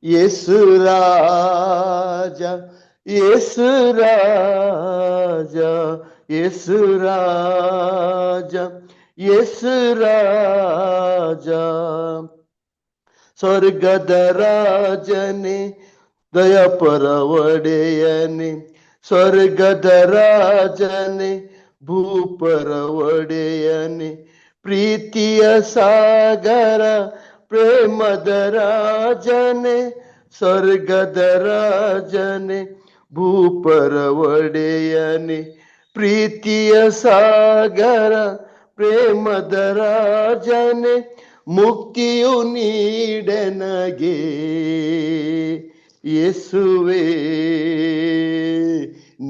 ಯೇಸು ರಾಜ, ಯೇಸು ರಾಜ, ಯೇಸು ರಾಜ, ಯೇಸು ರಾಜ. ಸ್ವರ್ಗದ ರಾಜನೇ, ದಯಪರ ಒಡೆಯನೆ, ಸ್ವರ್ಗದ ರಾಜನೆ, ಭೂಪರ ಒಡೆಯನೆ, ಪ್ರೀತಿಯ ಸಾಗರ, ಪ್ರೇಮದ ರಾಜನೆ, ಸ್ವರ್ಗದ ರಾಜನೆ, ಭೂಪರ ಒಡೆಯನೆ, ಪ್ರೀತಿಯ ಸಾಗರ, ಪ್ರೇಮದ ರಾಜನೆ, ಮುಕ್ತಿಯು ನೀಡೆನಗೆ ಯೇಸುವೇ,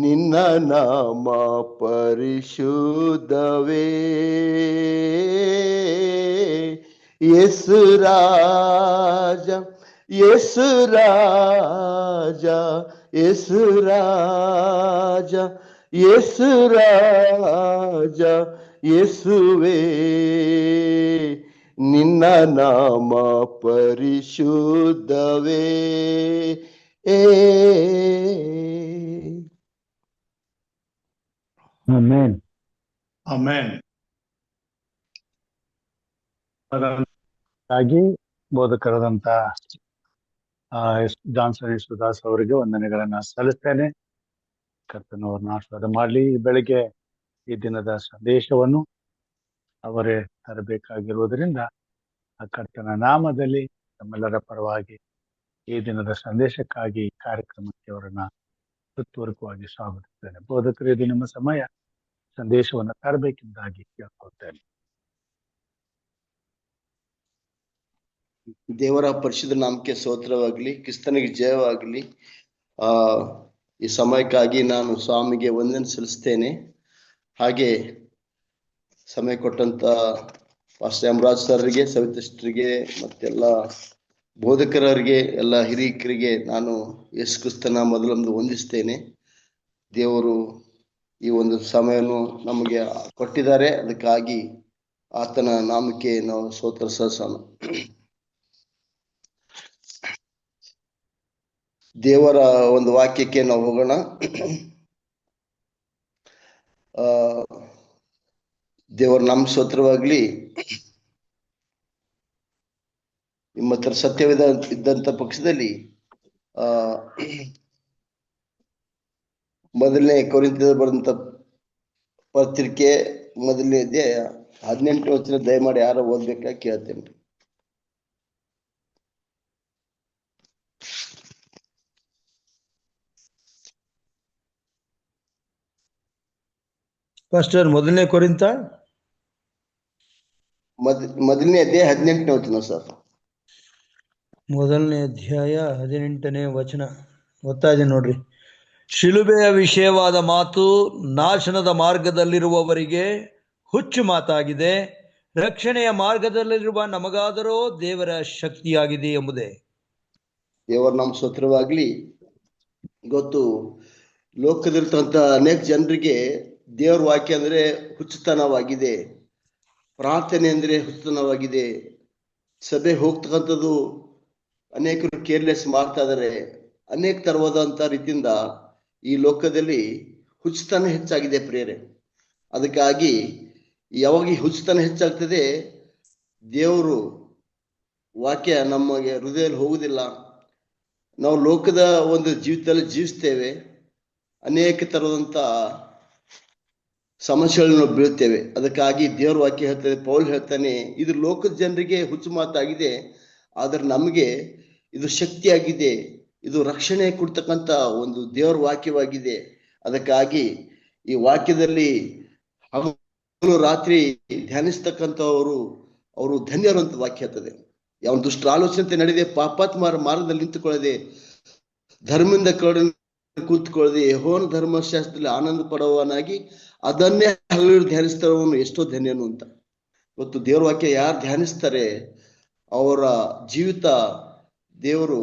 ನಿನ್ನ ನಾಮ ಪರಿಶುದ್ಧವೇ. ಯೇಸು ರಾಜ, ಯೇಸು ರಾಜ, ಯೇಸು ರಾಜ, ಯೇಸು ರಾಜ, ಯೇಸುವೇ, ನಿನ್ನ ನಾಮ ಪರಿಶುದ್ಧವೇ. Amen, amen. ಹಾಗೆ ಬೋಧಕರಾದಂತ ಜಾನ್ಸನ್ ಯೇಸುದಾಸ್ ಅವರಿಗೆ ವಂದನೆಗಳನ್ನ ಸಲ್ಲಿಸ್ತೇನೆ. ಕರ್ತನವ್ರನ್ನ ಆಶೀರ್ವಾದ ಮಾಡಲಿ. ಬೆಳಿಗ್ಗೆ ಈ ದಿನದ ಸಂದೇಶವನ್ನು ಅವರೇ ತರಬೇಕಾಗಿರುವುದರಿಂದ ಆ ಕರ್ತನ ನಾಮದಲ್ಲಿ ನಮ್ಮೆಲ್ಲರ ಪರವಾಗಿ ಈ ದಿನದ ಸಂದೇಶಕ್ಕಾಗಿ ಕಾರ್ಯಕ್ರಮಕ್ಕೆ ಅವರನ್ನ ಹೃತ್ಪೂರ್ವಕವಾಗಿ ಸ್ವಾಗತಿಸ್ತೇನೆ. ಬೋಧಕರು, ಇದು ನಿಮ್ಮ ಸಮಯ, ಸಂದೇಶವನ್ನು ತರಬೇಕೆಂದಾಗಿ ಕೇಳ್ಕೊಳ್ತೇನೆ. ದೇವರ ಪರಿಶುದ್ಧ ನಾಮಕ್ಕೆ ಸ್ತೋತ್ರವಾಗಲಿ, ಕ್ರಿಸ್ತನಿಗೆ ಜಯವಾಗಲಿ. ಈ ಸಮಯಕ್ಕಾಗಿ ನಾನು ಸ್ವಾಮಿಗೆ ವಂದನೆ ಸಲ್ಲಿಸ್ತೇನೆ. ಹಾಗೆ ಸಮಯ ಕೊಟ್ಟಂತ ಪಾಸ್ಟರ್ ಯಮರಾಜ್ ಸರ್ರಿಗೆ, ಸವಿತಷ್ಟರಿಗೆ, ಮತ್ತೆಲ್ಲ ಬೋಧಕರವರಿಗೆ, ಎಲ್ಲ ಹಿರಿಯಕರಿಗೆ ನಾನು ಯೇಸು ಕ್ರಿಸ್ತನ ಮೊದಲೊಂದು ವಂದಿಸ್ತೇನೆ. ದೇವರು ಈ ಒಂದು ಸಮಯವನ್ನು ನಮಗೆ ಕೊಟ್ಟಿದ್ದಾರೆ, ಅದಕ್ಕಾಗಿ ಆತನ ನಾಮಕ್ಕೆ ನಾವು ಸ್ತೋತ್ರ ಸಲ್ಲಿಸೋಣ. ದೇವರ ಒಂದು ವಾಕ್ಯಕ್ಕೆ ನಾವು ಹೋಗೋಣ. ದೇವರ ನಾಮ ಸ್ತೋತ್ರವಾಗ್ಲಿ. ನಿಮ್ಮ ಹತ್ರ ಸತ್ಯವಿದ ಇದ್ದಂತ ಪಕ್ಷದಲ್ಲಿ ಮೊದಲನೇ ಕೊರಿಂಥದವರಿಗೆ ಬರೆದಂತ ಪತ್ರಿಕೆ ಮೊದಲನೇ ಅಧ್ಯಾಯ 18ನೇ ವಚನ ದಯಮಾಡಿ ಯಾರೋ ಓದ್ಬೇಕಾ ಕೇಳ್ತೇನೆ. ಪಾಸ್ಟರ್, ಮೊದಲನೇ ಕೊರಿಂಥ ಮೊದಲನೇ ಅಧ್ಯಾಯ 18ನೇ ವಚನ ಸರ್. ಮೊದಲನೇ ಅಧ್ಯಾಯ 18ನೇ ವಚನ ಓದ್ತಾ ಇದ್ದೀನಿ ನೋಡ್ರಿ. ಶಿಲುಬೆಯ ವಿಷಯವಾದ ಮಾತು ನಾಶನದ ಮಾರ್ಗದಲ್ಲಿರುವವರಿಗೆ ಹುಚ್ಚು ಮಾತಾಗಿದೆ, ರಕ್ಷಣೆಯ ಮಾರ್ಗದಲ್ಲಿರುವ ನಮಗಾದರೋ ದೇವರ ಶಕ್ತಿಯಾಗಿದೆ ಎಂಬುದೇ. ದೇವರ ನಾಮ ಸ್ತೋತ್ರವಾಗ್ಲಿ. ಇವತ್ತು ಲೋಕದಲ್ಲಿರ್ತಕ್ಕಂಥ ಅನೇಕ ಜನರಿಗೆ ದೇವರ ವಾಕ್ಯ ಅಂದ್ರೆ ಹುಚ್ಚುತನವಾಗಿದೆ, ಪ್ರಾರ್ಥನೆ ಅಂದ್ರೆ ಹುಚ್ಚುತನವಾಗಿದೆ. ಸಭೆ ಹೋಗ್ತಕ್ಕಂಥದ್ದು ಅನೇಕರು ಕೇರ್ಲೆಸ್ ಮಾಡ್ತಾ ಇದ್ದಾರೆ. ಅನೇಕ ತರವಾದಂಥ ರೀತಿಯಿಂದ ಈ ಲೋಕದಲ್ಲಿ ಹುಚ್ಚುತನ ಹೆಚ್ಚಾಗಿದೆ ಪ್ರಿಯರೇ. ಅದಕ್ಕಾಗಿ ಯಾವಾಗ ಈ ಹುಚ್ಚುತನ ಹೆಚ್ಚಾಗ್ತದೆ, ದೇವರು ವಾಕ್ಯ ನಮಗೆ ಹೃದಯದಲ್ಲಿ ಹೋಗುವುದಿಲ್ಲ. ನಾವು ಲೋಕದ ಒಂದು ಜೀವಿತದಲ್ಲಿ ಜೀವಿಸ್ತೇವೆ, ಅನೇಕ ತರದಂತ ಸಮಸ್ಯೆಗಳನ್ನು ಬೀಳ್ತೇವೆ. ಅದಕ್ಕಾಗಿ ದೇವ್ರ ವಾಕ್ಯ ಹೇಳ್ತದೆ, ಪೌಲ್ ಹೇಳ್ತಾನೆ, ಇದು ಲೋಕದ ಜನರಿಗೆ ಹುಚ್ಚು ಮಾತಾಗಿದೆ, ಆದ್ರೆ ನಮಗೆ ಇದು ಶಕ್ತಿಯಾಗಿದೆ, ಇದು ರಕ್ಷಣೆ ಕೊಡ್ತಕ್ಕಂಥ ಒಂದು ದೇವರ ವಾಕ್ಯವಾಗಿದೆ. ಅದಕ್ಕಾಗಿ ಈ ವಾಕ್ಯದಲ್ಲಿ ಹಗಲು ರಾತ್ರಿ ಧ್ಯಾನಿಸ್ತಕ್ಕಂಥವರು ಅವರು ಧನ್ಯರು ಅಂತ ವಾಕ್ಯ ಹೇಳ್ತದೆ. ಯಾವ ದುಷ್ಟ ಆಲೋಚನೆ ನಡೆದೆ, ಪಾಪಾತ್ಮರ ಮಾರ್ಗದಲ್ಲಿ ನಿಂತುಕೊಳ್ಳದೆ, ಧರ್ಮದಿಂದ ಕೂತ್ಕೊಳ್ಳದೆ, ಯೆಹೋವನ ಧರ್ಮಶಾಸ್ತ್ರದಲ್ಲಿ ಆನಂದ ಪಡುವವನಾಗಿ ಅದನ್ನೇ ಹಗಲು ಧ್ಯಾನಿಸ್ತಾರವನು ಎಷ್ಟೋ ಧನ್ಯನು ಅಂತ. ಇವತ್ತು ದೇವ್ರ ವಾಕ್ಯ ಯಾರು ಧ್ಯಾನಿಸ್ತಾರೆ ಅವರ ಜೀವಿತ ದೇವರು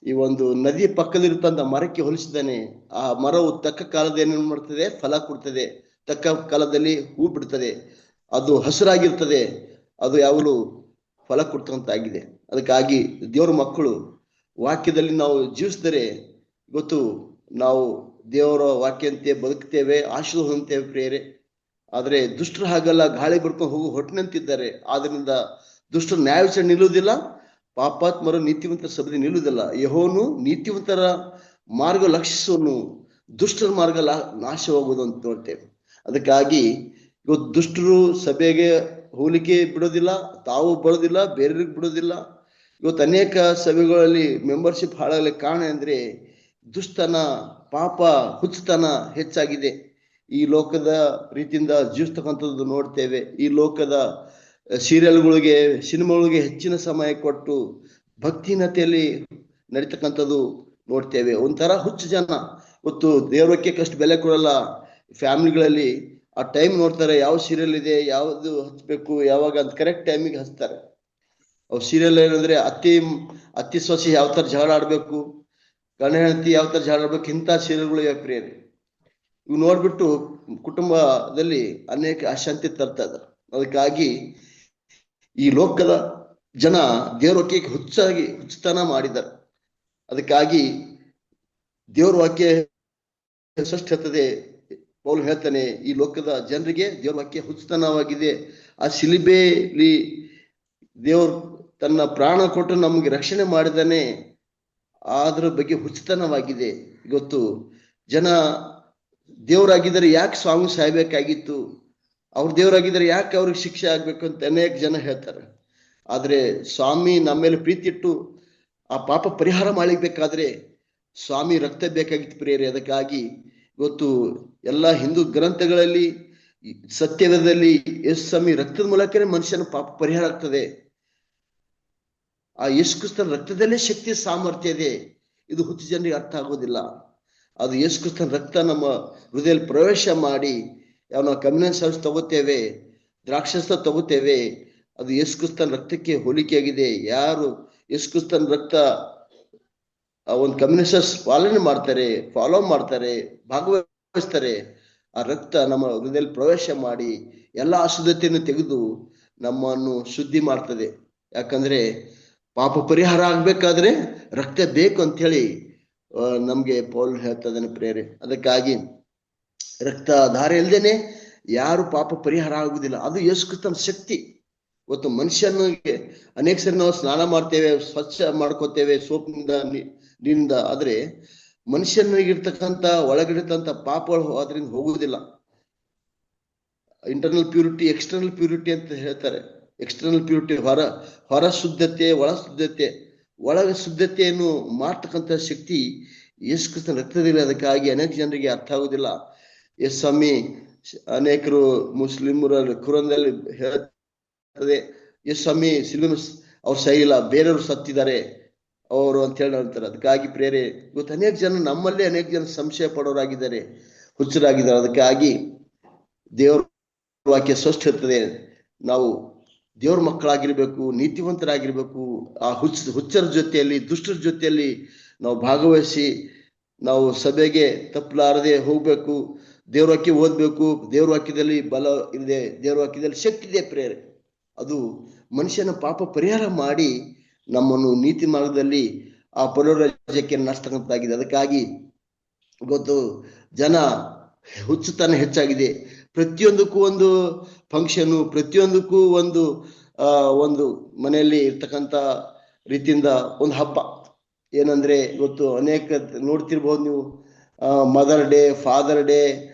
ಈ ಒಂದು ನದಿ ಪಕ್ಕದಲ್ಲಿರ್ತಂತ ಮರಕ್ಕೆ ಹೋಲಿಸಿದ್ದಾನೆ. ಆ ಮರವು ತಕ್ಕ ಕಾಲದ ಏನೇನು ಮಾಡ್ತದೆ, ಫಲ ಕೊಡ್ತದೆ, ತಕ್ಕ ಕಾಲದಲ್ಲಿ ಹೂ ಬಿಡ್ತದೆ, ಅದು ಹಸಿರಾಗಿರ್ತದೆ. ಅದು ಯಾವಾಗಲೂ ಫಲ ಕೊಡ್ತಕ್ಕಂತಾಗಿದೆ. ಅದಕ್ಕಾಗಿ ದೇವರ ಮಕ್ಕಳು ವಾಕ್ಯದಲ್ಲಿ ನಾವು ಜೀವಿಸಿದರೆ ಇವತ್ತು ನಾವು ದೇವರ ವಾಕ್ಯಂತೆ ಬದುಕ್ತೇವೆ, ಆಶೀರ್ವಾದ ಹೊಂದ್ತೇವೆ ಪ್ರಿಯರೇ. ಆದ್ರೆ ದುಷ್ಟರು ಹಾಗಲ್ಲ, ಗಾಳಿ ಬರ್ಕೊಂಡು ಹೋಗೋ ಹೊಟ್ಟಿನಂತಿದ್ದಾರೆ. ಆದ್ರಿಂದ ದುಷ್ಟರು ನ್ಯಾಯ ವಿಚಾರಣೆ ನಿಲ್ಲುವುದಿಲ್ಲ, ಪಾಪಾತ್ಮರು ನೀತಿವಂತರ ಸಭೆ ನಿಲ್ಲುವುದಿಲ್ಲ. ಯೆಹೋವನು ನೀತಿವಂತರ ಮಾರ್ಗ ಲಕ್ಷಿಸುವನು, ದುಷ್ಟರ ಮಾರ್ಗ ನಾಶವಾಗುವುದು ಅಂತ ನೋಡ್ತೇವೆ. ಅದಕ್ಕಾಗಿ ಇವತ್ತು ದುಷ್ಟರು ಸಭೆಗೆ ಹೋಲಿಕೆ ಬಿಡೋದಿಲ್ಲ, ತಾವು ಬರೋದಿಲ್ಲ, ಬೇರೆಯವ್ರಿಗೆ ಬಿಡೋದಿಲ್ಲ. ಇವತ್ತು ಅನೇಕ ಸಭೆಗಳಲ್ಲಿ ಮೆಂಬರ್ಶಿಪ್ ಹಾಳಾಗಲಿಕ್ಕೆ ಕಾರಣ ಅಂದ್ರೆ ದುಷ್ಟತನ, ಪಾಪ, ಹುಚ್ಚತನ ಹೆಚ್ಚಾಗಿದೆ. ಈ ಲೋಕದ ರೀತಿಯಿಂದ ಜೀವಿಸ್ತಕ್ಕಂಥದ್ದು ನೋಡ್ತೇವೆ. ಈ ಲೋಕದ ಸೀರಿಯಲ್ಗಳಿಗೆ, ಸಿನಿಮಾಗಳಿಗೆ ಹೆಚ್ಚಿನ ಸಮಯ ಕೊಟ್ಟು ಭಕ್ತಿಹೀನತೆಯಲ್ಲಿ ನಡೀತಕ್ಕಂಥದ್ದು ನೋಡ್ತೇವೆ. ಒಂಥರ ಹುಚ್ಚು ಜನ. ಇವತ್ತು ದೇವರಕ್ಕೆ ಅಷ್ಟು ಬೆಲೆ ಕೊಡಲ್ಲ. ಫ್ಯಾಮಿಲಿಗಳಲ್ಲಿ ಆ ಟೈಮ್ ನೋಡ್ತಾರೆ, ಯಾವ ಸೀರಿಯಲ್ ಇದೆ, ಯಾವ್ದು ಹಚ್ಬೇಕು, ಯಾವಾಗ ಅಂತ ಕರೆಕ್ಟ್ ಟೈಮಿಗೆ ಹಚ್ತಾರೆ. ಅವ್ ಸೀರಿಯಲ್ ಏನಂದ್ರೆ ಅತ್ತಿ ಸೊಸೆ ಯಾವ ತರ ಜಗಳ ಆಡ್ಬೇಕು, ಗಂಡ ಹೆಂಡತಿ ಯಾವ ತರ ಜಗಳ ಆಡ್ಬೇಕು, ಇಂಥ ಸೀರಿಯಲ್ಗಳು ಯಾವ ಪ್ರಿಯರೇ. ಇವು ನೋಡ್ಬಿಟ್ಟು ಕುಟುಂಬದಲ್ಲಿ ಅನೇಕ ಅಶಾಂತಿ ತರ್ತಾ ಇದ್ದಾರೆ. ಅದಕ್ಕಾಗಿ ಈ ಲೋಕದ ಜನ ದೇವ್ರ ವಾಕ್ಯಕ್ಕೆ ಹುಚ್ಚತನ ಮಾಡಿದ್ದಾರೆ. ಅದಕ್ಕಾಗಿ ದೇವ್ರ ವಾಕ್ಯ ಸ್ಪಷ್ಟ ಹೇಳ್ತದೆ, ಪೌಲ್ ಹೇಳ್ತಾನೆ, ಈ ಲೋಕದ ಜನರಿಗೆ ದೇವ್ರ ವಾಕ್ಯ ಹುಚ್ಚತನವಾಗಿದೆ. ಆ ಶಿಲುಬೆಯಲ್ಲಿ ದೇವ್ರು ತನ್ನ ಪ್ರಾಣ ಕೊಟ್ಟು ನಮಗೆ ರಕ್ಷಣೆ ಮಾಡಿದಾನೆ, ಅದ್ರ ಬಗ್ಗೆ ಹುಚ್ಚತನವಾಗಿದೆ. ಇವತ್ತು ಜನ ದೇವರಾಗಿದ್ದಾರೆ ಯಾಕೆ ಸ್ವಾಮಿ ಸಾಯ್ಬೇಕಾಗಿತ್ತು, ಅವ್ರ ದೇವರಾಗಿದ್ದಾರೆ ಯಾಕೆ ಅವ್ರಿಗೆ ಶಿಕ್ಷೆ ಆಗ್ಬೇಕು ಅಂತ ಅನೇಕ ಜನ ಹೇಳ್ತಾರೆ. ಆದ್ರೆ ಸ್ವಾಮಿ ನಮ್ಮ ಮೇಲೆ ಪ್ರೀತಿ ಇಟ್ಟು ಆ ಪಾಪ ಪರಿಹಾರ ಮಾಡಬೇಕಾದ್ರೆ ಸ್ವಾಮಿ ರಕ್ತ ಬೇಕಾಗಿತ್ತು ಪ್ರಿಯರೇ. ಅದಕ್ಕಾಗಿ ಇವತ್ತು ಎಲ್ಲ ಹಿಂದೂ ಗ್ರಂಥಗಳಲ್ಲಿ, ಸತ್ಯವೇದದಲ್ಲಿ ಯೇಸು ಸ್ವಾಮಿ ರಕ್ತದ ಮೂಲಕನೇ ಮನುಷ್ಯನ ಪಾಪ ಪರಿಹಾರ ಆಗ್ತದೆ. ಆ ಯೇಸು ಕ್ರಿಸ್ತನ ರಕ್ತದಲ್ಲೇ ಶಕ್ತಿ, ಸಾಮರ್ಥ್ಯ ಇದೆ. ಇದು ಹುಚ್ಚು ಜನರಿಗೆ ಅರ್ಥ ಆಗೋದಿಲ್ಲ. ಅದು ಯೇಸು ಕ್ರಿಸ್ತನ ರಕ್ತ ನಮ್ಮ ಹೃದಯದಲ್ಲಿ ಪ್ರವೇಶ ಮಾಡಿ, ನಾವು ಕಮ್ಯುನಿಯನ್ ಸರ್ವಿಸ್ ತಗೋತೇವೆ, ದ್ರಾಕ್ಷಾರಸ ತಗೋತೇವೆ, ಅದು ಯೇಸು ಕ್ರಿಸ್ತನ ರಕ್ತಕ್ಕೆ ಹೋಲಿಕೆಯಾಗಿದೆ. ಯಾರು ಯೇಸು ಕ್ರಿಸ್ತನ ರಕ್ತ ಒಂದು ಕಮ್ಯುನಿಸ್ಟ್ ಪಾಲನೆ ಮಾಡ್ತಾರೆ, ಫಾಲೋ ಮಾಡ್ತಾರೆ, ಭಾಗವಹಿಸ್ತಾರೆ, ಆ ರಕ್ತ ನಮ್ಮ ಹೃದಯದಲ್ಲಿ ಪ್ರವೇಶ ಮಾಡಿ ಎಲ್ಲ ಅಶುದ್ಧತೆಯನ್ನು ತೆಗೆದು ನಮ್ಮನ್ನು ಶುದ್ಧಿ ಮಾಡ್ತದೆ. ಯಾಕಂದ್ರೆ ಪಾಪ ಪರಿಹಾರ ಆಗ್ಬೇಕಾದ್ರೆ ರಕ್ತ ಬೇಕು ಅಂತ ಹೇಳಿ ನಮ್ಗೆ ಪೌಲ್ ಹೇಳ್ತದಾನೆ ಪ್ರೇರೆ. ಅದಕ್ಕಾಗಿ ರಕ್ತ ಧಾರೆ ಇಲ್ದೇನೆ ಯಾರು ಪಾಪ ಪರಿಹಾರ ಆಗುದಿಲ್ಲ. ಅದು ಯೇಸು ಕ್ರಿಸ್ತನ ಶಕ್ತಿ. ಇವತ್ತು ಮನುಷ್ಯನಿಗೆ ಅನೇಕ ಸರಿ ನಾವು ಸ್ನಾನ ಮಾಡ್ತೇವೆ, ಸ್ವಚ್ಛ ಮಾಡ್ಕೋತೇವೆ ಸೋಪಿನಿಂದ, ನೀರಿನಿಂದ. ಆದ್ರೆ ಮನುಷ್ಯನಿಗಿರ್ತಕ್ಕಂಥ ಒಳಗಿರ್ತಕ್ಕಂಥ ಪಾಪಗಳು ಅದರಿಂದ ಹೋಗುವುದಿಲ್ಲ. ಇಂಟರ್ನಲ್ ಪ್ಯೂರಿಟಿ, ಎಕ್ಸ್ಟರ್ನಲ್ ಪ್ಯೂರಿಟಿ ಅಂತ ಹೇಳ್ತಾರೆ. ಎಕ್ಸ್ಟರ್ನಲ್ ಪ್ಯೂರಿಟಿ ಹೊರ ಶುದ್ಧತೆ, ಒಳ ಶುದ್ಧತೆ. ಒಳಗ ಶುದ್ಧತೆಯನ್ನು ಮಾಡ್ತಕ್ಕಂಥ ಶಕ್ತಿ ಯೇಸು ಕ್ರಿಸ್ತನ ರಕ್ತದಲ್ಲಿ. ಅದಕ್ಕಾಗಿ ಅನೇಕ ಜನರಿಗೆ ಅರ್ಥ ಆಗುದಿಲ್ಲ. ಯೇಸು ಸ್ವಾಮಿ ಅನೇಕರು ಮುಸ್ಲಿಮರ ಕುರಾನ್ದಲ್ಲಿ ಹೇಳ್ತದೆ, ಯೇಸು ಸ್ವಾಮಿ ಸಿಲುಬೆ ಅವ್ರು ಸಹಿಲ್ಲ, ಬೇರೆಯವರು ಸತ್ತಿದ್ದಾರೆ ಅವರು ಅಂತ ಹೇಳಿ ಹೇಳ್ತಾರೆ. ಅದಕ್ಕಾಗಿ ಪ್ರೇರೆ ಇವತ್ತು ಅನೇಕ ಜನ, ನಮ್ಮಲ್ಲೇ ಅನೇಕ ಜನ ಸಂಶಯ ಪಡೋರಾಗಿದ್ದಾರೆ, ಹುಚ್ಚರಾಗಿದ್ದಾರೆ. ಅದಕ್ಕಾಗಿ ದೇವರ ವಾಕ್ಯ ಸ್ಪಷ್ಟ ಇರ್ತದೆ, ನಾವು ದೇವ್ರ ಮಕ್ಕಳಾಗಿರ್ಬೇಕು, ನೀತಿವಂತರಾಗಿರ್ಬೇಕು. ಆ ಹುಚ್ಚರ ಜೊತೆಯಲ್ಲಿ, ದುಷ್ಟರ ಜೊತೆಯಲ್ಲಿ ನಾವು ಭಾಗವಹಿಸಿ ನಾವು ಸಭೆಗೆ ತಪ್ಪಲಾರದೆ ಹೋಗ್ಬೇಕು. ದೇವ್ರ ವಾಕ್ಯ ಓದ್ಬೇಕು. ದೇವ್ರ ವಾಕ್ಯದಲ್ಲಿ ಬಲ ಇದೆ, ದೇವ್ರ ವಾಕ್ಯದಲ್ಲಿ ಶಕ್ತಿ ಇದೆ ಪ್ರೇರೆ. ಅದು ಮನುಷ್ಯನ ಪಾಪ ಪರಿಹಾರ ಮಾಡಿ ನಮ್ಮನ್ನು ನೀತಿ ಮಾರ್ಗದಲ್ಲಿ ಆ ಪರಲೋಕಕ್ಕೆ ನಡೆಸ್ತಕ್ಕಂಥದ್ದಾಗಿದೆ. ಅದಕ್ಕಾಗಿ ಇವತ್ತು ಜನ ಹುಚ್ಚುತನ ಹೆಚ್ಚಾಗಿದೆ. ಪ್ರತಿಯೊಂದಕ್ಕೂ ಒಂದು ಫಂಕ್ಷನ್, ಪ್ರತಿಯೊಂದಕ್ಕೂ ಒಂದು ಮನೆಯಲ್ಲಿ ಇರ್ತಕ್ಕಂಥ ರೀತಿಯಿಂದ ಒಂದು ಹಬ್ಬ. ಏನಂದ್ರೆ ಇವತ್ತು ಅನೇಕ ನೋಡ್ತಿರ್ಬೋದು ನೀವು, mother day, father day,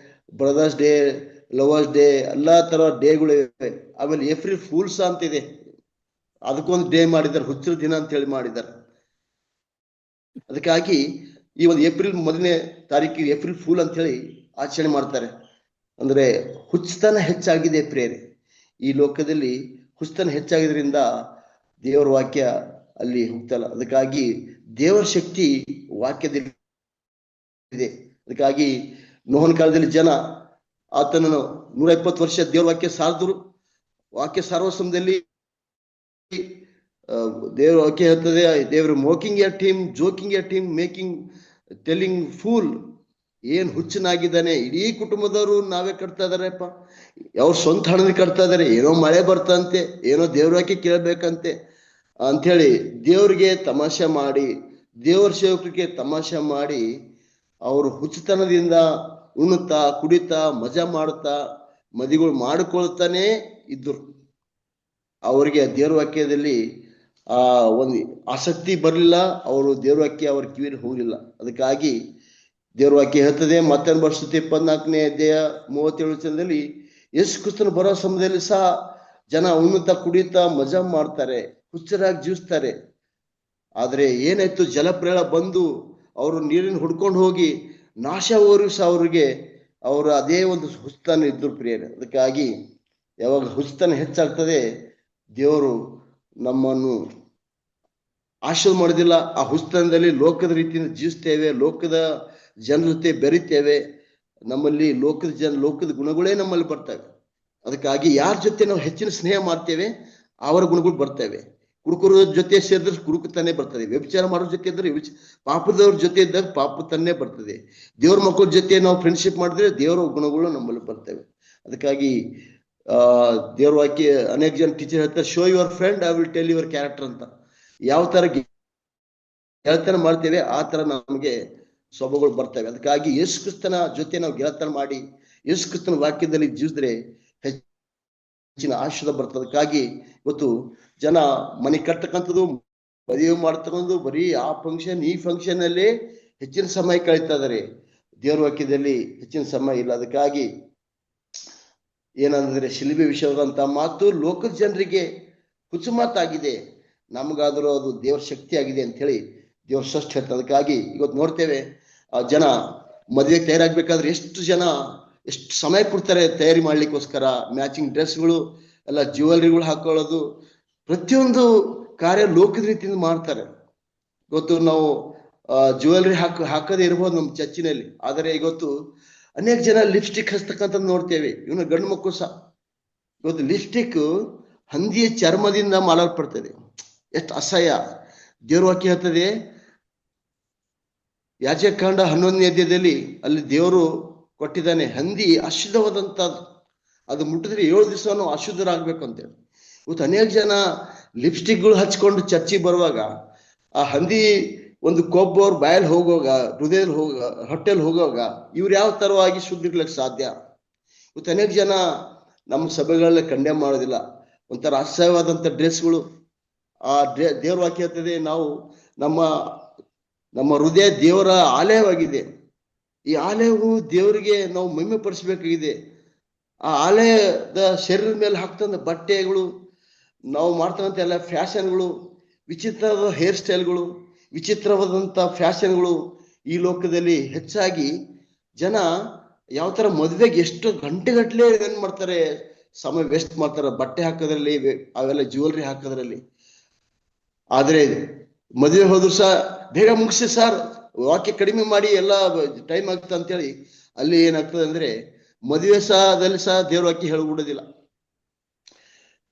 brothers day, lovers day, ಎಲ್ಲಾ ತರ ಡೇಗಳು ಇವೆ. ಆಮೇಲೆ ಏಪ್ರಿಲ್ ಫೂಲ್ಸ್ ಅಂತ ಇದೆ, ಅದಕ್ಕೊಂದು ಡೇ ಮಾಡಿದ್ದಾರೆ, ಹುಚ್ಚರ ದಿನ ಅಂತ ಹೇಳಿ ಮಾಡಿದ್ದಾರೆ. ಅದಕ್ಕಾಗಿ ಈ ಒಂದು ಏಪ್ರಿಲ್ 1ನೇ ತಾರೀಕಿಗೆ ಏಪ್ರಿಲ್ ಫೂಲ್ ಅಂತ ಹೇಳಿ ಆಚರಣೆ ಮಾಡ್ತಾರೆ. ಅಂದ್ರೆ ಹುಚ್ಚತನ ಹೆಚ್ಚಾಗಿದೆ ಪ್ರೇರೆ. ಈ ಲೋಕದಲ್ಲಿ ಹುಚ್ಚತನ ಹೆಚ್ಚಾಗಿದ್ರಿಂದ ದೇವರ ವಾಕ್ಯ ಅಲ್ಲಿ ಹೋಗ್ತಲ್ಲ. ಅದಕ್ಕಾಗಿ ದೇವರ ಶಕ್ತಿ ವಾಕ್ಯದಲ್ಲಿ ಇದೆ. ಅದಕ್ಕಾಗಿ ನೋಹನ ಕಾಲದಲ್ಲಿ ಜನ ಆತನನ್ನು 120 ವರ್ಷ ದೇವರ ವಾಕ್ಯ ಸಾರಿದ್ರು. ವಾಕ್ಯ ಸಾರುವ ಸಮಯದಲ್ಲಿ ದೇವರ ವಾಕ್ಯ ಹೇಳ್ತದೆ, ದೇವರು mocking a team, joking a team, making telling fool ಏನ್ ಹುಚ್ಚನಾಗಿದ್ದಾನೆ, ಇಡೀ ಕುಟುಂಬದವರು ನಾವೇ ಕಟ್ತಾ ಇದಾರೆಪ್ಪ, ಅವ್ರ ಸ್ವಂತ ಹಣದ ಕಟ್ತಾ ಇದಾರೆ. ಏನೋ ಮಳೆ ಬರ್ತಂತೆ, ಏನೋ ದೇವ್ರಾಕಿ ಕೇಳ್ಬೇಕಂತೆ ಅಂಥೇಳಿ ದೇವ್ರಿಗೆ ತಮಾಷೆ ಮಾಡಿ, ದೇವ್ರ ಸೇವಕರಿಗೆ ತಮಾಷೆ ಮಾಡಿ ಅವರು ಹುಚ್ಚುತನದಿಂದ ಉಣ್ಣುತ್ತಾ ಕುಡಿತಾ ಮಜಾ ಮಾಡುತ್ತಾ ಮದಿಗಳು ಮಾಡಿಕೊಳ್ತಾನೆ ಇದ್ರು. ಅವರಿಗೆ ದೇವ್ರ ವಾಕ್ಯದಲ್ಲಿ ಒಂದು ಆಸಕ್ತಿ ಬರಲಿಲ್ಲ, ಅವರು ದೇವ್ರ ವಾಕ್ಯ ಅವ್ರ ಕಿವಿಯಲ್ಲಿ ಹೋಗಲಿಲ್ಲ. ಅದಕ್ಕಾಗಿ ದೇವ್ರ ವಾಕ್ಯ ಹೇಳ್ತದೆ, ಮತ್ತೊಂದು ವರ್ಷದ 24ನೇ ಅಧ್ಯಾಯ 37 ವಚನದಲ್ಲಿ, ಯೇಸು ಕ್ರಿಸ್ತನ ಬರೋ ಸಮಯದಲ್ಲಿ ಸಹ ಜನ ಉಣ್ಣುತ್ತಾ ಕುಡಿಯುತ್ತಾ ಮಜಾ ಮಾಡ್ತಾರೆ, ಹುಚ್ಚರಾಗಿ ಜೀವಿಸ್ತಾರೆ. ಆದ್ರೆ ಏನಾಯ್ತು, ಜಲಪ್ರಳಯ ಬಂದು ಅವರು ನೀರಿನ ಹುಡ್ಕೊಂಡು ಹೋಗಿ ನಾಶ ಹೋಗಿ ಸಹ ಅವ್ರಿಗೆ ಅವರು ಅದೇ ಒಂದು ಹುಚ್ಚತನ ಇದ್ರು ಪ್ರಿಯರೇ. ಅದಕ್ಕಾಗಿ ಯಾವಾಗ ಹುಚ್ಚತನ ಹೆಚ್ಚಾಗ್ತದೆ, ದೇವರು ನಮ್ಮನ್ನು ಆಶೀರ್ವಾದ ಮಾಡೋದಿಲ್ಲ. ಆ ಹುಚ್ಚತನದಲ್ಲಿ ಲೋಕದ ರೀತಿಯಿಂದ ಜೀವಿಸ್ತೇವೆ, ಲೋಕದ ಜನರ ಜೊತೆ ಬೆರಿತೇವೆ, ನಮ್ಮಲ್ಲಿ ಲೋಕದ ಗುಣಗಳೇ ನಮ್ಮಲ್ಲಿ ಬರ್ತವೆ. ಅದಕ್ಕಾಗಿ ಯಾರ ಜೊತೆ ನಾವು ಹೆಚ್ಚಿನ ಸ್ನೇಹ ಮಾಡ್ತೇವೆ ಅವರ ಗುಣಗಳು ಬರ್ತವೆ. ಕುಡುಕರ ಜೊತೆ ಸೇರಿದ್ರೆ ಕುಡುಕತನೇ ಬರ್ತದೆ, ವ್ಯಭಿಚಾರ ಮಾಡೋರ ಜೊತೆ ಇದ್ರೆ ಪಾಪದವ್ರ ಜೊತೆ ಇದ್ದಾಗ ಪಾಪತನ್ನೇ ಬರ್ತದೆ, ದೇವ್ರ ಮಕ್ಕಳ ಜೊತೆ ನಾವು ಫ್ರೆಂಡ್ಶಿಪ್ ಮಾಡಿದ್ರೆ ದೇವರ ಗುಣಗಳು ನಮ್ಮಲ್ಲಿ ಬರ್ತವೆ. ಅದಕ್ಕಾಗಿ ದೇವ್ರ ವಾಕ್ಯ ಅನೇಕ ಜನ ಟೀಚರ್ ಹೇಳ್ತಾರೆ, show your friend I will tell your character ಅಂತ. ಯಾವ ತರ ಗೆಳತನ ಮಾಡ್ತೇವೆ ಆ ತರ ನಮಗೆ ಸ್ವಭಾವಗಳು ಬರ್ತವೆ. ಅದಕ್ಕಾಗಿ ಯೇಸು ಕ್ರಿಸ್ತನ ಜೊತೆ ನಾವು ಗೆಳತನ ಮಾಡಿ ಯೇಸು ಕ್ರಿಸ್ತನ ವಾಕ್ಯದಲ್ಲಿ ಜೀವಿಸಿದ್ರೆ ಹೆಚ್ಚಿನ ಆಶೀರ್ವಾದ ಬರ್ತದೆ. ಅದಕ್ಕಾಗಿ ಇವತ್ತು ಜನ ಮನೆ ಕಟ್ಟತಕ್ಕಂಥದ್ದು, ಮದುವೆ ಮಾಡ್ತಕ್ಕಂಥದ್ದು, ಬರೀ ಆ ಫಂಕ್ಷನ್ ಈ ಫಂಕ್ಷನ್ ಅಲ್ಲಿ ಹೆಚ್ಚಿನ ಸಮಯ ಕಳೀತಾ ಇದಾರೆ, ದೇವ್ರ ವಾಕ್ಯದಲ್ಲಿ ಹೆಚ್ಚಿನ ಸಮಯ ಇಲ್ಲ. ಅದಕ್ಕಾಗಿ ಏನಂದ್ರೆ ಶಿಲುಬೆ ವಿಷಯದಂತ ಮಾತು ಲೋಕದ ಜನರಿಗೆ ಹುಚ್ಚು ಮಾತಾಗಿದೆ, ನಮಗಾದರೂ ಅದು ದೇವ್ರ ಶಕ್ತಿ ಆಗಿದೆ ಅಂತ ಹೇಳಿ ದೇವ್ರ ಷಷ್ಠ ಹೇಳ್ತಾರೆ. ಅದಕ್ಕಾಗಿ ಇವತ್ತು ನೋಡ್ತೇವೆ, ಆ ಜನ ಮದುವೆಗೆ ತಯಾರಾಗ್ಬೇಕಾದ್ರೆ ಎಷ್ಟು ಸಮಯ ಕೊಡ್ತಾರೆ ತಯಾರಿ ಮಾಡ್ಲಿಕ್ಕೋಸ್ಕರ. ಮ್ಯಾಚಿಂಗ್ ಡ್ರೆಸ್ಗಳು ಎಲ್ಲ, ಜ್ಯುವೆಲ್ರಿಗಳು ಹಾಕೊಳ್ಳೋದು, ಪ್ರತಿಯೊಂದು ಕಾರ್ಯ ಲೋಕದ ರೀತಿಯಿಂದ ಮಾಡ್ತಾರೆ. ಇವತ್ತು ನಾವು ಜ್ಯುವೆಲ್ರಿ ಹಾಕದೇ ಇರ್ಬೋದು ನಮ್ಮ ಚರ್ಚಿನಲ್ಲಿ, ಆದರೆ ಇವತ್ತು ಅನೇಕ ಜನ ಲಿಪ್ಸ್ಟಿಕ್ ಹಚ್ತಕ್ಕಂಥ ನೋಡ್ತೇವೆ. ಇವನು ಗಂಡು ಮಕ್ಕಳು ಸಹ ಇವತ್ತು ಲಿಪ್ಸ್ಟಿಕ್ ಹಂದಿಯ ಚರ್ಮದಿಂದ ಮಾಡಲ್ಪಡ್ತದೆ, ಎಷ್ಟು ಅಸಹ್ಯ. ದೇವ್ರ ವಾಕ್ಯ ಹೇಳ್ತದೆ, ಯಾಜಕಾಂಡ 11ನೇ ಅಧ್ಯಾಯದಲ್ಲಿ ಅಲ್ಲಿ ದೇವರು ಕೊಟ್ಟಿದ್ದಾನೆ, ಹಂದಿ ಅಶುದ್ಧವಾದಂಥದ್ದು, ಅದು ಮುಟ್ಟಿದ್ರೆ 7 ದಿವಸ ಅಶುದ್ಧರಾಗ್ಬೇಕು ಅಂತೇಳಿ. ಇವತ್ತು ಅನೇಕ ಜನ ಲಿಪ್ಸ್ಟಿಕ್ಗಳು ಹಚ್ಕೊಂಡು ಚರ್ಚಿಗೆ ಬರುವಾಗ ಆ ಹಂದಿ ಒಂದು ಕೊಬ್ಬು ಅವ್ರ ಬಾಯಲ್ಲಿ ಹೋಗುವಾಗ, ಹೃದಯದಲ್ಲಿ ಹೊಟ್ಟೆಯಲ್ಲಿ ಹೋಗುವಾಗ ಇವ್ರು ಯಾವ ತರವಾಗಿ ಶುದ್ಧಿರ್ಲಿಕ್ಕೆ ಸಾಧ್ಯ? ಇವತ್ತು ಅನೇಕ ಜನ ನಮ್ಮ ಸಭೆಗಳನ್ನ ಕಂಡೆಮ್ ಮಾಡೋದಿಲ್ಲ, ಒಂಥರ ಅಸಹ್ಯವಾದಂಥ ಡ್ರೆಸ್ಗಳು. ಆ ದೇವ್ರ ವಾಕ್ಯ ಹೇಳ್ತದೆ, ನಾವು ನಮ್ಮ ಹೃದಯ ದೇವರ ಆಲಯವಾಗಿದೆ, ಈ ಆಲಯವು ದೇವರಿಗೆ ನಾವು ಮಹಿಮೆ ಪಡಿಸ್ಬೇಕಾಗಿದೆ. ಆ ಆಲಯದ ಶರೀರದ ಮೇಲೆ ಹಾಕ್ತಂದ ಬಟ್ಟೆಗಳು, ನಾವು ಮಾಡ್ತಕ್ಕಂಥ ಎಲ್ಲ ಫ್ಯಾಷನ್ಗಳು, ವಿಚಿತ್ರವಾದ ಹೇರ್ ಸ್ಟೈಲ್ಗಳು, ವಿಚಿತ್ರವಾದಂಥ ಫ್ಯಾಷನ್ಗಳು ಈ ಲೋಕದಲ್ಲಿ ಹೆಚ್ಚಾಗಿ ಜನ ಯಾವ ತರ ಮದುವೆಗೆ ಎಷ್ಟು ಗಂಟೆಗಟ್ಟಲೆ ಏನ್ ಮಾಡ್ತಾರೆ, ಸಮಯ ವೇಸ್ಟ್ ಮಾಡ್ತಾರೆ ಬಟ್ಟೆ ಹಾಕೋದ್ರಲ್ಲಿ, ಅವೆಲ್ಲ ಜ್ಯುವೆಲ್ರಿ ಹಾಕೋದ್ರಲ್ಲಿ. ಆದ್ರೆ ಮದುವೆ ಹೋದ್ರು ಸಹ ಬೇಗ ಮುಗಿಸಿ ಸರ್, ವಾಕ್ಯ ಕಡಿಮೆ ಮಾಡಿ, ಎಲ್ಲ ಟೈಮ್ ಆಗ್ತದೆ ಅಂತೇಳಿ ಅಲ್ಲಿ ಏನಾಗ್ತದೆ ಅಂದ್ರೆ ಮದುವೆ ಸಹದಲ್ಲಿ ಸಹ ದೇವ್ರ ವಾಕ್ಯ ಹೇಳ್ಬಿಡೋದಿಲ್ಲ.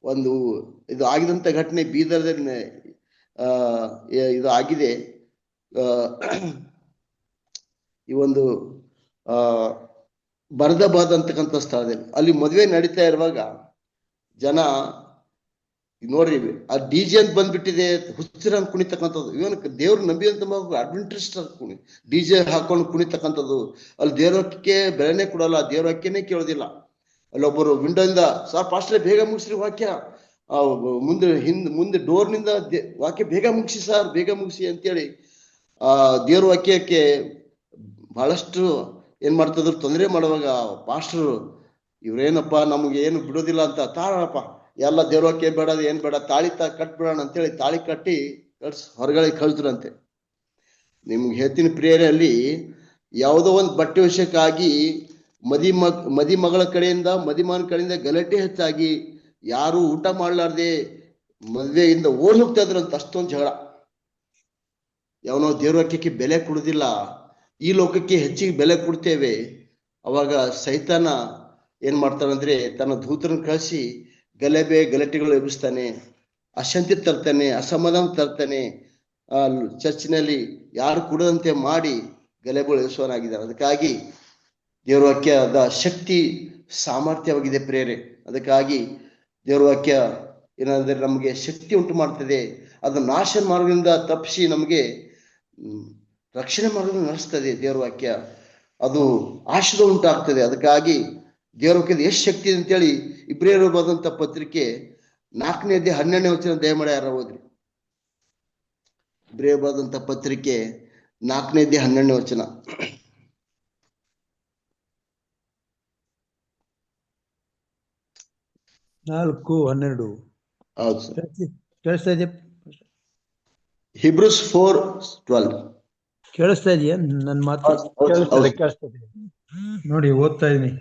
ಒಂದು ಇದು ಆಗಿದಂತ ಘಟನೆ ಬೀದರ್ದಲ್ಲಿ ಇದು ಆಗಿದೆ. ಈ ಒಂದು ಬರದಾಬಾದ್ ಅಂತಕ್ಕಂಥ ಸ್ಥಳದಲ್ಲಿ ಅಲ್ಲಿ ಮದುವೆ ನಡೀತಾ ಇರುವಾಗ ಜನ ನೋಡ್ರಿ, ಆ ಡಿಜೆ ಅಂತ ಬಂದ್ಬಿಟ್ಟಿದೆ, ಹುಚ್ಚರಂಗ್ ಕುಣಿತಕ್ಕಂಥದ್ದು. ಇವನ್ ದೇವ್ರ ನಂಬಿದಂತ ಅಡ್ವೆಂಟ್ರಿಸ್ಟ್ ಡಿಜೆ ಹಾಕೊಂಡು ಕುಣಿತಕ್ಕಂಥದ್ದು. ಅಲ್ಲಿ ದೇವ್ರಕ್ಕೆ ಬೆಲೆನೇ ಕೊಡಲ್ಲ, ದೇವ್ರಕ್ಕೆನೆ ಕೇಳೋದಿಲ್ಲ. ಅಲ್ಲೊಬ್ಬರು ವಿಂಡೋಯಿಂದ, ಸರ್ ಪಾಸ್ಟ್ರೆ ಬೇಗ ಮುಗಿಸ್ರಿ ವಾಕ್ಯ, ಮುಂದೆ ಡೋರ್ನಿಂದ ವಾಕ್ಯ ಬೇಗ ಮುಗಿಸಿ ಸರ್, ಬೇಗ ಮುಗಿಸಿ ಅಂತೇಳಿ ದೇವ್ರ ವಾಕ್ಯಕ್ಕೆ ಬಹಳಷ್ಟು ಏನ್ ಮಾಡ್ತಿದ್ರು, ತೊಂದರೆ ಮಾಡುವಾಗ ಪಾಸ್ಟರ್ ಇವ್ರೇನಪ್ಪ ನಮ್ಗೆ ಏನು ಬಿಡೋದಿಲ್ಲ ಅಂತ, ತಾಳಪ್ಪ ಎಲ್ಲ ದೇವ್ರ ವಾಕ್ಯ ಬೇಡ, ಏನ್ ಬೇಡ, ತಾಳಿ ಕಟ್ಬಿಡೋಣ ಅಂತೇಳಿ ತಾಳಿ ಕಟ್ಟಿ ಹೊರಗಡೆ ಕಳಿಸ್ರಂತೆ. ನಿಮ್ಗೆ ಹೇಳ್ತೀನಿ ಪ್ರಿಯರೇ, ಅಲ್ಲಿ ಯಾವುದೋ ಒಂದು ಬಟ್ಟೆ ವಿಷಯಕ್ಕಾಗಿ ಮಗಳ ಕಡೆಯಿಂದ ಮದಿಮಗನ ಕಡೆಯಿಂದ ಗಲಾಟೆ ಹೆಚ್ಚಾಗಿ ಯಾರು ಊಟ ಮಾಡ್ಲಾರ್ದೆ ಮದ್ವೆಯಿಂದ ಓಡ್ ಹೋಗ್ತಾ ಇದ್ರಂತ. ಅಷ್ಟೊಂದು ಜಗಳ. ಯಾವನೋ ದೇವ್ರ ವಾಕ್ಯಕ್ಕೆ ಬೆಲೆ ಕೊಡುದಿಲ್ಲ, ಈ ಲೋಕಕ್ಕೆ ಹೆಚ್ಚಿಗೆ ಬೆಲೆ ಕೊಡ್ತೇವೆ. ಅವಾಗ ಸೈತಾನ ಏನ್ ಮಾಡ್ತಾನಂದ್ರೆ ತನ್ನ ದೂತರನ್ನು ಕಳಿಸಿ ಗಲಾಟೆಗಳು ಎಬ್ಬಿಸ್ತಾನೆ, ಅಶಾಂತಿ ತರ್ತಾನೆ, ಅಸಮಾಧಾನ ತರ್ತಾನೆ. ಚರ್ಚಿನಲ್ಲಿ ಯಾರು ಕೊಡದಂತೆ ಮಾಡಿ ಗಲೆಗಳು ಯೇಸುವನಾಗಿದ್ದಾನೆ. ಅದಕ್ಕಾಗಿ ದೇವರ ವಾಕ್ಯದ ಶಕ್ತಿ ಸಾಮರ್ಥ್ಯವಾಗಿದೆ ಪ್ರೇರೆ. ಅದಕ್ಕಾಗಿ ದೇವರ ವಾಕ್ಯ ಏನಂದ್ರೆ ನಮಗೆ ಶಕ್ತಿ ಉಂಟು ಮಾಡ್ತದೆ. ಅದು ನಾಶ ಮಾರ್ಗದಿಂದ ತಪ್ಪಿಸಿ ನಮಗೆ ರಕ್ಷಣೆ ಮಾರ್ಗದಿಂದ ನಡೆಸ್ತದೆ. ದೇವರ ವಾಕ್ಯ ಅದು ಆಶೀರ್ವಾದ ಉಂಟಾಗ್ತದೆ. ಅದಕ್ಕಾಗಿ ದೇವರ ವಾಕ್ಯದ ಎಷ್ಟು ಶಕ್ತಿ ಇದೆ ಅಂತೇಳಿ ಇಬ್ರಿಯರು ಬರೆದಂತ ಪತ್ರಿಕೆ 4ನೇ ಅಧ್ಯಾಯ 12ನೇ ವಚನ ದಯಮಾಡಿ ಯಾರ ಓದ್ರಿ. ಇಬ್ರಿಯರು ಬರೆದಂತ ಪತ್ರಿಕೆ 4ನೇ ಅಧ್ಯಾಯ 12ನೇ ವಚನ. 4:12. ಹೌದು ಸರ್. ಕೇಳಿಸ್ತಾ ಇದೆಯಾ? Hebrews 4:12. ಕೇಳಿಸ್ತಾ ಇದೆಯಾ ನನ್ನ ಮಾತು? ಕೇಳಿಸ್ತದೆ. ನೋಡಿ, ಓದ್ತಾ ಇದೀನಿ.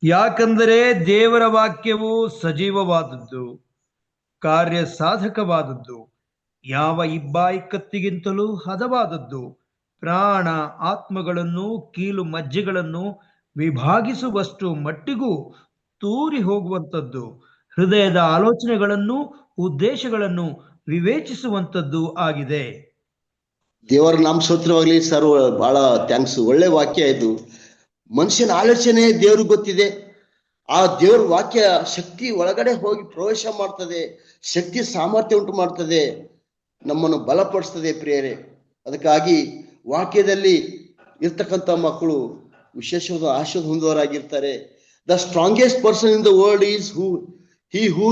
ಯಾಕಂದರೆ ದೇವರ ವಾಕ್ಯವು ಸಜೀವವಾದದ್ದು, ಕಾರ್ಯ ಸಾಧಕವಾದದ್ದು, ಯಾವ ಇಬ್ಬಾಯಿ ಕತ್ತಿಗಿಂತಲೂ ಹದವಾದದ್ದು, ಪ್ರಾಣ ಆತ್ಮಗಳನ್ನು ಕೀಲು ಮಜ್ಜೆಗಳನ್ನು ವಿಭಾಗಿಸುವಷ್ಟು ಮಟ್ಟಿಗೂ ತೂರಿ ಹೋಗುವಂಥದ್ದು, ಹೃದಯದ ಆಲೋಚನೆಗಳನ್ನು ಉದ್ದೇಶಗಳನ್ನು ವಿವೇಚಿಸುವಂಥದ್ದು ಆಗಿದೆ. ದೇವರ ನಾಮ ಸ್ತೋತ್ರವಾಗಲಿ ಸರ್. ಬಹಳ ಥ್ಯಾಂಕ್ಸ್. ಒಳ್ಳೆ ವಾಕ್ಯ ಇದು. ಮನುಷ್ಯನ ಆಲೋಚನೆ ದೇವ್ರಿಗೆ ಗೊತ್ತಿದೆ. ಆ ದೇವ್ರ ವಾಕ್ಯ ಶಕ್ತಿ ಒಳಗಡೆ ಹೋಗಿ ಪ್ರವೇಶ ಮಾಡ್ತದೆ, ಶಕ್ತಿ ಸಾಮರ್ಥ್ಯ ಉಂಟು ಮಾಡ್ತದೆ, ನಮ್ಮನ್ನು ಬಲಪಡಿಸ್ತದೆ ಪ್ರಿಯರೇ. ಅದಕ್ಕಾಗಿ ವಾಕ್ಯದಲ್ಲಿ ಇರ್ತಕ್ಕಂಥ ಮಕ್ಕಳು ವಿಶೇಷವಾದ ಆಶೀರ್ವಾದ ಹೊಂದುವವರಾಗಿರ್ತಾರೆ. The strongest person in the world is who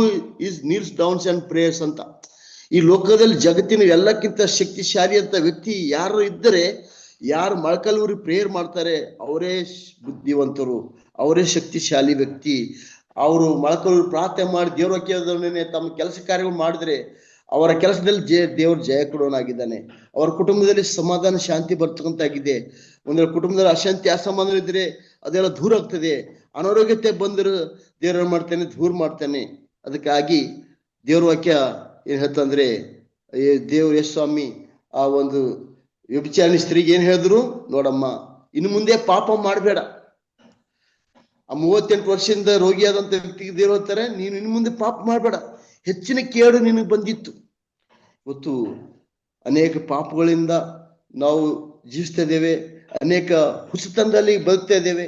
is kneels downs and prayers ಅಂತ. ಈ ಲೋಕದಲ್ಲಿ ಜಗತ್ತಿನ ಎಲ್ಲಕ್ಕಿಂತ ಶಕ್ತಿಶಾಲಿ ಅಂತ ವ್ಯಕ್ತಿ ಯಾರು ಇದ್ದರೆ, ಯಾರು ಮೊಳಕಲ್ಲೂರಿ ಪ್ರೇಯರ್ ಮಾಡ್ತಾರೆ ಅವರೇ ಬುದ್ಧಿವಂತರು, ಅವರೇ ಶಕ್ತಿಶಾಲಿ ವ್ಯಕ್ತಿ. ಅವರು ಮೊಳಕಲ್ಲೂರಿ ಪ್ರಾರ್ಥನೆ ಮಾಡಿ ದೇವ್ರ ವಾಕ್ಯದೊಡನೆ ತಮ್ಮ ಕೆಲಸ ಕಾರ್ಯಗಳು ಮಾಡಿದ್ರೆ ಅವರ ಕೆಲಸದಲ್ಲಿ ದೇವ್ರ ಜಯ ಕೊಡೋನಾಗಿದ್ದಾನೆ. ಅವರ ಕುಟುಂಬದಲ್ಲಿ ಸಮಾಧಾನ ಶಾಂತಿ ಬರ್ತಕ್ಕಂತಾಗಿದೆ. ಒಂದು ಕುಟುಂಬದಲ್ಲಿ ಅಶಾಂತಿ ಅಸಮಾಧಾನ ಇದ್ರೆ ಅದೆಲ್ಲ ದೂರ ಆಗ್ತದೆ. ಅನಾರೋಗ್ಯತೆ ಬಂದರೂ ದೇವ್ರ ಮಾಡ್ತಾನೆ, ದೂರ ಮಾಡ್ತಾನೆ. ಅದಕ್ಕಾಗಿ ದೇವ್ರ ವಾಕ್ಯ ಏನ್ ಹೇಳ್ತಂದ್ರೆ, ದೇವ್ರ ಯೇಸು ಸ್ವಾಮಿ ಆ ಒಂದು ವ್ಯಭಿಚಾರಿಣಿ ಸ್ತ್ರೀಗೆ ಏನ್ ಹೇಳಿದ್ರು, ನೋಡಮ್ಮ ಇನ್ನು ಮುಂದೆ ಪಾಪ ಮಾಡಬೇಡ. ಆ 38 ವರ್ಷದಿಂದ ರೋಗಿಯಾದಂತ ವ್ಯಕ್ತಿಗೆ ದೇವ್ರು ಹೇಳ್ತಾರೆ, ನೀನು ಇನ್ನು ಮುಂದೆ ಪಾಪ ಮಾಡಬೇಡ, ಹೆಚ್ಚಿನ ಕೇಡು ನಿನಗೆ ಬಂದಿತ್ತು. ಇವತ್ತು ಅನೇಕ ಪಾಪಗಳಿಂದ ನಾವು ಜೀವಿಸ್ತಾ ಇದ್ದೇವೆ, ಅನೇಕ ಹುಸುತನದಲ್ಲಿ ಬದುಕ್ತಾ ಇದ್ದೇವೆ,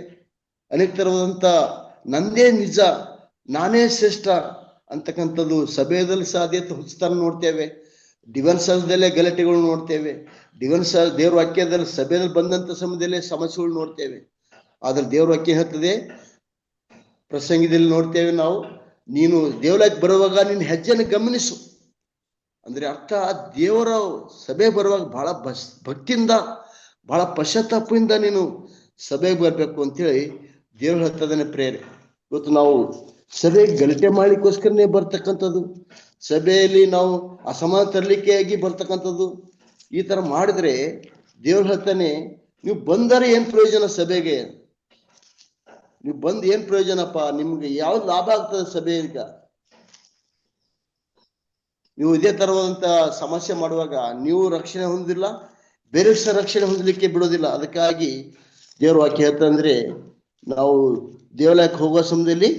ಅನೇಕ ತರವಾದಂತ ನಂದೇ ನಿಜ, ನಾನೇ ಶ್ರೇಷ್ಠ ಅಂತಕ್ಕಂಥದ್ದು ಸಭೆಯಲ್ಲಿ ಸಾಧ್ಯತೆ ಹುಚ್ಚುತನ ನೋಡ್ತೇವೆ. ಡಿವನ್ ಸರ್ಸ್ದಲ್ಲೇ ಗಲಾಟೆಗಳು ನೋಡ್ತೇವೆ. ಡಿವನ್ ಸರ್ಸ್ ದೇವ್ರ ವಾಕ್ಯದಲ್ಲಿ ಸಭೆಯಲ್ಲಿ ಬಂದಂತ ಸಮಯದಲ್ಲೇ ಸಮಸ್ಯೆಗಳು ನೋಡ್ತೇವೆ. ಆದ್ರೆ ದೇವ್ರ ವಾಕ್ಯ ಹೇಳ್ತದೆ, ಪ್ರಸಂಗದಲ್ಲಿ ನೋಡ್ತೇವೆ ನಾವು, ನೀನು ದೇವಲಕ್ಕೆ ಬರುವಾಗ ನಿನ್ನ ಹೆಜ್ಜೆಯನ್ನು ಗಮನಿಸು. ಅಂದ್ರೆ ಅರ್ಥ, ದೇವರ ಸಭೆ ಬರುವಾಗ ಬಹಳ ಭಕ್ತಿಯಿಂದ ಬಹಳ ಪಶ್ಚಾತ್ತಾಪದಿಂದ ನೀನು ಸಭೆಗೆ ಬರ್ಬೇಕು ಅಂತೇಳಿ ದೇವ್ರು ಹೇಳ್ತದಾನೆ ಪ್ರೇರೆ. ಇವತ್ತು ನಾವು ಸಭೆಗೆ ಗಲಾಟೆ ಮಾಡ್ಲಿಕ್ಕೋಸ್ಕರನೇ ಬರ್ತಕ್ಕಂಥದ್ದು, ಸಭೆಯಲ್ಲಿ ನಾವು ಅಸಮಾಧಾನ ತರಲಿಕ್ಕೆಯಾಗಿ ಬರ್ತಕ್ಕಂಥದ್ದು. ಈ ತರ ಮಾಡಿದ್ರೆ ದೇವ್ರು ಹೇಳ್ತಾನೆ, ನೀವು ಬಂದರೆ ಏನ್ ಪ್ರಯೋಜನ ಸಭೆಗೆ? ನೀವು ಬಂದ್ ಏನ್ ಪ್ರಯೋಜನಪ್ಪ? ನಿಮ್ಗೆ ಯಾವ್ದು ಲಾಭ ಆಗ್ತದೆ ಸಭೆಯಿಂದ? ನೀವು ಇದೇ ತರವಾದಂತ ಸಮಸ್ಯೆ ಮಾಡುವಾಗ ನೀವು ರಕ್ಷಣೆ ಹೊಂದಿಲ್ಲ, ಬೇರೆ ರಕ್ಷಣೆ ಹೊಂದಲಿಕ್ಕೆ ಬಿಡೋದಿಲ್ಲ. ಅದಕ್ಕಾಗಿ ದೇವ್ರ ವಾಕ್ಯ ಹೇಳ್ತಂದ್ರೆ, ನಾವು ದೇವಾಲಯಕ್ಕೆ ಹೋಗುವ ಸಮಯದಲ್ಲಿ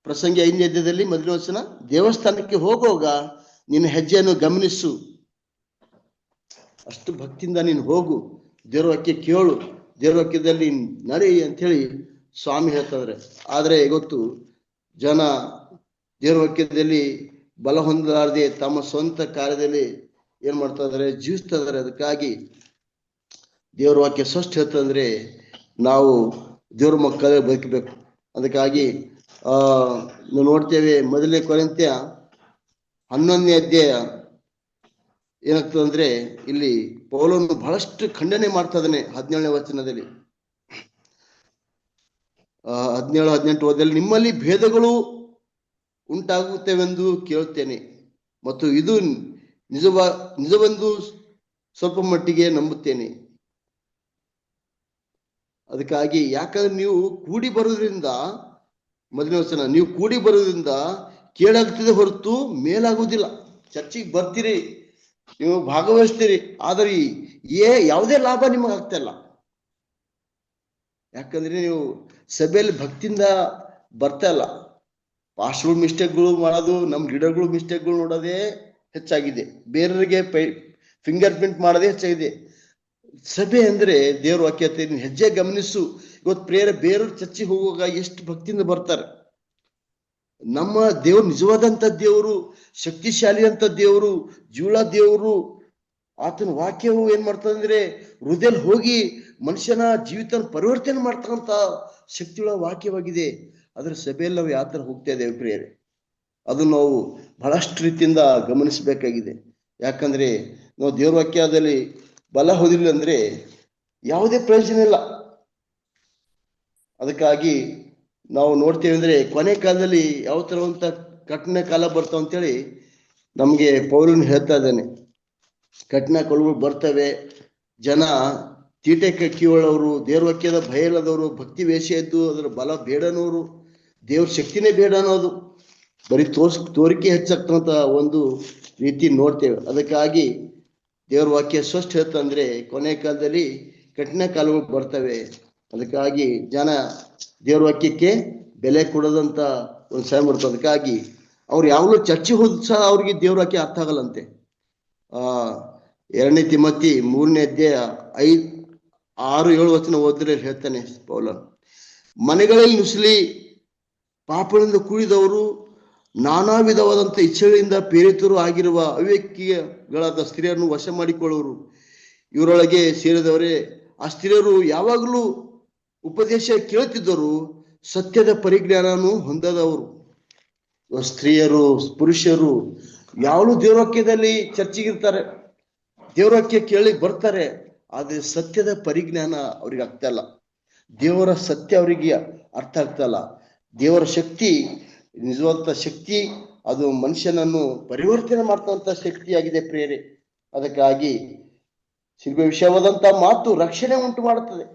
ಪ್ರಸಂಗಿ 5ನೇ ಅಧ್ಯಾಯದಲ್ಲಿ 1ನೇ ವಚನ, ದೇವಸ್ಥಾನಕ್ಕೆ ಹೋಗುವಾಗ ನಿನ್ನ ಹೆಜ್ಜೆಯನ್ನು ಗಮನಿಸು, ಅಷ್ಟು ಭಕ್ತಿಯಿಂದ ನೀನು ಹೋಗು, ದೇವ್ರ ವಾಕ್ಯ ಕೇಳು, ದೇವ್ರ ವಾಕ್ಯದಲ್ಲಿ ನಡೆ ಅಂತೇಳಿ ಸ್ವಾಮಿ ಹೇಳ್ತಾರೆ. ಆದ್ರೆ ಇವತ್ತು ಜನ ದೇವ್ರ ವಾಕ್ಯದಲ್ಲಿ ಬಲ ಹೊಂದಲಾರದೆ ತಮ್ಮ ಸ್ವಂತ ಕಾರ್ಯದಲ್ಲಿ ಏನ್ ಮಾಡ್ತಾ ಇದಾರೆ, ಜೀವಿಸ್ತಾ ಇದಾರೆ. ಅದಕ್ಕಾಗಿ ದೇವ್ರ ವಾಕ್ಯ ಸ್ಪಷ್ಟ ಹೇಳ್ತಂದ್ರೆ, ನಾವು ದೇವ್ರ ಮಕ್ಕಳೇ ಬದುಕಬೇಕು. ಅದಕ್ಕಾಗಿ ನಾವು ನೋಡ್ತೇವೆ, 1ನೇ ಕೊರಿಂಥ್ಯ 11ನೇ ಅಧ್ಯಾಯ ಏನಾಗ್ತದಂದ್ರೆ, ಇಲ್ಲಿ ಪೌಲನು ಬಹಳಷ್ಟು ಖಂಡನೆ ಮಾಡ್ತಾ ಇದ್ದಾನೆ 17ನೇ ವಚನದಲ್ಲಿ. 17-18 ಓದಲ್ಲಿ, ನಿಮ್ಮಲ್ಲಿ ಭೇದಗಳು ಉಂಟಾಗುತ್ತವೆಂದು ಕೇಳುತ್ತೇನೆ ಮತ್ತು ಇದು ನಿಜವೆಂದು ಸ್ವಲ್ಪ ಮಟ್ಟಿಗೆ ನಂಬುತ್ತೇನೆ. ಅದಕ್ಕಾಗಿ ಯಾಕಂದ್ರೆ ನೀವು ಕೂಡಿ ಬರೋದ್ರಿಂದ, 1ನೇ ವಚನ, ನೀವು ಕೂಡಿ ಬರೋದ್ರಿಂದ ಕೇಳಾಗ್ತದೆ ಹೊರತು ಮೇಲಾಗುವುದಿಲ್ಲ. ಚರ್ಚಿಗೆ ಬರ್ತೀರಿ, ನೀವು ಭಾಗವಹಿಸ್ತೀರಿ, ಆದ್ರೆ ಯಾವುದೇ ಲಾಭ ನಿಮಗೆ ಆಗ್ತಾ ಇಲ್ಲ. ಯಾಕಂದ್ರೆ ನೀವು ಸಭೆಯಲ್ಲಿ ಭಕ್ತಿಯಿಂದ ಬರ್ತಾ ಇಲ್ಲ. ಪಾಸ್ಟ್ಗಳು ಮಿಸ್ಟೇಕ್ಗಳು ಮಾಡೋದು, ನಮ್ಮ ಲೀಡರ್ಗಳು ಮಿಸ್ಟೇಕ್ಗಳು ನೋಡೋದೇ ಹೆಚ್ಚಾಗಿದೆ, ಬೇರೆಯವರಿಗೆ ಫಿಂಗರ್ ಪ್ರಿಂಟ್ ಮಾಡೋದೇ ಹೆಚ್ಚಾಗಿದೆ. ಸಭೆ ಅಂದ್ರೆ ದೇವ್ರ ವಾಕ್ಯತೆ ಹೆಜ್ಜೆ ಗಮನಿಸು. ಇವತ್ತು ಬೇರೆಯವ್ರ ಚರ್ಚಿಗೆ ಹೋಗುವಾಗ ಎಷ್ಟು ಭಕ್ತಿಯಿಂದ ಬರ್ತಾರೆ. ನಮ್ಮ ದೇವ್ರು ನಿಜವಾದಂತ ದೇವರು, ಶಕ್ತಿಶಾಲಿ ಅಂತ ದೇವರು, ಜೀವ ದೇವರು. ಆತನ ವಾಕ್ಯವು ಏನ್ ಮಾಡ್ತದಂದ್ರೆ ಹೃದಯ ಹೋಗಿ ಮನುಷ್ಯನ ಜೀವಿತ ಪರಿವರ್ತನೆ ಮಾಡ್ತಕ್ಕಂತ ಶಕ್ತಿಯುಳ್ಳ ವಾಕ್ಯವಾಗಿದೆ. ಅದ್ರ ಸಭೆಯಲ್ಲಿ ನಾವು ಯಾವ ತರ ಹೋಗ್ತಾ ಇದ್ದೇವೆ ಪ್ರಿಯರೇ, ಅದು ನಾವು ಬಹಳಷ್ಟು ರೀತಿಯಿಂದ ಗಮನಿಸಬೇಕಾಗಿದೆ. ಯಾಕಂದ್ರೆ ನಾವು ದೇವ್ರ ವಾಕ್ಯದಲ್ಲಿ ಬಲ ಹೋದಿಲ್ಲ ಅಂದ್ರೆ ಯಾವುದೇ ಪ್ರಯೋಜನ ಇಲ್ಲ. ಅದಕ್ಕಾಗಿ ನಾವು ನೋಡ್ತೇವೆ ಅಂದ್ರೆ ಕೊನೆ ಕಾಲದಲ್ಲಿ ಯಾವ ತರವಂತ ಕಠಿಣ ಕಾಲ ಬರ್ತಾವ ಅಂತೇಳಿ ನಮ್ಗೆ ಪೌಲನು ಹೇಳ್ತಾ ಇದ್ದಾನೆ. ಕಠಿಣ ಕಾಲಗಳು ಬರ್ತವೆ. ಜನ ತೀಟೆಕ್ಕೆ ಕಿವಳವರು, ದೇವ್ರ ವಾಕ್ಯದ ಭಯ ಇಲ್ಲದವರು, ಭಕ್ತಿ ವೇಷ ಇದ್ದು ಅದರ ಬಲ ಬೇಡನವರು, ದೇವ್ರ ಶಕ್ತಿನೇ ಬೇಡ ಅನ್ನೋದು, ಬರೀ ತೋರಿಕೆ ಹೆಚ್ಚಾಗ್ತಂತ ಒಂದು ರೀತಿ ನೋಡ್ತೇವೆ. ಅದಕ್ಕಾಗಿ ದೇವ್ರ ವಾಕ್ಯ ಸ್ಪಷ್ಟ ಹೇಳ್ತಂದ್ರೆ ಕೊನೆ ಕಾಲದಲ್ಲಿ ಕಠಿಣ ಕಾಲಗಳು ಬರ್ತವೆ. ಅದಕ್ಕಾಗಿ ಜನ ದೇವ್ರ ವಾಕ್ಯಕ್ಕೆ ಬೆಲೆ ಕೊಡೋದಂತ ಒಂದು ಸಮಯ ಬರ್ತದೆ. ಅದಕ್ಕಾಗಿ ಅವ್ರು ಯಾವಾಗಲೂ ಚರ್ಚೆ ಹೋದ್ ಸಹ ಅವ್ರಿಗೆ ದೇವ್ರ ವಾಕ್ಯ ಅರ್ಥ ಆಗಲ್ಲಂತೆ. 2 ತಿಮೋತಿ 3ನೇ ಅಧ್ಯಾಯ 5-6-7 ಓದಿದ್ರೆ ಹೇಳ್ತಾನೆ ಪೌಲನು, ಮನೆಗಳಲ್ಲಿ ನುಸುಳಿ ಪಾಪದಿಂದ ಕೂಡಿದವರು, ನಾನಾ ವಿಧವಾದಂಥ ಇಚ್ಛೆಗಳಿಂದ ಪ್ರೇರಿತರು ಆಗಿರುವ ಅವ್ಯಕ್ತಿಗಳಾದ ಸ್ತ್ರೀಯರನ್ನು ವಶ ಮಾಡಿಕೊಳ್ಳುವರು. ಇವರೊಳಗೆ ಸೇರಿದವರೇ ಆ ಸ್ತ್ರೀಯರು ಯಾವಾಗಲೂ ಉಪದೇಶ ಕೇಳುತ್ತಿದ್ದರು, ಸತ್ಯದ ಪರಿಜ್ಞಾನನು ಹೊಂದದವರು. ಸ್ತ್ರೀಯರು, ಪುರುಷರು ಯಾವಾಗಲೂ ದೇವವಾಕ್ಯದಲ್ಲಿ ಚರ್ಚೆಗಿರ್ತಾರೆ, ದೇವವಾಕ್ಯ ಕೇಳಿ ಬರ್ತಾರೆ. ಆದ್ರೆ ಸತ್ಯದ ಪರಿಜ್ಞಾನ ಅವ್ರಿಗೆ ಆಗ್ತಾ ಇಲ್ಲ. ದೇವರ ಸತ್ಯ ಅವರಿಗೆ ಅರ್ಥ ಆಗ್ತಾ ಇಲ್ಲ. ದೇವರ ಶಕ್ತಿ ನಿಜವಾದ ಶಕ್ತಿ, ಅದು ಮನುಷ್ಯನನ್ನು ಪರಿವರ್ತನೆ ಮಾಡ್ತಂತ ಶಕ್ತಿಯಾಗಿದೆ ಪ್ರೇರೆ. ಅದಕ್ಕಾಗಿ ಶಿಲ್ಪೆ ವಿಷಯವಾದಂತ ಮಾತು ರಕ್ಷಣೆ ಉಂಟು ಮಾಡುತ್ತದೆ.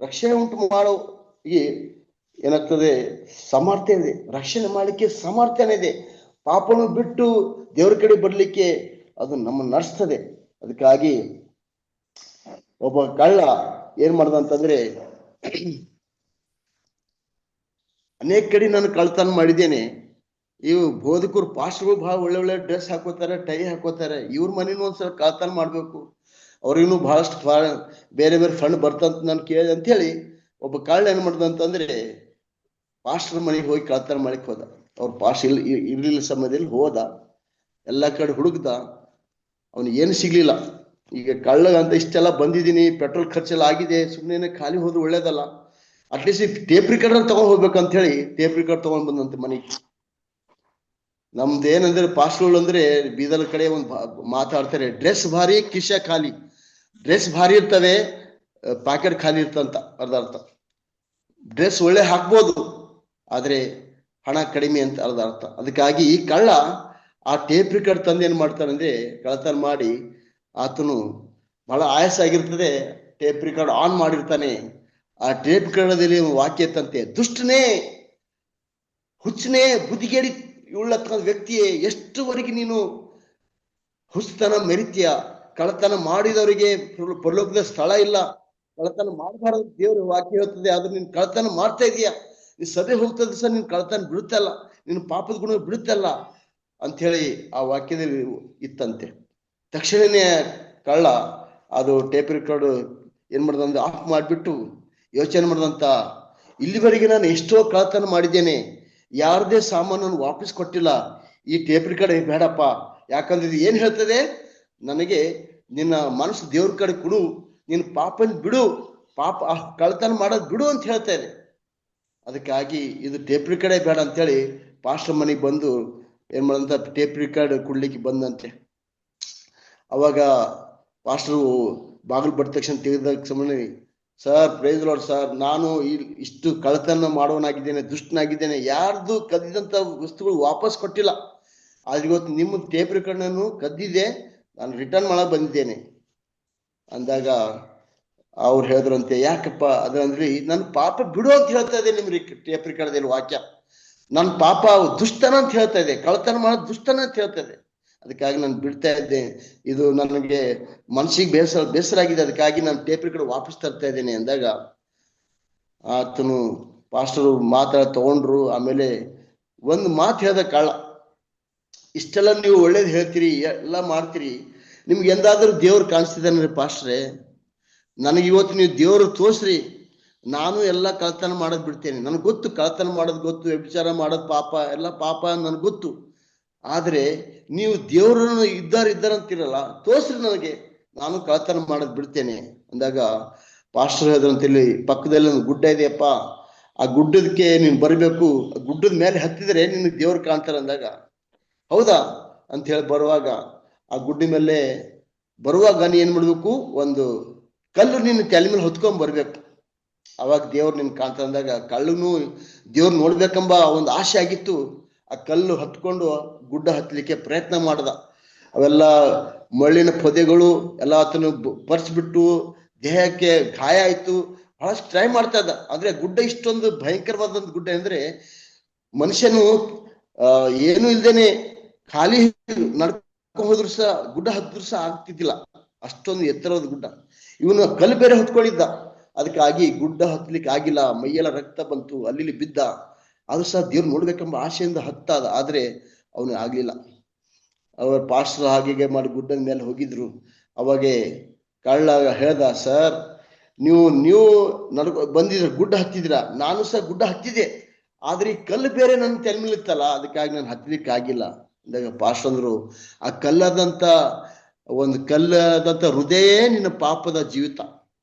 ರಕ್ಷಣೆ ಉಂಟು ಮಾಡೋ ಏನಾಗ್ತದೆ, ಸಾಮರ್ಥ್ಯ ಇದೆ. ರಕ್ಷಣೆ ಮಾಡಲಿಕ್ಕೆ ಸಾಮರ್ಥ್ಯನೇ ಇದೆ. ಪಾಪವನ್ನು ಬಿಟ್ಟು ದೇವರ ಕಡೆ ಬರ್ಲಿಕ್ಕೆ ಅದು ನಮ್ಮ ನಡೆಸ್ತದೆ. ಅದಕ್ಕಾಗಿ ಒಬ್ಬ ಕಳ್ಳ ಏನ್ ಮಾಡ್ದಂತಂದ್ರೆ, ಅನೇಕ ಕಡೆ ನಾನು ಕಳ್ತನ ಮಾಡಿದ್ದೇನೆ. ಇವು ಬೋಧಕರು ಪಾಸ್ಟರ್ಗಳು ಬಹಳ ಒಳ್ಳೆ ಒಳ್ಳೆ ಡ್ರೆಸ್ ಹಾಕೋತಾರೆ, ಟೈ ಹಾಕೋತಾರೆ. ಇವ್ರ ಮನೇನು ಒಂದ್ಸಲ ಕಳ್ತನ ಮಾಡ್ಬೇಕು, ಅವ್ರಿಗೂ ಬಹಳಷ್ಟು ಬೇರೆ ಬೇರೆ ಫಂಡ್ ಬರ್ತಂತ ನಾನು ಕೇಳಿದೆ ಅಂತ ಹೇಳಿ ಒಬ್ಬ ಕಳ್ಳ ಏನ್ ಮಾಡ್ದಂತಂದ್ರೆ ಪಾಸ್ಟರ್ ಮನೆಗೆ ಹೋಗಿ ಕಳ್ತನ ಮಾಡಕ್ ಹೋದ. ಅವ್ರ ಪಾಸ್ಟರ್ ಇರ್ಲಿಲ್ಲ ಸಮಯದಲ್ಲಿ ಹೋದ, ಎಲ್ಲಾ ಕಡೆ ಹುಡುಕ್ದ, ಅವ್ನಿಗೆ ಏನು ಸಿಗ್ಲಿಲ್ಲ. ಈಗ ಕಳ್ಳಗ ಅಂತ ಇಷ್ಟೆಲ್ಲ ಬಂದಿದ್ದೀನಿ, ಪೆಟ್ರೋಲ್ ಖರ್ಚೆಲ್ಲ ಆಗಿದೆ, ಸುಮ್ಮನೆ ಖಾಲಿ ಹೋದ್ರೆ ಒಳ್ಳೇದಲ್ಲ, ಅಟ್ಲೀಸ್ಟ್ ಟೇಪ್ ರಿಕಾರ್ಡರ್ ತಗೊಂಡ್ ಹೋಗ್ಬೇಕಂತ ಹೇಳಿ ಟೇಪ್ ರಿಕಾರ್ಡ್ ತಗೊಂಡ್ ಬಂದಂತೆ ಮನೆಗೆ. ನಮ್ದು ಏನಂದ್ರೆ ಪಾಸ್ಟರ್ಗಳು ಅಂದ್ರೆ ಬೀದರ್ ಕಡೆ ಒಂದು ಮಾತಾಡ್ತಾರೆ, ಡ್ರೆಸ್ ಭಾರಿ ಕಿಶ ಖಾಲಿ. ಡ್ರೆಸ್ ಭಾರಿ ಇರ್ತವೆ, ಪ್ಯಾಕೆಟ್ ಖಾಲಿ ಇರ್ತಂತ ಅರ್ಧ. ಡ್ರೆಸ್ ಒಳ್ಳೆ ಹಾಕ್ಬೋದು, ಆದ್ರೆ ಹಣ ಕಡಿಮೆ ಅಂತ ಅರ್ಥ. ಅದಕ್ಕಾಗಿ ಈ ಕಳ್ಳ ಆ ಟೇಪ್ ರಿಕಾರ್ಡ್ ತಂದು ಏನ್ ಮಾಡ್ತಾನಂದ್ರೆ ಕಳ್ಳತನ ಮಾಡಿ, ಆತನು ಬಹಳ ಆಯಾಸ ಆಗಿರ್ತದೆ, ಟೇಪ್ ರಿಕಾರ್ಡ್ ಆನ್ ಮಾಡಿರ್ತಾನೆ. ಆ ಟೇಪ್ ರಿಕಾರ್ಡದಲ್ಲಿ ವಾಕ್ಯ ಇತ್ತಂತೆ, ದುಷ್ಟನೇ, ಹುಚ್ಚನೇ, ಬುದ್ಧಿಗೇಡಿ ಉಳ್ಳಕ್ಕ ವ್ಯಕ್ತಿಯೇ, ಎಷ್ಟುವರೆಗೆ ನೀನು ಹುಚ್ಚತನ ಮೆರಿತೀಯ? ಕಳ್ಳತನ ಮಾಡಿದವರಿಗೆ ಪರಲೋಕದ ಸ್ಥಳ ಇಲ್ಲ, ಕಳ್ಳತನ ಮಾಡಬಾರದು ದೇವ್ರ ವಾಕ್ಯ ಹೇಳ್ತದೆ, ಆದ್ರೆ ನೀನ್ ಕಳ್ಳತನ ಮಾಡ್ತಾ ಇದೀಯ. ನೀನ್ ಸಭೆ ಹೋಗ್ತದ ಸರ್, ನಿನ್ ಕಳ್ಳತನ ಬಿಡುತ್ತಲ್ಲ, ನಿನ್ ಪಾಪದ ಗುಣ ಬಿಡುತ್ತಲ್ಲ ಅಂತ ಹೇಳಿ ಆ ವಾಕ್ಯದಲ್ಲಿ ಇತ್ತಂತೆ. ತಕ್ಷಣನೇ ಕಳ್ಳ ಅದು ಟೇಪ್ ರೆಕಾರ್ಡ್ ಏನ್ ಮಾಡ್ದಂದ್ರೆ ಆಫ್ ಮಾಡಿಬಿಟ್ಟು ಯೋಚನೆ ಮಾಡ್ದಂತ, ಇಲ್ಲಿವರೆಗೆ ನಾನು ಎಷ್ಟೋ ಕಳ್ಳತನ ಮಾಡಿದ್ದೇನೆ, ಯಾರದೇ ಸಾಮಾನನ್ನು ವಾಪಸ್ ಕೊಟ್ಟಿಲ್ಲ, ಈ ಟೇಪ್ ರೆಕಾರ್ಡ್ ಬೇಡಪ್ಪ. ಯಾಕಂದ್ರೆ ಇದು ಏನ್ ಹೇಳ್ತದೆ, ನನಗೆ ನಿನ್ನ ಮನಸ್ಸು ದೇವ್ರ ಕಡೆ ಕೊಡು, ನಿನ್ನ ಪಾಪನ್ ಬಿಡು, ಪಾಪ ಕಳ್ಳತನ ಮಾಡೋದು ಬಿಡು ಅಂತ ಹೇಳ್ತಾ ಇದೆ. ಅದಕ್ಕಾಗಿ ಇದು ಟೇಪ್ ರೆಕಾರ್ಡೇ ಬೇಡ ಅಂತೇಳಿ ಪಾಸ್ಟರ್ ಮನೆಗೆ ಬಂದು ಏನ್ ಮಾಡಂತ ಟೇಪ್ ರೆಕಾರ್ಡ್ ಕೊಡ್ಲಿಕ್ಕೆ ಬಂದಂತೆ. ಅವಾಗ ಪಾಸ್ಟರ್ ಬಾಗಿಲು ಬಡ್ಡ ತಕ್ಷಣ ತೆಗೆದ ಸಮಯ, ಸರ್ ಪ್ರೈಸ್ ಲಾರ್ಡ್ ಸರ್, ನಾನು ಇಷ್ಟು ಕಳ್ಳತನ ಮಾಡೋನಾಗಿದ್ದೇನೆ, ದುಷ್ಟನಾಗಿದ್ದೇನೆ, ಯಾರ್ದು ಕದ್ದಿದಂತ ವಸ್ತುಗಳು ವಾಪಸ್ ಕೊಟ್ಟಿಲ್ಲ, ಆದ್ರೆ ಇವತ್ತು ನಿಮ್ಮ ಟೇಪ್ ರೆಕಾರ್ಡನ್ನು ಕದ್ದಿದೆ, ನಾನು ರಿಟರ್ನ್ ಮಾಡಕ್ ಬಂದಿದ್ದೇನೆ ಅಂದಾಗ ಅವ್ರು ಹೇಳಿದ್ರಂತೆ, ಯಾಕಪ್ಪ ಅದಂದ್ರಿ, ನನ್ನ ಪಾಪ ಬಿಡು ಅಂತ ಹೇಳ್ತಾ ಇದೆ ನಿಮ್ ಟೇಪ್ ರೆಕಾರ್ಡದಲ್ಲಿ ವಾಕ್ಯ. ನನ್ನ ಪಾಪ ದುಷ್ಟನ ಅಂತ ಹೇಳ್ತಾ ಇದೆ, ಕಳ್ಳತನ ಮಾಡೋದು ದುಷ್ಟನ ಅಂತ ಹೇಳ್ತಾ ಇದೆ. ಅದಕ್ಕಾಗಿ ನಾನು ಬಿಡ್ತಾ ಇದ್ದೆ, ಇದು ನನಗೆ ಮನಸ್ಸಿಗೆ ಬೇಸರ ಆಗಿದೆ, ಅದಕ್ಕಾಗಿ ನಾನು ಟೇಪ್ ರೆಕಾರ್ಡ್ ವಾಪಸ್ ತರ್ತಾ ಇದ್ದೇನೆ ಅಂದಾಗ ಆತನು ಪಾಸ್ಟರು ತಗೊಂಡ್ರು. ಆಮೇಲೆ ಒಂದು ಮಾತು ಹೇಳ್ದ ಕಳ್ಳ, ಇಷ್ಟೆಲ್ಲ ನೀವು ಒಳ್ಳೇದು ಹೇಳ್ತೀರಿ, ಎಲ್ಲ ಮಾಡ್ತೀರಿ, ನಿಮ್ಗೆ ಎಂದಾದ್ರೂ ದೇವ್ರು ಕಾಣಿಸ್ತಿದ್ದಾನೆ ಪಾಸ್ಟ್ರೆ? ನನಗೆ ಇವತ್ತು ನೀವು ದೇವರು ತೋರಿಸ್ರಿ, ನಾನು ಎಲ್ಲ ಕಳ್ತನ ಮಾಡೋದು ಬಿಡ್ತೇನೆ. ನನಗೆ ಗೊತ್ತು, ಕಳ್ತನ ಮಾಡೋದು ಗೊತ್ತು, ವ್ಯಭಿಚಾರ ಮಾಡೋದು ಪಾಪ, ಎಲ್ಲ ಪಾಪ ನನಗೆ ಗೊತ್ತು. ಆದ್ರೆ ನೀವು ದೇವರನ್ನು ಇದ್ದಾರೆ ಅಂತಿರಲ್ಲ, ತೋರಿಸ್ರಿ ನನಗೆ, ನಾನು ಕಳ್ತನ ಮಾಡೋದು ಬಿಡ್ತೇನೆ ಅಂದಾಗ ಪಾಸ್ಟರ್ ಹೇಳಿದ್ರಂತೇಳಿ, ಪಕ್ಕದಲ್ಲಿ ಒಂದು ಗುಡ್ಡ ಇದೆಯಪ್ಪ, ಆ ಗುಡ್ಡದಕ್ಕೆ ನೀನು ಬರಬೇಕು, ಗುಡ್ಡದ ಮೇಲೆ ಹತ್ತಿದ್ರೆ ನಿನಗೆ ದೇವ್ರು ಕಾಣ್ತಾರೆ ಅಂದಾಗ, ಹೌದಾ ಅಂತ ಹೇಳಿ ಬರುವಾಗ, ಆ ಗುಡ್ಡ ಮೇಲೆ ಬರುವಾಗ ನೀ ಏನ್ ಮಾಡ್ಬೇಕು, ಒಂದು ಕಲ್ಲು ನಿನ್ನ ತಲೆ ಮೇಲೆ ಹೊತ್ಕೊಂಡ್ ಬರ್ಬೇಕು, ಅವಾಗ ದೇವ್ರು ನಿನ್ ಕಾಣ್ತಾರೆ ಅಂದಾಗ, ಕಲ್ಲುನು ದೇವ್ರು ನೋಡ್ಬೇಕೆಂಬ ಒಂದು ಆಸೆ ಆಗಿತ್ತು. ಆ ಕಲ್ಲು ಹತ್ಕೊಂಡು ಗುಡ್ಡ ಹತ್ತಲಿಕ್ಕೆ ಪ್ರಯತ್ನ ಮಾಡ್ದ. ಅವೆಲ್ಲ ಮಳ್ಳಿನ ಪೊದೆಗಳು ಎಲ್ಲ ಆತನು ಬರ್ಸ್ಬಿಟ್ಟು ದೇಹಕ್ಕೆ ಗಾಯ ಆಯ್ತು, ಬಹಳಷ್ಟು ಟ್ರೈ ಮಾಡ್ತಾ ಇದ್ದ. ಆದ್ರೆ ಗುಡ್ಡ ಇಷ್ಟೊಂದು ಭಯಂಕರವಾದಂತ ಗುಡ್ಡ ಅಂದ್ರೆ ಮನುಷ್ಯನು ಏನು ಇಲ್ದೇನೆ ಖಾಲಿ ನಡ್ಕೊಂಡು ಹೋದ್ರು ಸಹ ಗುಡ್ಡ ಹತ್ತಿದ್ರು ಸಹ ಆಗ್ತಿದ್ದಿಲ್ಲ, ಅಷ್ಟೊಂದು ಎತ್ತರವಾದ ಗುಡ್ಡ. ಇವನು ಕಲ್ಲು ಬೇರೆ ಹೊತ್ಕೊಂಡಿದ್ದ, ಅದಕ್ಕಾಗಿ ಗುಡ್ಡ ಹತ್ತಲಿಕ್ಕೆ ಆಗಿಲ್ಲ, ಮೈಯೆಲ್ಲ ರಕ್ತ ಬಂತು, ಅಲ್ಲಿ ಬಿದ್ದ. ಅದು ಸಹ ದೇವ್ರು ನೋಡ್ಬೇಕೆಂಬ ಆಸೆಯಿಂದ ಹತ್ತಾದ, ಆದ್ರೆ ಅವನು ಆಗ್ಲಿಲ್ಲ. ಅವ್ರ ಪಾಸ್ಟರ್ ಹಾಗೆ ಮಾಡಿ ಗುಡ್ಡದ ಮೇಲೆ ಹೋಗಿದ್ರು. ಅವಾಗೆ ಕಳ್ಳ ಹೇಳ್ದ, ಸರ್ ನೀವು ಬಂದಿದ್ರ, ಗುಡ್ಡ ಹತ್ತಿದ್ರ, ನಾನು ಸಹ ಗುಡ್ಡ ಹತ್ತಿದೆ, ಆದ್ರೆ ಈ ಕಲ್ಲು ಬೇರೆ ನನ್ನ ತಲೆ ಮೇಲೆ ಇತ್ತಲ್ಲ, ಅದಕ್ಕಾಗಿ ನಾನು ಹತ್ತಲಿಕ್ಕೆ ಆಗಿಲ್ಲ ಅಂದಾಗ ಪಾಸ್ಟರ್ ಅಂದ್ರು, ಆ ಕಲ್ಲದಂತ ಹೃದಯ ನಿನ್ನ ಪಾಪದ ಜೀವಿತ,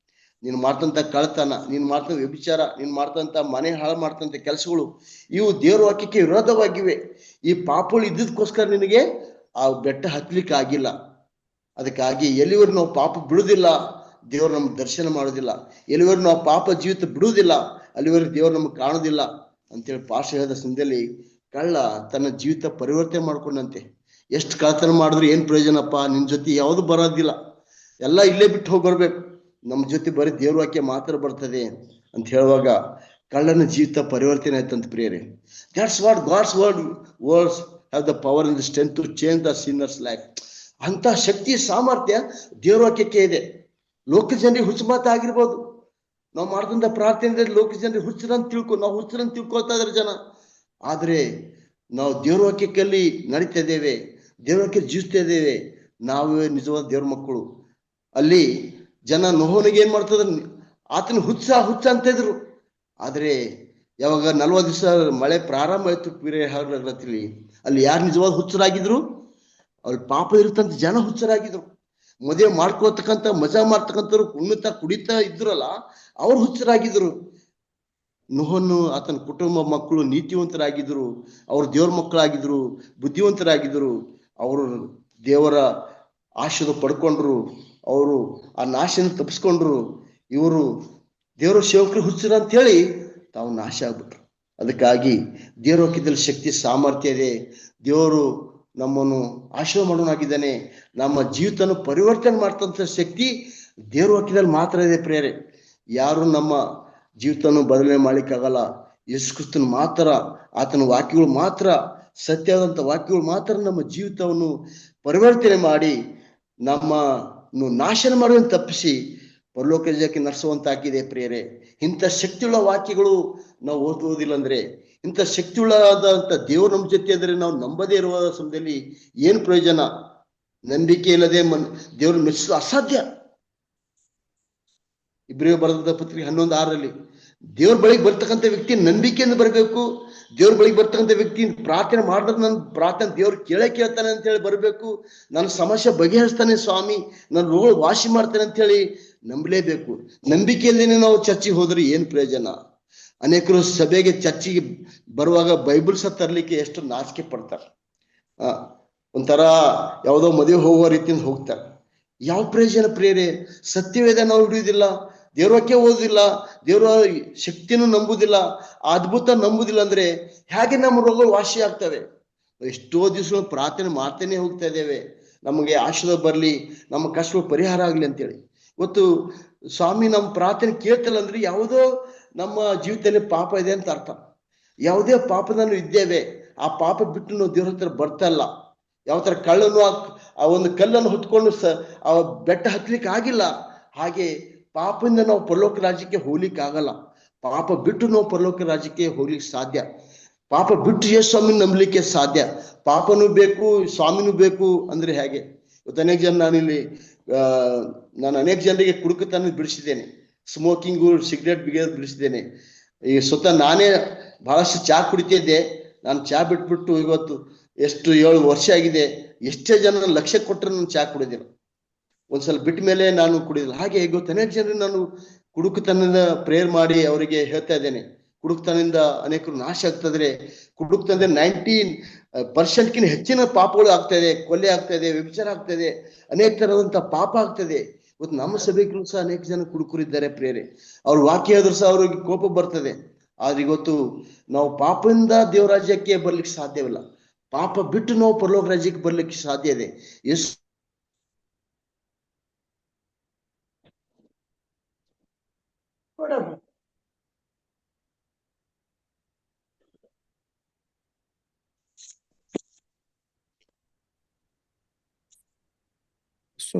ನೀನು ಮಾಡ್ತಂತ ಕಳ್ತನ, ನೀನು ಮಾಡ್ತಂತ ವ್ಯಭಿಚಾರ, ನೀನು ಮಾಡ್ತಂತ ಮನೆ ಹಾಳು ಮಾಡ್ತಂತ ಕೆಲಸಗಳು, ಇವು ದೇವ್ರ ವಾಕ್ಯಕ್ಕೆ ವಿರೋಧವಾಗಿವೆ. ಈ ಪಾಪಗಳು ಇದ್ದದಕ್ಕೋಸ್ಕರ ನಿನಗೆ ಆ ಬೆಟ್ಟ ಹತ್ತಲಿಕ್ಕೆ ಆಗಿಲ್ಲ. ಅದಕ್ಕಾಗಿ ಎಲ್ಲಿವರೆಗೂ ನಾವು ಪಾಪ ಬಿಡುವುದಿಲ್ಲ, ದೇವ್ರು ನಮ್ಗೆ ದರ್ಶನ ಮಾಡೋದಿಲ್ಲ. ಎಲ್ಲಿವರೆಗೂ ನಾವು ಪಾಪ ಜೀವಿತ ಬಿಡುವುದಿಲ್ಲ, ಅಲ್ಲಿವರೆಗೂ ದೇವ್ರು ನಮ್ಗೆ ಕಾಣೋದಿಲ್ಲ ಅಂತೇಳಿ ಪಾಸ್ಟರ್ ಹೇಳಿದ ಸಂದರ್ಭದಲ್ಲಿ ಕಳ್ಳ ತನ್ನ ಜೀವಿತ ಪರಿವರ್ತನೆ ಮಾಡ್ಕೊಂಡಂತೆ. ಎಷ್ಟು ಕಳ್ತನ ಮಾಡಿದ್ರು ಏನ್ ಪ್ರಯೋಜನಪ್ಪ, ನಿನ್ ಜೊತೆ ಯಾವುದು ಬರೋದಿಲ್ಲ, ಎಲ್ಲ ಇಲ್ಲೇ ಬಿಟ್ಟು ಹೋಗಿ ಬರ್ಬೇಕು, ನಮ್ಮ ಜೊತೆ ಬರೀ ದೇವ್ರ ವಾಕ್ಯ ಮಾತ್ರ ಬರ್ತದೆ ಅಂತ ಹೇಳುವಾಗ ಕಳ್ಳನ ಜೀವಿತ ಪರಿವರ್ತನೆ ಆಯ್ತಂತ ಪ್ರಿಯರೇ. That's what God's words have the power and the strength to change the sinner's life. ಅಂತ ಶಕ್ತಿ ಸಾಮರ್ಥ್ಯ ದೇವ್ರ ವಾಕ್ಯಕ್ಕೆ ಇದೆ. ಲೋಕ ಜನರಿಗೆ ಹುಚ್ಚು ಮಾತಾಗಿರ್ಬೋದು, ನಾವು ಮಾಡ್ದಂತ ಪ್ರಾರ್ಥನೆ ಲೋಕ ಜನರಿಗೆ ಹುಚ್ಚರಂತ ನಾವು ಹುಚ್ಚರಂತ ತಿಳ್ಕೊಳ್ತಾ ಇದಾರೆ ಜನ. ಆದ್ರೆ ನಾವು ದೇವ್ರ ವಾಕ್ಯಕ್ಕಲ್ಲಿ ನಡೀತಾ ಇದ್ದೇವೆ, ದೇವ್ರ ವಾಕ್ಯ ಜೀವಿಸ್ತಾ ಇದ್ದೇವೆ, ನಾವೇ ನಿಜವಾದ ದೇವ್ರ ಮಕ್ಕಳು. ಅಲ್ಲಿ ಜನ ನೋಹನಿಗೆ ಏನ್ ಮಾಡ್ತದ, ಆತನ ಹುಚ್ಚ ಅಂತ ಇದ್ರು. ಆದ್ರೆ ಯಾವಾಗ 40 ದಿವಸ ಮಳೆ ಪ್ರಾರಂಭ ಆಯ್ತು ಪಿರೇಹರಲ್ಲಿ, ಅಲ್ಲಿ ಯಾರು ನಿಜವಾದ ಹುಚ್ಚರಾಗಿದ್ರು, ಅವ್ರ ಪಾಪ ಇರುತ್ತಂತ ಜನ ಹುಚ್ಚರಾಗಿದ್ರು. ಮದುವೆ ಮಾಡ್ಕೋತಕ್ಕಂಥ ಮಜಾ ಮಾಡ್ತಕ್ಕಂಥವ್ರು ಕುಡಿತಾ ಇದ್ರಲ್ಲ, ಅವ್ರು ಹುಚ್ಚರಾಗಿದ್ರು. ನೋಹನು ಆತನ ಕುಟುಂಬ ಮಕ್ಕಳು ನೀತಿವಂತರಾಗಿದ್ರು, ಅವ್ರು ದೇವ್ರ ಮಕ್ಕಳಾಗಿದ್ರು, ಬುದ್ಧಿವಂತರಾಗಿದ್ರು. ಅವರು ದೇವರ ಆಶೀರ್ವಾದ ಪಡ್ಕೊಂಡ್ರು, ಅವರು ಆ ನಾಶನ ತಪ್ಪಿಸ್ಕೊಂಡ್ರು. ಇವರು ದೇವರ ಸೇವಕರು ಹುಚ್ಚರ ಅಂತ ಹೇಳಿ ತಾವು ನಾಶ ಆಗ್ಬಿಟ್ರು. ಅದಕ್ಕಾಗಿ ದೇವರ ವಾಕ್ಯದಲ್ಲಿ ಶಕ್ತಿ ಸಾಮರ್ಥ್ಯ ಇದೆ. ದೇವರು ನಮ್ಮನ್ನು ಆಶೀರ್ವಾದ ಮಾಡೋನಾಗಿದ್ದಾನೆ. ನಮ್ಮ ಜೀವಿತನ ಪರಿವರ್ತನೆ ಮಾಡ್ತಂತ ಶಕ್ತಿ ದೇವರ ವಾಕ್ಯದಲ್ಲಿ ಮಾತ್ರ ಇದೆ ಪ್ರಿಯರೇ. ಯಾರು ನಮ್ಮ ಜೀವಿತನ ಬದಲಾವಣೆ ಮಾಡ್ಲಿಕ್ಕಾಗಲ್ಲ. ಯೇಸು ಕ್ರಿಸ್ತನ ಮಾತ್ರ, ಆತನ ವಾಕ್ಯಗಳು ಮಾತ್ರ, ಸತ್ಯವಾದಂತ ವಾಕ್ಯಗಳು ಮಾತ್ರ ನಮ್ಮ ಜೀವಿತವನ್ನು ಪರಿವರ್ತನೆ ಮಾಡಿ ನಮ್ಮನ್ನು ನಾಶನ ಮಾಡುವಂತ ತಪ್ಪಿಸಿ ಪರಲೋಕ ರಾಜ್ಯಕ್ಕೆ ನಡೆಸುವಂತಾಗಿದೆ ಪ್ರಿಯರೇ. ಇಂಥ ಶಕ್ತಿಯುಳ್ಳ ವಾಕ್ಯಗಳು ನಾವು ಓದುವುದಿಲ್ಲ ಅಂದ್ರೆ, ಇಂಥ ಶಕ್ತಿಯುಳ್ಳದಂತ ದೇವರು ನಮ್ಮ ಜೊತೆ ಇದ್ರೆ ನಾವು ನಂಬದೇ ಇರುವ ಸಮಯದಲ್ಲಿ ಏನ್ ಪ್ರಯೋಜನ? ನಂಬಿಕೆ ಇಲ್ಲದೆ ದೇವ್ರ ಮೆಚ್ಚಲು ಅಸಾಧ್ಯ. ಇಬ್ರಿಯ ಬರೆದ ಪತ್ರಿಕೆ 11:6 ದೇವ್ರ ಬಳಿಗೆ ಬರ್ತಕ್ಕಂಥ ವ್ಯಕ್ತಿ ನಂಬಿಕೆಯಿಂದ ಬರಬೇಕು. ದೇವ್ರ ಬಳಿಗೆ ಬರ್ತಕ್ಕಂಥ ವ್ಯಕ್ತಿ ಪ್ರಾರ್ಥನೆ ಮಾಡಿದ್ರೆ ನನ್ನ ಪ್ರಾರ್ಥನೆ ದೇವ್ರು ಕೇಳ್ತಾನೆ ಅಂತ ಹೇಳಿ ಬರಬೇಕು. ನನ್ನ ಸಮಸ್ಯೆ ಬಗೆಹರಿಸ್ತಾನೆ ಸ್ವಾಮಿ, ನನ್ನ ರೋಗ ವಾಸಿ ಮಾಡ್ತಾನೆ ಅಂತ ಹೇಳಿ ನಂಬಲೇಬೇಕು. ನಂಬಿಕೆಯಲ್ಲೇನೆ ನಾವು ಚರ್ಚಿಗೆ ಹೋದ್ರೆ ಏನ್ ಪ್ರಯೋಜನ? ಅನೇಕರು ಸಭೆಗೆ ಚರ್ಚಿಗೆ ಬರುವಾಗ ಬೈಬಲ್ ಸಹ ತರ್ಲಿಕ್ಕೆ ಎಷ್ಟು ನಾಚಿಕೆ ಪಡ್ತಾರೆ. ಒಂಥರ ಯಾವುದೋ ಮದುವೆ ಹೋಗುವ ರೀತಿಯಿಂದ ಹೋಗ್ತಾರೆ. ಯಾವ ಪ್ರಯೋಜನ ಪ್ರಿಯರೇ? ಸತ್ಯವೇದ ನಾವು ಹಿಡಿಯುವುದಿಲ್ಲ, ದೇವ್ರ ವಾಕ್ಯ ಓದುದಿಲ್ಲ, ದೇವರ ಶಕ್ತಿನೂ ನಂಬುದಿಲ್ಲ, ಅದ್ಭುತ ನಂಬುದಿಲ್ಲ ಅಂದ್ರೆ ಹೇಗೆ ನಮ್ಮ ರೋಗಗಳು ವಾಸಿ ಆಗ್ತವೆ? ಎಷ್ಟೋ ದಿವಸ ಪ್ರಾರ್ಥನೆ ಮಾಡ್ತೇನೆ ಹೋಗ್ತಾ ಇದ್ದೇವೆ, ನಮಗೆ ಆಶೀರ್ವಾದ ಬರ್ಲಿ, ನಮ್ಮ ಕಷ್ಟಗಳು ಪರಿಹಾರ ಆಗ್ಲಿ ಅಂತೇಳಿ. ಇವತ್ತು ಸ್ವಾಮಿ ನಮ್ಮ ಪ್ರಾರ್ಥನೆ ಕೇಳ್ತಲ್ಲ ಅಂದ್ರೆ ಯಾವುದೋ ನಮ್ಮ ಜೀವಿತದಲ್ಲಿ ಪಾಪ ಇದೆ ಅಂತ ಅರ್ಥ. ಯಾವುದೇ ಪಾಪದಲ್ಲಿ ಇದ್ದೇವೆ, ಆ ಪಾಪ ಬಿಟ್ಟು ನಾವು ದೇವ್ರ ಹತ್ರ ಬರ್ತಾ ಇಲ್ಲ. ಯಾವ ತರ ಕಳ್ಳನು ಆ ಒಂದು ಕಲ್ಲನ್ನು ಹೊತ್ಕೊಂಡು ಆ ಬೆಟ್ಟ ಹತ್ಲಿಕ್ಕೆ ಆಗಿಲ್ಲ, ಹಾಗೆ ಪಾಪದಿಂದ ನಾವು ಪರಲೋಕ ರಾಜ್ಯಕ್ಕೆ ಹೋಗ್ಲಿಕ್ಕೆ ಆಗಲ್ಲ. ಪಾಪ ಬಿಟ್ಟು ನಾವು ಪರಲೋಕ ರಾಜ್ಯಕ್ಕೆ ಹೋಗ್ಲಿಕ್ಕೆ ಸಾಧ್ಯ. ಪಾಪ ಬಿಟ್ಟು ಯೇಸು ಸ್ವಾಮಿನ ನಂಬಲಿಕ್ಕೆ ಸಾಧ್ಯ. ಪಾಪನೂ ಬೇಕು, ಸ್ವಾಮಿನೂ ಬೇಕು ಅಂದ್ರೆ ಹೇಗೆ? ಇವತ್ತು ಅನೇಕ ಜನ ನಾನಿಲ್ಲಿ ನಾನು ಅನೇಕ ಜನರಿಗೆ ಕುಡುಕತನ ಬಿಡಿಸಿದ್ದೇನೆ, ಸ್ಮೋಕಿಂಗು ಸಿಗರೇಟ್ ಬಿಗಿಯೋದು ಬಿಡಿಸಿದ್ದೇನೆ. ಈ ಸ್ವತಃ ನಾನೇ ಬಹಳಷ್ಟು ಚಾ ಕುಡಿತಿದ್ದೆ. ನಾನು ಚಾ ಬಿಟ್ಬಿಟ್ಟು ಇವತ್ತು ಎಷ್ಟು 7 ವರ್ಷ ಆಗಿದೆ. ಎಷ್ಟೇ ಜನ ಲಕ್ಷ ಕೊಟ್ಟರು ನಾನು ಚಾ ಕುಡಿದಿಲ್ಲ. ಒಂದ್ಸಲ ಬಿಟ್ಟ ಮೇಲೆ ನಾನು ಕುಡಿದಿಲ್ಲ. ಹಾಗೆ ಇವತ್ತು ಅನೇಕ ಜನರಿಗೆ ನಾನು ಕುಡುಕತನದಿಂದ ಪ್ರೇಯರ್ ಮಾಡಿ ಅವರಿಗೆ ಹೇಳ್ತಾ ಇದ್ದೇನೆ, ಕುಡುಕತನದಿಂದ ಅನೇಕರು ನಾಶ ಆಗ್ತದ್ರೆ. ಕುಡುಕತನದಿಂದ 90% ಹೆಚ್ಚಿನ ಪಾಪಗಳು ಆಗ್ತಾ ಇದೆ. ಕೊಲೆ ಆಗ್ತಾ ಇದೆ, ವ್ಯಭಿಚಾರ ಆಗ್ತಾ ಇದೆ, ಅನೇಕ ತರದಂತ ಪಾಪ ಆಗ್ತದೆ. ಇವತ್ತು ನಮ್ಮ ಸಭೆಗೂ ಸಹ ಅನೇಕ ಜನ ಕುಡುಕರಿದ್ದಾರೆ ಪ್ರೇರೆ. ಅವ್ರ ವಾಕ್ಯ ಹೇಳಿದ್ರು ಸಹ ಅವ್ರಿಗೆ ಕೋಪ ಬರ್ತದೆ. ಆದ್ರೆ ಇವತ್ತು ನಾವು ಪಾಪದಿಂದ ದೇವರಾಜ್ಯಕ್ಕೆ ಬರ್ಲಿಕ್ಕೆ ಸಾಧ್ಯವಿಲ್ಲ. ಪಾಪ ಬಿಟ್ಟು ನಾವು ಪರಲೋಕ ರಾಜ್ಯಕ್ಕೆ ಬರ್ಲಿಕ್ಕೆ ಸಾಧ್ಯ ಇದೆ. ಎಷ್ಟು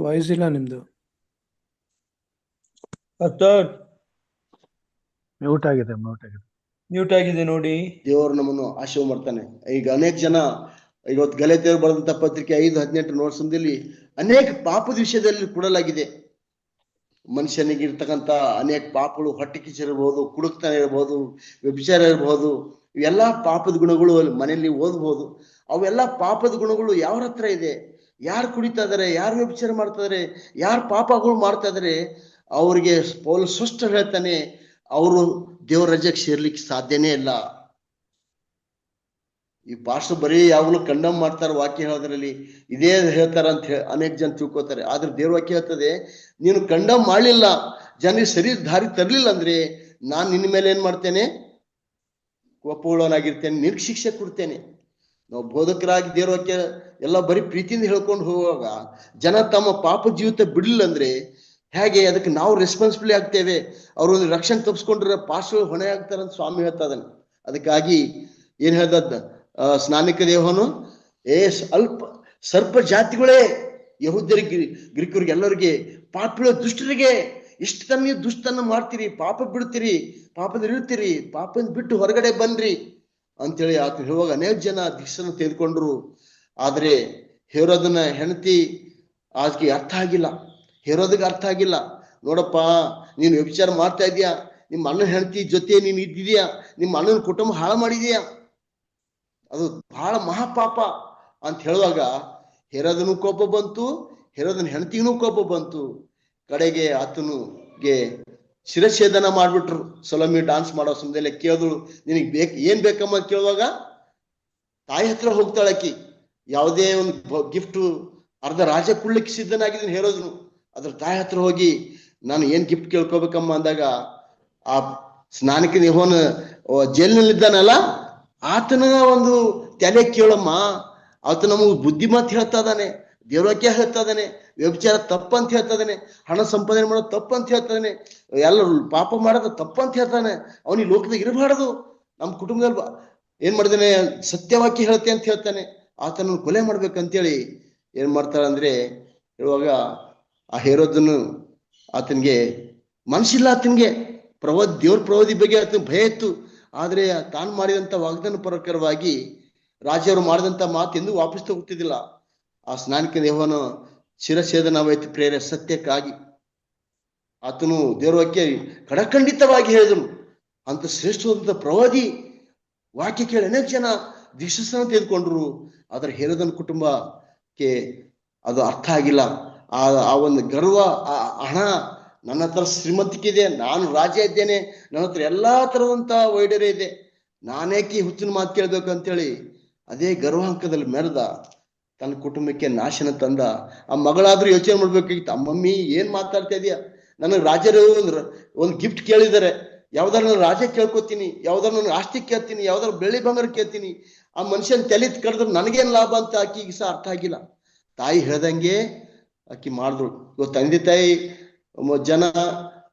ವಾಯ್ಸ್ ಇಲ್ಲ ನಿಮ್ದು. ಮ್ಯೂಟ್ ಆಗಿದೆ. ಮ್ಯೂಟ್ ಆಗಿದೆ ನೋಡಿ. ದೇವರು ನಮ್ಮನ್ನು ಆಶೀರ್ವಾದ ಮಾಡ್ತಾನೆ. ಈಗ ಅನೇಕ ಜನ ಇವತ್ತು ಗಲಾತ್ಯರು ಬರೆದಂತ ಪತ್ರಿಕೆ 5:18 ನೋಡ್ಸಂದಲ್ಲಿ ಅನೇಕ ಪಾಪದ ವಿಷಯದಲ್ಲಿ ಕೊಡಲಾಗಿದೆ. ಮನುಷ್ಯನಿಗೆ ಇರ್ತಕ್ಕಂಥ ಅನೇಕ ಪಾಪಗಳು, ಹೊಟ್ಟೆ ಕಿಚ್ಚು ಇರಬಹುದು, ಕುಡುಕ್ತನ ಇರಬಹುದು, ವ್ಯಭಿಚಾರ ಇರಬಹುದು, ಇವೆಲ್ಲಾ ಪಾಪದ ಗುಣಗಳು ಮನೆಯಲ್ಲಿ ಓದ್ಬಹುದು. ಅವೆಲ್ಲ ಪಾಪದ ಗುಣಗಳು ಯಾರ ಹತ್ರ ಇದೆ? ಯಾರು ಕುಡಿತಾ ಇದಾರೆ, ಯಾರು ವ್ಯಭಿಚಾರ ಮಾಡ್ತಾ ಇದಾರೆ, ಯಾರು ಪಾಪಗಳು ಮಾಡ್ತಾ ಇದಾರೆ, ಅವ್ರಿಗೆ ಪೌಲ ಸ್ಪಷ್ಟ ಹೇಳ್ತಾನೆ, ಅವರು ದೇವರ ರಾಜ್ಯಕ್ಕೆ ಸೇರ್ಲಿಕ್ಕೆ ಸಾಧ್ಯನೇ ಇಲ್ಲ. ಈ ಪಾಸ್ಟರ್ ಬರೀ ಯಾವಾಗಲೂ ಕಂಡಮ್ ಮಾಡ್ತಾರೆ ವಾಕ್ಯ ಹೇಳೋದ್ರಲ್ಲಿ, ಇದೇ ಹೇಳ್ತಾರ ಅಂತ ಅನೇಕ ಜನ ತಿಳ್ಕೊತಾರೆ. ಆದ್ರೆ ದೇವ್ರ ವಾಕ್ಯ ಹೇಳ್ತದೆ, ನೀನು ಕಂಡಮ್ ಮಾಡಲಿಲ್ಲ, ಜನರಿಗೆ ಸರಿ ದಾರಿ ತರ್ಲಿಲ್ಲ ಅಂದ್ರೆ ನಾನು ನಿನ್ನ ಮೇಲೆ ಏನ್ ಮಾಡ್ತೇನೆ? ಕೋಪವುಳ್ಳವನಾಗಿರ್ತೇನೆ, ನಿನಗೆ ಶಿಕ್ಷೆ ಕೊಡ್ತೇನೆ. ನಾವು ಬೋಧಕರಾಗಿ ದೇವ್ರ ವಾಕ್ಯ ಎಲ್ಲ ಬರೀ ಪ್ರೀತಿಯಿಂದ ಹೇಳ್ಕೊಂಡು ಹೋಗುವಾಗ ಜನ ತಮ್ಮ ಪಾಪ ಜೀವಿತ ಬಿಡ್ಲಿಲ್ಲ ಅಂದ್ರೆ ಹೇಗೆ ಅದಕ್ಕೆ ನಾವು ರೆಸ್ಪಾನ್ಸಿಬಿಲಿ ಆಗ್ತೇವೆ? ಅವ್ರು ಒಂದು ರಕ್ಷಣೆ ತಪ್ಪಿಸ್ಕೊಂಡ್ರೆ ಪಾಸ್ಟರ್ ಹೊಣೆ ಆಗ್ತಾರಂತ ಸ್ವಾಮಿ ಹೇಳ್ತಾ ಇದ್ದಾನೆ. ಅದಕ್ಕಾಗಿ ಏನ್ ಹೇಳ್ದ ಸ್ನಾನಿಕ ದೇವನು, ಅಲ್ಪ ಸರ್ಪ ಜಾತಿಗಳೇ, ಯಹೂದ್ಯರಿಗೆ, ಗ್ರೀಕರಿಗೆ, ಎಲ್ಲರಿಗೆ, ಪಾಪಿಗಳ ದುಷ್ಟರಿಗೆ, ಎಷ್ಟು ತನ್ನ ನೀವು ದುಷ್ಟತನ ಮಾಡ್ತೀರಿ, ಪಾಪ ಬಿಡ್ತೀರಿ, ಪಾಪದ ಇಳ್ತೀರಿ, ಪಾಪದಿಂದ ಬಿಟ್ಟು ಹೊರಗಡೆ ಬನ್ರಿ ಅಂತೇಳಿ ಆತ ಹೇಳುವಾಗ ಅನೇಕ ಜನ ದೀಕ್ಷೆನ ತೆಗೆದುಕೊಂಡ್ರು. ಆದ್ರೆ ಹೇರೋದನ ಹೆಂಡತಿ ಆಕೆ ಅರ್ಥ ಆಗಿಲ್ಲ, ಹೇರೋದಿಗೆ ಅರ್ಥ ಆಗಿಲ್ಲ. ನೋಡಪ್ಪ, ನೀನು ವ್ಯಭಿಚಾರ ಮಾಡ್ತಾ ಇದೀಯಾ, ನಿಮ್ಮ ಅಣ್ಣನ ಹೆಂಡತಿ ಜೊತೆ ನೀನು ಇದ್ದಿದ್ಯಾ, ನಿಮ್ಮ ಅಣ್ಣನ ಕುಟುಂಬ ಹಾಳು ಮಾಡಿದೀಯಾ, ಅದು ಬಹಳ ಮಹಾಪಾಪ ಅಂತ ಹೇಳುವಾಗ ಹೇರೋದನು ಕೋಪ ಬಂತು, ಹೇರೋದನ ಹೆಂಡತಿಗೂ ಕೋಪ ಬಂತು. ಕಡೆಗೆ ಆತನಿಗೆ ಶಿರಚ್ಛೇದನ ಮಾಡ್ಬಿಟ್ರು. ಸೊಲಮಿ ಡಾನ್ಸ್ ಮಾಡೋ ಸಮಯದಲ್ಲಿ ಕೇಳಿದಳು, ನಿನಗೆ ಏನ್ ಬೇಕಮ್ಮ ಕೇಳುವಾಗ ತಾಯಿ ಹತ್ರ ಹೋಗ್ತಾಳಕಿ. ಯಾವುದೇ ಒಂದು ಗಿಫ್ಟ್ ಅರ್ಧ ರಾಜ ಕುಳ್ಳಿಕ್ಕೆ ಸಿದ್ಧನಾಗಿದ್ದೀನಿ ಹೇರೋದನು. ಅದ್ರ ತಾಯಿ ಹತ್ರ ಹೋಗಿ ನಾನು ಏನ್ ಗಿಫ್ಟ್ ಕೇಳ್ಕೊಬೇಕಮ್ಮ ಅಂದಾಗ, ಆ ಸ್ನಾನಿಕ ದೇವನ ಜೈಲಿನಲ್ಲಿದ್ದಾನಲ್ಲ ಆತನ ಒಂದು ತಲೆ ಕೇಳಮ್ಮ, ಆತ ನಮಗೆ ಬುದ್ಧಿ ಮಾತು ಹೇಳ್ತಾ ಇದ್ದಾನೆ, ದೇವರಾಕ್ಯ ಹೇಳ್ತಾ ಇದ್ದಾನೆ, ವ್ಯಭಿಚಾರ ತಪ್ಪಂತ ಹೇಳ್ತಾ ಇದ್ದಾನೆ, ಹಣ ಸಂಪಾದನೆ ಮಾಡೋದು ತಪ್ಪಂತ ಹೇಳ್ತಾನೆ, ಎಲ್ಲರೂ ಪಾಪ ಮಾಡೋದು ತಪ್ಪಂತ ಹೇಳ್ತಾನೆ, ಅವನಿಗೆ ಲೋಕದಾಗ ಇರಬಾರದು, ನಮ್ಮ ಕುಟುಂಬದಲ್ಲಿ ಏನ್ ಮಾಡಿದಾನೆ, ಸತ್ಯವಾಕ್ಯ ಹೇಳ್ತೆ ಅಂತ ಹೇಳ್ತಾನೆ, ಆತನನ್ನು ಕೊಲೆ ಮಾಡ್ಬೇಕಂತೇಳಿ ಏನ್ ಮಾಡ್ತಾಳೆ ಅಂದ್ರೆ ಇವಾಗ ಆ ಹೇರೋದನ್ನು ಆತನಿಗೆ ಮನಸ್ಸಿಲ್ಲ, ಆತನಿಗೆ ದೇವ್ರ ಪ್ರವಾದಿ ಬಗ್ಗೆ ಆತನ ಭಯ ಇತ್ತು. ಆದ್ರೆ ತಾನು ಮಾಡಿದಂತ ವಾಗ್ದಾನ ಪ್ರಕಾರವಾಗಿ ರಾಜರು ಮಾಡಿದಂತ ಮಾತು ಎಂದೂ ವಾಪಸ್ ತಗೋತಿದ್ದಿಲ್ಲ. ಆ ಸ್ನಾನಿಕ ದೇವನು ಶಿರಛೇದನವಾಯ್ತು ಪ್ರೇರೆ ಸತ್ಯಕ್ಕಾಗಿ. ಆತನು ದೇವರ ವಾಕ್ಯ ಕಡಖಂಡಿತವಾಗಿ ಹೇಳಿದನು. ಅಂತ ಶ್ರೇಷ್ಠವಾದಂತ ಪ್ರವಾದಿ ವಾಕ್ಯ ಕೇಳಿ ಅನೇಕ ಜನ ದೀಕ್ಷಾಸ್ನಾನ ತೆಗೆದುಕೊಂಡ್ರು. ಆದ್ರೆ ಹೇರೋದನ ಕುಟುಂಬಕ್ಕೆ ಅದು ಅರ್ಥ ಆಗಿಲ್ಲ. ಆ ಒಂದು ಗರ್ವ, ಆ ಹಣ, ನನ್ನ ಹತ್ರ ಶ್ರೀಮಂತಿಕೆ ಇದೆ, ನಾನು ರಾಜ ಇದ್ದೇನೆ, ನನ್ನ ಹತ್ರ ಎಲ್ಲಾ ತರದಂತ ವೈಡರೇ ಇದೆ, ನಾನೇಕಿ ಹುಚ್ಚಿನ ಮಾತು ಕೇಳ್ಬೇಕು ಅಂತೇಳಿ ಅದೇ ಗರ್ವಾಂಕದಲ್ಲಿ ಮೆರೆದ ತನ್ನ ಕುಟುಂಬಕ್ಕೆ ನಾಶನ ತಂದ. ಆ ಮಗಳಾದ್ರೂ ಯೋಚನೆ ಮಾಡ್ಬೇಕಾಗಿತ್ತು, ಅಮ್ಮಮ್ಮಿ ಏನ್ ಮಾತಾಡ್ತಾ ಇದೀಯ, ನನಗೆ ರಾಜರು ಒಂದು ಗಿಫ್ಟ್ ಕೇಳಿದ್ದಾರೆ, ಯಾವ್ದಾರು ನಾನು ರಾಜ ಕೇಳ್ಕೊತೀನಿ, ಯಾವ್ದಾರು ನಾನು ಆಸ್ತಿ ಕೇಳ್ತೀನಿ, ಯಾವ್ದಾರು ಬೆಳ್ಳಿ ಬಂಗಾರ ಕೇಳ್ತೀನಿ, ಆ ಮನುಷ್ಯನ ತಲೆ ಕರೆದ್ರೆ ನನಗೇನ್ ಲಾಭ ಅಂತ ಆಕಿಗೆ ಸಹ ಅರ್ಥ ಆಗಿಲ್ಲ. ತಾಯಿ ಹೇಳ್ದಂಗೆ ಆಕಿ ಮಾಡಿದ್ರು. ಇವತ್ತು ತಂದೆ ತಾಯಿ ಜನ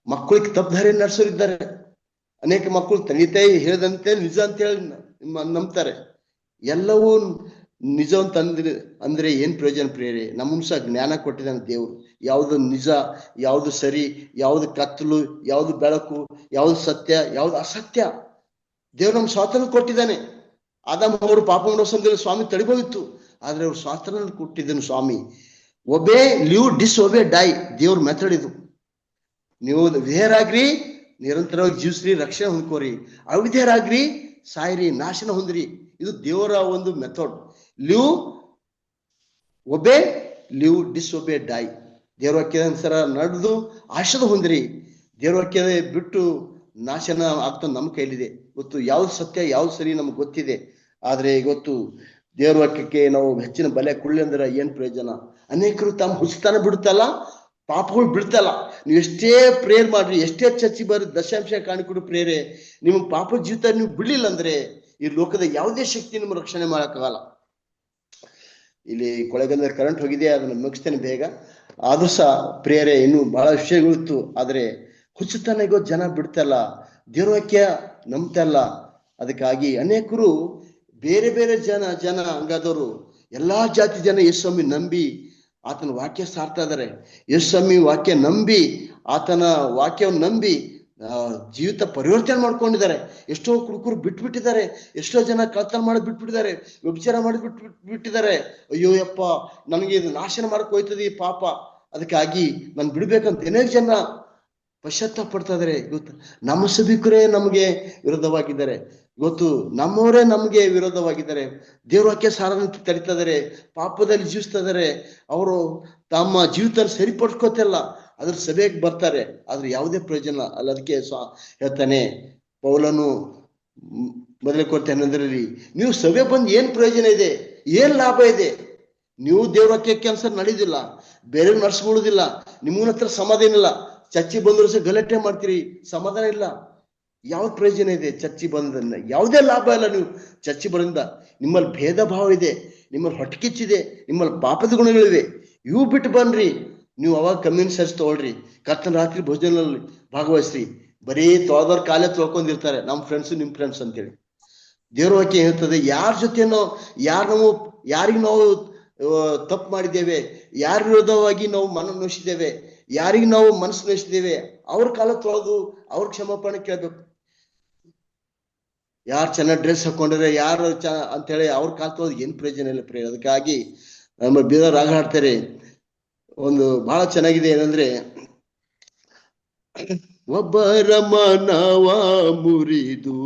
ಮಕ್ಕಳಿಗೆ ತಪ್ಪದಾರಿ ನಡೆಸೋರಿದ್ದಾರೆ. ಅನೇಕ ಮಕ್ಕಳು ತಂದೆ ತಾಯಿ ಹೇಳ್ದಂತೆ ನಿಜ ಅಂತ ಹೇಳಿ ನಂಬ್ತಾರೆ. ಎಲ್ಲವೂ ನಿಜ ಅಂತ ಅಂದ್ರೆ ಏನ್ ಪ್ರಯೋಜನ ಪ್ರಿಯರೇ? ನಮ್ಮನ್ನು ಸಹ ಜ್ಞಾನ ಕೊಟ್ಟಿದ್ದಾನೆ ದೇವ್ರು. ಯಾವ್ದು ನಿಜ, ಯಾವ್ದು ಸರಿ, ಯಾವ್ದು ಕತ್ತಲು, ಯಾವ್ದು ಬೆಳಕು, ಯಾವ್ದು ಸತ್ಯ, ಯಾವ್ದು ಅಸತ್ಯ, ದೇವ್ರು ನಮ್ಗೆ ಸ್ವಾತಂತ್ರ್ಯ ಕೊಟ್ಟಿದ್ದಾನೆ. ಆದಾಮ ಅವರು ಪಾಪ ಮಾಡೋ ಸಮಯದಲ್ಲಿ ಸ್ವಾಮಿ ತಡಿಬೋದಿತ್ತು, ಆದ್ರೆ ಅವ್ರು ಸ್ವಾತಂತ್ರ್ಯ ಕೊಟ್ಟಿದ್ದನು ಸ್ವಾಮಿ. ಒಬೆ ಲಿವ್ ಡಿಸ್ ಒಬೆ ಡೈ ದೇವ್ರ ಮೆಥಡ್ ಇದು. ನೀವು ವಿಧೇಯರಾಗ್ರಿ, ನಿರಂತರವಾಗಿ ಜೀವಿಸ್ರಿ, ರಕ್ಷಣೆ ಹೊಂದ್ಕೋರಿ. ಅವಿಧೇಯರಾಗ್ರಿ, ಸಾಯ್ರಿ, ನಾಶನ ಹೊಂದ್ರಿ. ಇದು ದೇವರ ಒಂದು ಮೆಥಡ್. ಲಿವ್ ಒಬೆ ಲಿವ್ ಡಿಸ್ ಒಬೆ ಡೈ. ದೇವ್ರ ವಾಕ್ಯದ ಅನುಸಾರ ನಡೆದು ಆಶೀರ್ವಾದ ಹೊಂದ್ರಿ. ದೇವ್ರ ವಾಕ್ಯದ ಬಿಟ್ಟು ನಾಶನ ಆಗ್ತಾ ನಮ್ಮ ಕೈಲಿದೆ. ಇವತ್ತು ಯಾವ್ದು ಸತ್ಯ ಯಾವ್ದು ಸರಿ ನಮ್ಗೆ ಗೊತ್ತಿದೆ. ಆದ್ರೆ ಇವತ್ತು ದೇವ್ರ ವಾಕ್ಯಕ್ಕೆ ನಾವು ಹೆಚ್ಚಿನ ಬಲೆ ಕುಳ್ಳಿ ಅಂದ್ರೆ ಏನ್ ಪ್ರಯೋಜನ? ಅನೇಕರು ತಮ್ಮ ಹುಚ್ಚತನ ಬಿಡುತ್ತಲ್ಲ, ಪಾಪಗಳು ಬಿಡ್ತಲ್ಲ. ನೀವು ಎಷ್ಟೇ ಪ್ರೇಯರ್ ಮಾಡ್ರಿ, ಎಷ್ಟೇ ಚರ್ಚಿ ಬರ್ರಿ, ದಶಾಂಶ ಕಾಣಿಕೊಡು ಪ್ರೇರೆ, ನಿಮ್ ಪಾಪ ಜೀವಿತ ನೀವು ಬಿಡ್ಲಿಲ್ಲ ಅಂದ್ರೆ ಈ ಲೋಕದ ಯಾವುದೇ ಶಕ್ತಿ ನಿಮ್ಮ ರಕ್ಷಣೆ ಮಾಡಕ್ಕಾಗಲ್ಲ. ಇಲ್ಲಿ ಕೊಳೆಗಂದ ಕರೆಂಟ್ ಹೋಗಿದೆ, ಅದನ್ನ ಮುಗಿಸ್ತೇನೆ ಬೇಗ. ಆದ್ರೂ ಸಹ ಪ್ರೇರೆ ಇನ್ನೂ ಬಹಳ ವಿಷಯಗಳಿತ್ತು. ಆದ್ರೆ ಹುಚ್ಚುತನಗೋ ಜನ ಬಿಡ್ತಲ್ಲ, ದೇವ್ರ ವಾಕ್ಯ ನಂಬ್ತಲ್ಲ. ಅದಕ್ಕಾಗಿ ಅನೇಕರು ಬೇರೆ ಬೇರೆ ಜನ ಹಂಗಾದವರು ಎಲ್ಲಾ ಜಾತಿ ಜನ ಯೇಸುಸ್ವಾಮಿ ನಂಬಿ ಆತನ ವಾಕ್ಯ ಸಾರ್ತಾ ಇದಾರೆ. ಯೇಸುಸ್ವಾಮಿ ವಾಕ್ಯ ನಂಬಿ, ಆತನ ವಾಕ್ಯವನ್ನು ನಂಬಿ ಜೀವಿತ ಪರಿವರ್ತನೆ ಮಾಡ್ಕೊಂಡಿದ್ದಾರೆ. ಎಷ್ಟೋ ಕುಡುಕರು ಬಿಟ್ಬಿಟ್ಟಿದ್ದಾರೆ, ಎಷ್ಟೋ ಜನ ಕಳ್ತನ ಮಾಡಿ ಬಿಟ್ಬಿಟ್ಟಿದ್ದಾರೆ, ವ್ಯಭಿಚಾರ ಮಾಡಿ ಬಿಟ್ಟಿದ್ದಾರೆ. ಅಯ್ಯೋ ಯಪ್ಪ, ನನಗೆ ಇದು ನಾಶನ ಮಾಡಕ್ ಹೋಯ್ತದೆ ಈ ಪಾಪ, ಅದಕ್ಕಾಗಿ ನಾನು ಬಿಡ್ಬೇಕಂತ ಅನೇಕ ಜನ ಪಶ್ಚಾತ್ತಾಪ ಪಡ್ತಾ ಇದಾರೆ. ಇವತ್ತು ನಮ್ಮ ಸಭಿಕರೇ ನಮಗೆ ವಿರೋಧವಾಗಿದ್ದಾರೆ, ಇವತ್ತು ನಮ್ಮವರೇ ನಮ್ಗೆ ವಿರೋಧವಾಗಿದ್ದಾರೆ. ದೇವ್ರ ವಾಕ್ಯ ಸಾರದಂತೆ ತರಿತಾ ಇದಾರೆ, ಪಾಪದಲ್ಲಿ ಜೀವಿಸ್ತಾ ಇದಾರೆ. ಅವರು ತಮ್ಮ ಜೀವಿತ ಸರಿಪಡ್ಸ್ಕೊತಿಲ್ಲ, ಅದ್ರ ಸಭೆಗೆ ಬರ್ತಾರೆ, ಆದ್ರೆ ಯಾವುದೇ ಪ್ರಯೋಜನ ಅಲ್ಲ. ಅದಕ್ಕೆ ಹೇಳ್ತಾನೆ ಪೌಲನು ಮೊದಲೇ ಕೊಡ್ತೇನೆ ಅಂದ್ರಲ್ಲಿ, ನೀವು ಸಭೆ ಬಂದು ಏನ್ ಪ್ರಯೋಜನ ಇದೆ, ಏನ್ ಲಾಭ ಇದೆ? ನೀವು ದೇವ್ರ ವಾಕ್ಯಕ್ಕೆ ಅನ್ಸರ್ ನಡೆಯುದಿಲ್ಲ, ಬೇರೆ ನಡ್ಸ್ಕೊಳ್ಳೋದಿಲ್ಲ, ನಿಮ್ಮನ ಹತ್ರ ಸಮಾಧಾನ ಇಲ್ಲ. ಚರ್ಚಿ ಬಂದ್ರು ಸಹ ಗಲಾಟೆ ಮಾಡ್ತೀರಿ, ಸಮಾಧಾನ ಇಲ್ಲ. ಯಾವ ಪ್ರಯೋಜನ ಇದೆ ಚರ್ಚಿ ಬಂದ್ರಿಂದ? ಯಾವುದೇ ಲಾಭ ಇಲ್ಲ. ನೀವು ಚರ್ಚಿ ಬರೋದ್ರಿಂದ ನಿಮ್ಮಲ್ಲಿ ಭೇದ ಭಾವ ಇದೆ, ನಿಮ್ಮಲ್ಲಿ ಹೊಟ್ಟಕಿಚ್ಚಿದೆ, ನಿಮ್ಮಲ್ಲಿ ಪಾಪದ ಗುಣಗಳಿವೆ. ಇವು ಬಿಟ್ಟು ಬನ್ರಿ, ನೀವು ಅವಾಗ ಕಮ್ಯುನಿಸ್ಟ್ ಸರ್ಚ್ ತಗೊಳ್ರಿ, ಕರ್ತನ ರಾತ್ರಿ ಭೋಜನಲ್ಲಿ ಭಾಗವಹಿಸ್ರಿ. ಬರೀ ತೊಳೆದವ್ರ ಕಾಲೇ ತೊಳ್ಕೊಂಡಿರ್ತಾರೆ, ನಮ್ಮ ಫ್ರೆಂಡ್ಸು ನಿಮ್ ಫ್ರೆಂಡ್ಸ್ ಅಂತೇಳಿ. ದೇವ್ರ ವಾಕ್ಯ ಹೇಳ್ತದೆ, ಯಾರ ಜೊತೆ ಯಾರಿಗೆ ನಾವು ತಪ್ಪು ಮಾಡಿದ್ದೇವೆ, ಯಾರ ವಿರೋಧವಾಗಿ ನಾವು ಮನ ನೋಯಿಸಿದ್ದೇವೆ, ಯಾರಿಗೆ ನಾವು ಮನಸ್ಸು ನೋಯಿಸಿದ್ದೇವೆ, ಅವ್ರ ಕಾಲ ತೊಳೆದು ಅವ್ರ ಕ್ಷಮಾಪಣೆ ಕೇಳ್ಬೇಕು. ಯಾರು ಚೆನ್ನಾಗಿ ಡ್ರೆಸ್ ಹಾಕೊಂಡ್ರೆ ಯಾರು ಅಂತೇಳಿ ಅವ್ರ ಕಾಲ ತೊಳೆದು ಏನ್ ಪ್ರಯೋಜನ ಇಲ್ಲ ಪ್ರಿಯ. ಅದಕ್ಕಾಗಿ ನಮ್ಮ ಬೀದರ್ ರಾಗ ಹಾಡ್ತಾರೆ, ಒಂದು ಬಹಳ ಚೆನ್ನಾಗಿದೆ. ಏನಂದ್ರೆ, ಒಬ್ಬರ ಮನವ ಮುರಿದು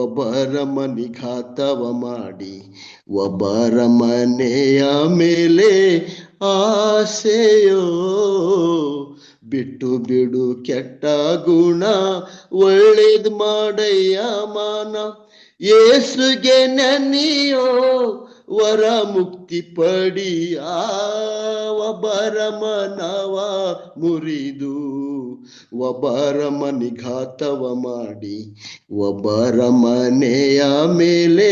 ಒಬ್ಬರ ಮನಿಘಾತವ ಮಾಡಿ ಒಬ್ಬರ ಮನೆಯ ಮೇಲೆ ಆಸೆಯೋ, ಬಿಟ್ಟು ಬಿಡು ಕೆಟ್ಟ ಗುಣ ಒಳ್ಳೇದ್ ಮಾಡಯ್ಯ ಮಾನ, ಯೇಸುಗೆ ನೆನೆಯೋ ವರ ಮುಕ್ತಿ ಪಡಿಯ. ಒಬ್ಬರ ಮನವ ಮುರಿದು ಒಬ್ಬರ ಮನಿಘಾತವ ಮಾಡಿ ಒಬ್ಬರ ಮನೆಯ ಮೇಲೆ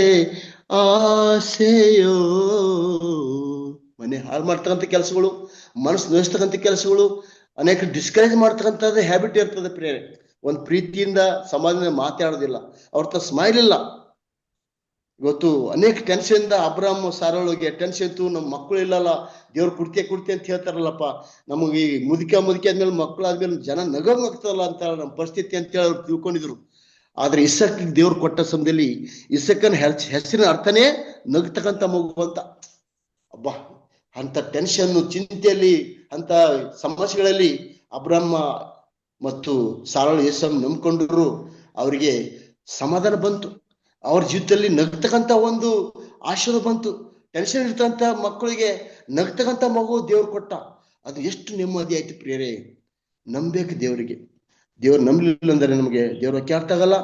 ಆಸೆಯೋ. ಮನೆ ಹಾಳು ಮಾಡ್ತಕ್ಕಂಥ ಕೆಲಸಗಳು, ಮನಸ್ಸು ನೋಯಿಸ್ತಕ್ಕಂಥ ಕೆಲಸಗಳು, ಅನೇಕ ಡಿಸ್ಕರೇಜ್ ಮಾಡ್ತಕ್ಕಂಥದ್ದು ಹ್ಯಾಬಿಟ್ ಇರ್ತದೆ ಪ್ರೇರೆ. ಒಂದು ಪ್ರೀತಿಯಿಂದ ಸಮಾಜ ಮಾತಾಡೋದಿಲ್ಲ, ಅವ್ರ ಸ್ಮೈಲ್ ಇಲ್ಲ. ಇವತ್ತು ಅನೇಕ ಟೆನ್ಷನ್ ಇಂದ ಅಬ್ರಾಮ್ ಸಾರೋಳಿಗೆ ಟೆನ್ಷನ್ ಇತ್ತು, ನಮ್ಮ ಮಕ್ಕಳು ಇಲ್ಲಲ್ಲ, ದೇವ್ರು ಕುಡ್ತಿ ಅಂತ ಹೇಳ್ತಾರಲ್ಲಪ್ಪ, ನಮಗೆ ಈ ಮುದುಕಿ ಆದ್ಮೇಲೆ ಮಕ್ಕಳು ಆದ್ಮೇಲೆ ಜನ ನಗತಲ್ಲ ಅಂತ ನಮ್ಮ ಪರಿಸ್ಥಿತಿ ಅಂತೇಳಿ ಅವ್ರು ತಿಳ್ಕೊಂಡಿದ್ರು. ಆದ್ರೆ ಇಸಕ್ ದೇವ್ರು ಕೊಟ್ಟ ಸಮಯದಲ್ಲಿ ಇಸಕ್ಕನ ಹೆಸರಿನ ಅರ್ಥನೇ ನಗ್ತಕ್ಕಂಥ ಮಗು ಅಂತ. ಅಬ್ಬಾ, ಅಂತ ಟೆನ್ಷನ್ ಚಿಂತೆಯಲ್ಲಿ ಅಂತ ಸಮಸ್ಯೆಗಳಲ್ಲಿ ಅಬ್ರಹ್ಮ ಮತ್ತು ಸಾರಳು ಯೇಸನ್ನು ನಂಬ್ಕೊಂಡ್ರು. ಅವರಿಗೆ ಸಮಾಧಾನ ಬಂತು, ಅವ್ರ ಜೀವಿತದಲ್ಲಿ ನಗ್ತಕ್ಕಂಥ ಒಂದು ಆಶೀರ್ವಾದ ಬಂತು. ಟೆನ್ಷನ್ ಇರ್ತಕ್ಕಂಥ ಮಕ್ಕಳಿಗೆ ನಗ್ತಕ್ಕಂಥ ಮಗು ದೇವ್ರು ಕೊಟ್ಟ. ಅದು ಎಷ್ಟು ನೆಮ್ಮದಿ ಆಯ್ತು ಪ್ರಿಯರೇ. ನಂಬೇಕು ದೇವರಿಗೆ. ದೇವ್ರು ನಂಬಲಿಲ್ಲ ಅಂದ್ರೆ ನಮಗೆ ದೇವ್ರ ವಾಕ್ಯ ಅರ್ಥ ಆಗಲ್ಲ,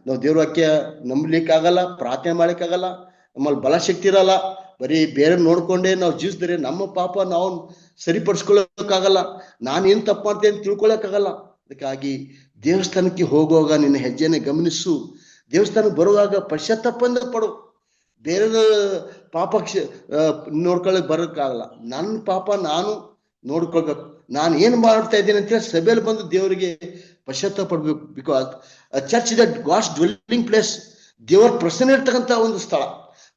ನಾವು ದೇವ್ರ ವಾಕ್ಯ ನಂಬಲಿಕ್ಕಾಗಲ್ಲ, ಪ್ರಾರ್ಥನೆ ಮಾಡ್ಲಿಕ್ಕಾಗಲ್ಲ, ನಮ್ಮಲ್ಲಿ ಬಲಶಕ್ತಿ ಇರಲ್ಲ. ಬರೀ ಬೇರೆ ನೋಡ್ಕೊಂಡೇ ನಾವು ಜೀವಿಸಿದ್ರೆ ನಮ್ಮ ಪಾಪ ನಾವು ಸರಿಪಡಿಸ್ಕೊಳ್ಳೋಕ್ಕಾಗಲ್ಲ, ನಾನೇನ್ ತಪ್ಪು ಮಾಡ್ತೇನೆ ಅಂತ ತಿಳ್ಕೊಳಕ್ಕಾಗಲ್ಲ. ಅದಕ್ಕಾಗಿ ದೇವಸ್ಥಾನಕ್ಕೆ ಹೋಗುವಾಗ ನಿನ್ನ ಹೆಜ್ಜೆನೆ ಗಮನಿಸು, ದೇವಸ್ಥಾನಕ್ಕೆ ಬರುವಾಗ ಪಶ್ಚಾತ್ತಾಪದಿಂದ ಪಡು. ಬೇರೆ ಪಾಪ ನೋಡ್ಕೊಳಕ್ ಬರೋಕ್ಕಾಗಲ್ಲ. ನನ್ನ ಪಾಪ ನಾನು ನೋಡ್ಕೊಳ್ಬೇಕು, ನಾನು ಏನ್ ಮಾಡ್ತಾ ಇದ್ದೇನೆ ಅಂತೇಳಿ ಸಭೆಯಲ್ಲಿ ಬಂದು ದೇವರಿಗೆ ಪಶ್ಚಾತ್ತಾಪ ಪಡ್ಬೇಕು. Because church is that God's dwelling place. ದೇವರ ಪ್ರಸನ್ನ ಇರ್ತಕ್ಕಂಥ ಒಂದು ಸ್ಥಳ,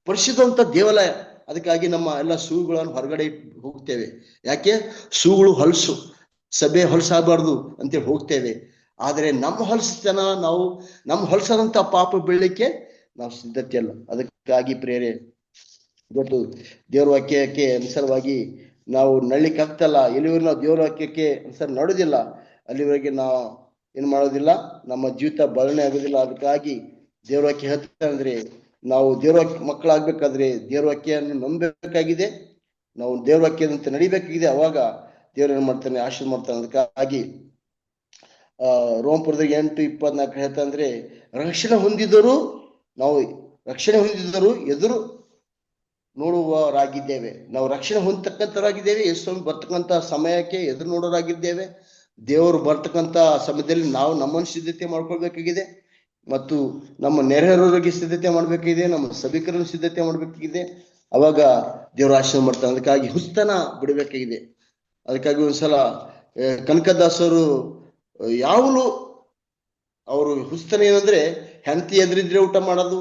ಪರಿಶುದ್ಧವಂತ ದೇವಾಲಯ. ಅದಕ್ಕಾಗಿ ನಮ್ಮ ಎಲ್ಲ ಶೂಗಳನ್ನು ಹೊರಗಡೆ ಹೋಗ್ತೇವೆ. ಯಾಕೆ? ಶೂಗಳು ಹೊಲಸು, ಸಭೆ ಹೊಲಸಾಗಬಾರ್ದು ಅಂತೇಳಿ ಹೋಗ್ತೇವೆ. ಆದ್ರೆ ನಮ್ಮ ಹೊಲಸತನ, ನಾವು ನಮ್ಮ ಹೊಲಸದಂತ ಪಾಪ ಬೀಳಲಿಕ್ಕೆ ನಾವು ಸಿದ್ಧತೆ ಅಲ್ಲ. ಅದಕ್ಕಾಗಿ ಪ್ರೇರೆ ಇವತ್ತು ದೇವರ ವಾಕ್ಯಕ್ಕೆ ಅನುಸಾರವಾಗಿ ನಾವು ನಳ್ಳಿಕ್ ಆಗ್ತಲ್ಲ, ಎಲ್ಲಿವರೆಗೆ ನಾವು ದೇವ್ರ ವಾಕ್ಯಕ್ಕೆ ಸರ್ ನೋಡೋದಿಲ್ಲ, ಅಲ್ಲಿವರೆಗೆ ನಾವು ಏನ್ ಮಾಡೋದಿಲ್ಲ, ನಮ್ಮ ಜೀವಿತ ಬದಲಾವಣೆ ಆಗೋದಿಲ್ಲ. ಅದಕ್ಕಾಗಿ ದೇವ್ರ ವಾಕ್ಯ ಹೇಳ್ತಂದ್ರೆ ನಾವು ದೇವ್ರ ವಾಕ್ಯ ಮಕ್ಕಳಾಗ್ಬೇಕಾದ್ರೆ ದೇವ್ರ ವಾಕ್ಯವನ್ನು ನಂಬಬೇಕಾಗಿದೆ, ನಾವು ದೇವ್ರ ವಾಕ್ಯದಂತೆ ನಡಿಬೇಕಾಗಿದೆ. ಅವಾಗ ದೇವ್ರ ಏನ್ ಮಾಡ್ತಾನೆ, ಆಶೀರ್ವಾದ ಮಾಡ್ತಾನೆ. ಅದಕ್ಕಾಗಿ ರೋಮಪುರದಾಗ 8:24 ಹೇಳ್ತಂದ್ರೆ ರಕ್ಷಣೆ ಹೊಂದಿದರು, ನಾವು ರಕ್ಷಣೆ ಹೊಂದಿದರು ಎದುರು ನೋಡುವವರಾಗಿದ್ದೇವೆ. ನಾವು ರಕ್ಷಣೆ ಹೊಂದತಕ್ಕಂಥವರಾಗಿದ್ದೇವೆ. ಯೇಸು ಬರ್ತಕ್ಕಂಥ ಸಮಯಕ್ಕೆ ಎದುರು ನೋಡೋರಾಗಿದ್ದೇವೆ. ದೇವರು ಬರ್ತಕ್ಕಂಥ ಸಮಯದಲ್ಲಿ ನಾವು ನಮ್ಮನ್ನು ಸಿದ್ಧತೆ ಮಾಡ್ಕೊಳ್ಬೇಕಾಗಿದೆ, ಮತ್ತು ನಮ್ಮ ನೆರೆಹೊರೆಯವರಿಗೆ ಸಿದ್ಧತೆ ಮಾಡ್ಬೇಕಾಗಿದೆ, ನಮ್ಮ ಸಭಿಕರನ್ನು ಸಿದ್ಧತೆ ಮಾಡ್ಬೇಕಾಗಿದೆ. ಅವಾಗ ದೇವರ ಆಶೀರ್ವಾದ ಮಾಡ್ತಾನೆ. ಅದಕ್ಕಾಗಿ ಹುಸ್ತನ ಬಿಡಬೇಕಾಗಿದೆ. ಅದಕ್ಕಾಗಿ ಒಂದ್ಸಲ ಕನಕದಾಸರು ಯಾವನು ಅವರು ಹುಸ್ತನ ಏನಂದ್ರೆ, ಹೆಂಡತಿ ಎದುರಿದ್ರೆ ಊಟ ಮಾಡೋದು,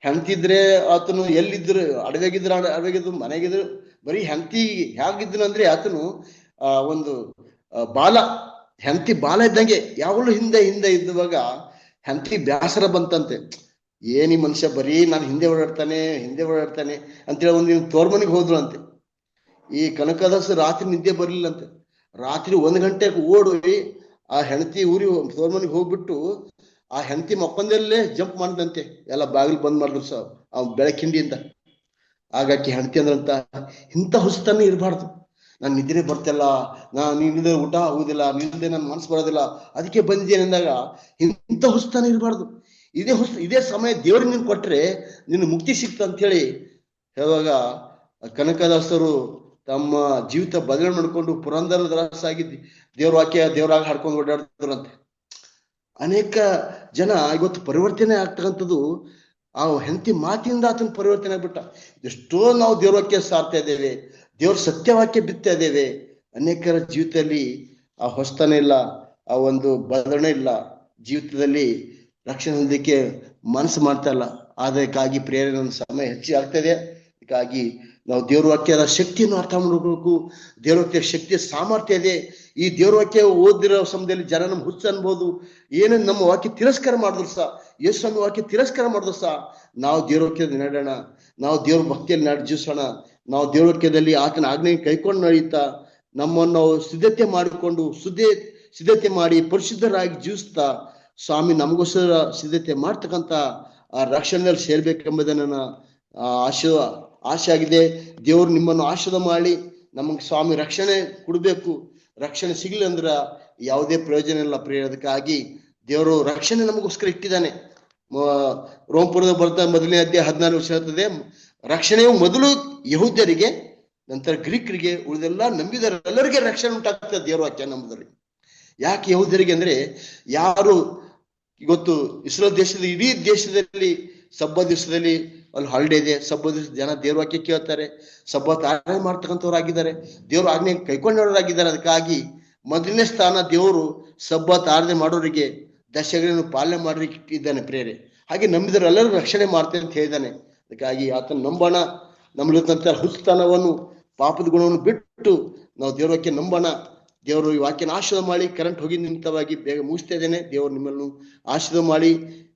ಹೆಂಡತಿದ್ರೆ ಆತನು ಎಲ್ಲಿದ್ರು, ಅಡವೆಗಿದ್ರು ಅಡವೆಗಿದ್ರು, ಮನೆಗಿದ್ರು, ಬರೀ ಹೆಂಡತಿ ಹೇಗಿದ್ರು ಅಂದ್ರೆ ಆತನು ಒಂದು ಬಾಲ, ಹೆಂಡತಿ ಬಾಲ ಇದ್ದಂಗೆ ಯಾವಳು ಹಿಂದೆ ಇದ್ದುವಾಗ ಹೆಂಡತಿ ಬ್ಯಾಸರ ಬಂತಂತೆ. ಏನಿ ಮನುಷ್ಯ ಬರೀ ನಾನು ಹಿಂದೆ ಓಡಾಡ್ತಾನೆ ಅಂತೇಳಿ ಒಂದಿನ ತೋರ್ಮನಿಗೆ ಹೋದ್ರು ಅಂತೆ. ಈ ಕನಕದಾಸ ರಾತ್ರಿ ನಿದ್ದೆ ಬರ್ಲಿಲ್ಲಂತೆ. ರಾತ್ರಿ 1 ಗಂಟೆಗೆ ಓಡಿ ಆ ಹೆಂಡತಿ ಊರಿ ತೋರ್ಮನಿಗೆ ಹೋಗ್ಬಿಟ್ಟು ಆ ಹೆಂಡತಿ ಮಕ್ಕಂದಲ್ಲೇ ಜಂಪ್ ಮಾಡಿದಂತೆ. ಎಲ್ಲ ಬಾಗಿಲು ಬಂದ್ ಮಾಡಿದ್ರು ಸ ಬೆಳಕಿಂಡಿಯಿಂದ. ಆಗಾಕಿ ಹೆಂಡತಿ ಅಂದ್ರಂತ, ಇಂಥ ಹುಸ್ತನೇ ಇರಬಾರ್ದು, ನಾನು ನಿದ್ರೆ ಬರ್ತಲ್ಲ, ನಿಂದೆ ಊಟ ಆಗುದಿಲ್ಲ, ನಿಂದೆ ನನ್ನ ಮನಸ್ಸು ಬರೋದಿಲ್ಲ, ಅದಕ್ಕೆ ಬಂದಿದ್ದೇನೆ ಅಂದಾಗ ಇಂಥ ಹುಸ್ತನೇ ಇರಬಾರ್ದು. ಇದೇ ಸಮಯ ದೇವ್ರಿಗೆ ನೀನು ಕೊಟ್ರೆ ನಿನ್ನ ಮುಕ್ತಿ ಸಿಕ್ತ ಅಂತ ಹೇಳಿ ಹೇಳುವಾಗ ಕನಕದಾಸರು ತಮ್ಮ ಜೀವಿತ ಬದಲಾವಣೆ ಮಾಡ್ಕೊಂಡು ಪುರಂದರದಾಸಾಗಿ ದೇವ್ರ ವಾಕ್ಯ ದೇವರಾಗ ಹಾಡ್ಕೊಂಡು ಓಡಾಡ್ತಾರಂತೆ. ಅನೇಕ ಜನ ಇವತ್ತು ಪರಿವರ್ತನೆ ಆಗ್ತಕ್ಕಂಥದ್ದು ಆ ಹೆಂಡತಿ ಮಾತಿಂದ ಆತನ ಪರಿವರ್ತನೆ ಆಗ್ಬಿಟ್ಟ. ಎಷ್ಟೋ ನಾವು ದೇವ್ರ ವಾಕ್ಯ ಸಾರ್ತಾ ಇದ್ದೇವೆ, ದೇವ್ರ ಸತ್ಯವಾಕ್ಯ ಬಿತ್ತಾ ಇದ್ದೇವೆ, ಅನೇಕರ ಜೀವಿತದಲ್ಲಿ ಆ ಹೊಸ್ತನ ಇಲ್ಲ, ಆ ಒಂದು ಬದಲಾವಣೆ ಇಲ್ಲ, ಜೀವಿತದಲ್ಲಿ ರಕ್ಷಣೆ ಹೊಂದಲಿಕ್ಕೆ ಮನಸ್ಸು ಮಾಡ್ತಾ ಇಲ್ಲ. ಅದಕ್ಕಾಗಿ ಪ್ರೇರಣೆ ಸಮಯ ಹೆಚ್ಚಿಗೆ ಆಗ್ತದೆ. ಅದಕ್ಕಾಗಿ ನಾವು ದೇವ್ರ ವಾಕ್ಯದ ಶಕ್ತಿಯನ್ನು ಅರ್ಥ ಮಾಡ್ಬೇಕು. ದೇವ್ರ ವಾಕ್ಯ ಶಕ್ತಿಯ ಸಾಮರ್ಥ್ಯ ಇದೆ. ಈ ದೇವ್ರ ವಾಕ್ಯ ಓದಿರೋ ಸಮಯದಲ್ಲಿ ಜನ ನಮ್ಗೆ ಹುಚ್ಚ ಅನ್ಬೋದು, ಏನೇನು ನಮ್ಮ ವಾಕ್ಯ ತಿರಸ್ಕಾರ ಮಾಡಿದ್ರು ಸಹ, ಯೇಸು ವಾಕ್ಯ ತಿರಸ್ಕಾರ ಮಾಡಿದ್ರು ಸಹ ನಾವು ದೇವ್ರ ವಾಕ್ಯದ ನಡೆಯೋಣ, ನಾವು ದೇವ್ರ ಭಕ್ತಿಯಲ್ಲಿ ಜೀವಿಸೋಣ. ನಾವು ದೇವ್ರ ವಾಕ್ಯದಲ್ಲಿ ಆತನ ಆಜ್ಞೆ ಕೈಕೊಂಡು ನಡೀತಾ ನಮ್ಮನ್ನು ನಾವು ಸಿದ್ಧತೆ ಮಾಡಿ ಪರಿಶುದ್ಧರಾಗಿ ಜೀವಿಸ್ತಾ ಸ್ವಾಮಿ ನಮಗೋಸ್ಕರ ಸಿದ್ಧತೆ ಮಾಡ್ತಕ್ಕಂಥ ಆ ರಕ್ಷಣೆಯಲ್ಲಿ ಸೇರ್ಬೇಕೆಂಬುದನ್ನ ಆಶೆ ಆಗಿದೆ. ದೇವ್ರು ನಿಮ್ಮನ್ನು ಆಶೀರ್ವಾದ ಮಾಡಿ ನಮಗೆ ಸ್ವಾಮಿ ರಕ್ಷಣೆ ಕೊಡ್ಬೇಕು. ರಕ್ಷಣೆ ಸಿಗ್ಲಿ ಅಂದ್ರ ಯಾವುದೇ ಪ್ರಯೋಜನ ಇಲ್ಲ ಪ್ರಿಯ. ಅದಕ್ಕಾಗಿ ದೇವರು ರಕ್ಷಣೆ ನಮಗೋಸ್ಕರ ಇಟ್ಟಿದ್ದಾನೆ. ರೋಮಪುರದ ಬರ್ತಾ 1ನೇ ಅಧ್ಯಾಯ 14 ವರ್ಷ ಹೇಳ್ತದೆ, ರಕ್ಷಣೆಯು ಮೊದಲು ಯಹೂದ್ಯರಿಗೆ, ನಂತರ ಗ್ರೀಕರಿಗೆ, ಉಳಿದೆಲ್ಲ ನಂಬಿದರೆಲ್ಲರಿಗೆ ರಕ್ಷಣೆ ಉಂಟಾಗ್ತದೆ ದೇವ್ರ ವಾಕ್ಯ ನಂಬಿದರಿಗೆ. ಯಾಕೆ ಯಹೂದ್ಯರಿಗೆ ಅಂದ್ರೆ, ಯಾರು ಇವತ್ತು ಇಸ್ರೇಲ್ ದೇಶದ ಇಡೀ ದೇಶದಲ್ಲಿ ಸಬ್ಬತ್ ದಿವಸದಲ್ಲಿ ಅಲ್ಲಿ ಹಾಲಿಡೇ ಇದೆ, ಸಬ್ಬತ್ ದಿವಸ ಜನ ದೇವ್ರ ವಾಕ್ಯ ಕೇಳ್ತಾರೆ, ಸಬ್ಬತ್ ಆರಾಧನೆ ಮಾಡ್ತಕ್ಕಂಥವ್ರಾಗಿದ್ದಾರೆ, ದೇವ್ರ ಆಜ್ಞೆ ಕೈಕೊಂಡವರಾಗಿದ್ದಾರೆ. ಅದಕ್ಕಾಗಿ ಮೊದಲನೇ ಸ್ಥಾನ ದೇವರು ಸಬ್ಬತ್ ಆರಾಧನೆ ಮಾಡೋರಿಗೆ ದಶಗಳನ್ನು ಪಾಲನೆ ಮಾಡೋರಿಗೆ ಇಟ್ಟಿದ್ದಾನೆ ಪ್ರೇರೆ. ಹಾಗೆ ನಂಬಿದರೆಲ್ಲರೂ ರಕ್ಷಣೆ ಮಾಡ್ತೇನೆ ಅಂತ ಹೇಳಿದ್ದಾನೆ. ಅದಕ್ಕಾಗಿ ಆತನ ನಂಬೋಣ. ನಮ್ಮಲ್ಲಿರ್ತಂಥ ಹುಚ್ಚತನವನ್ನು, ಪಾಪದ ಗುಣವನ್ನು ಬಿಟ್ಟು ನಾವು ದೇವ್ರ ವಾಕ್ಯ ನಂಬೋಣ. ದೇವರು ಈ ವಾಕ್ಯನ ಆಶೀರ್ವಾದ ಮಾಡಿ, ಕರೆಂಟ್ ಹೋಗಿ ನಿಂತವಾಗಿ ಬೇಗ ಮುಗಿಸ್ತಾ ಇದ್ದೇನೆ. ದೇವರು ನಿಮ್ಮನ್ನು ಆಶೀರ್ವಾದ ಮಾಡಿ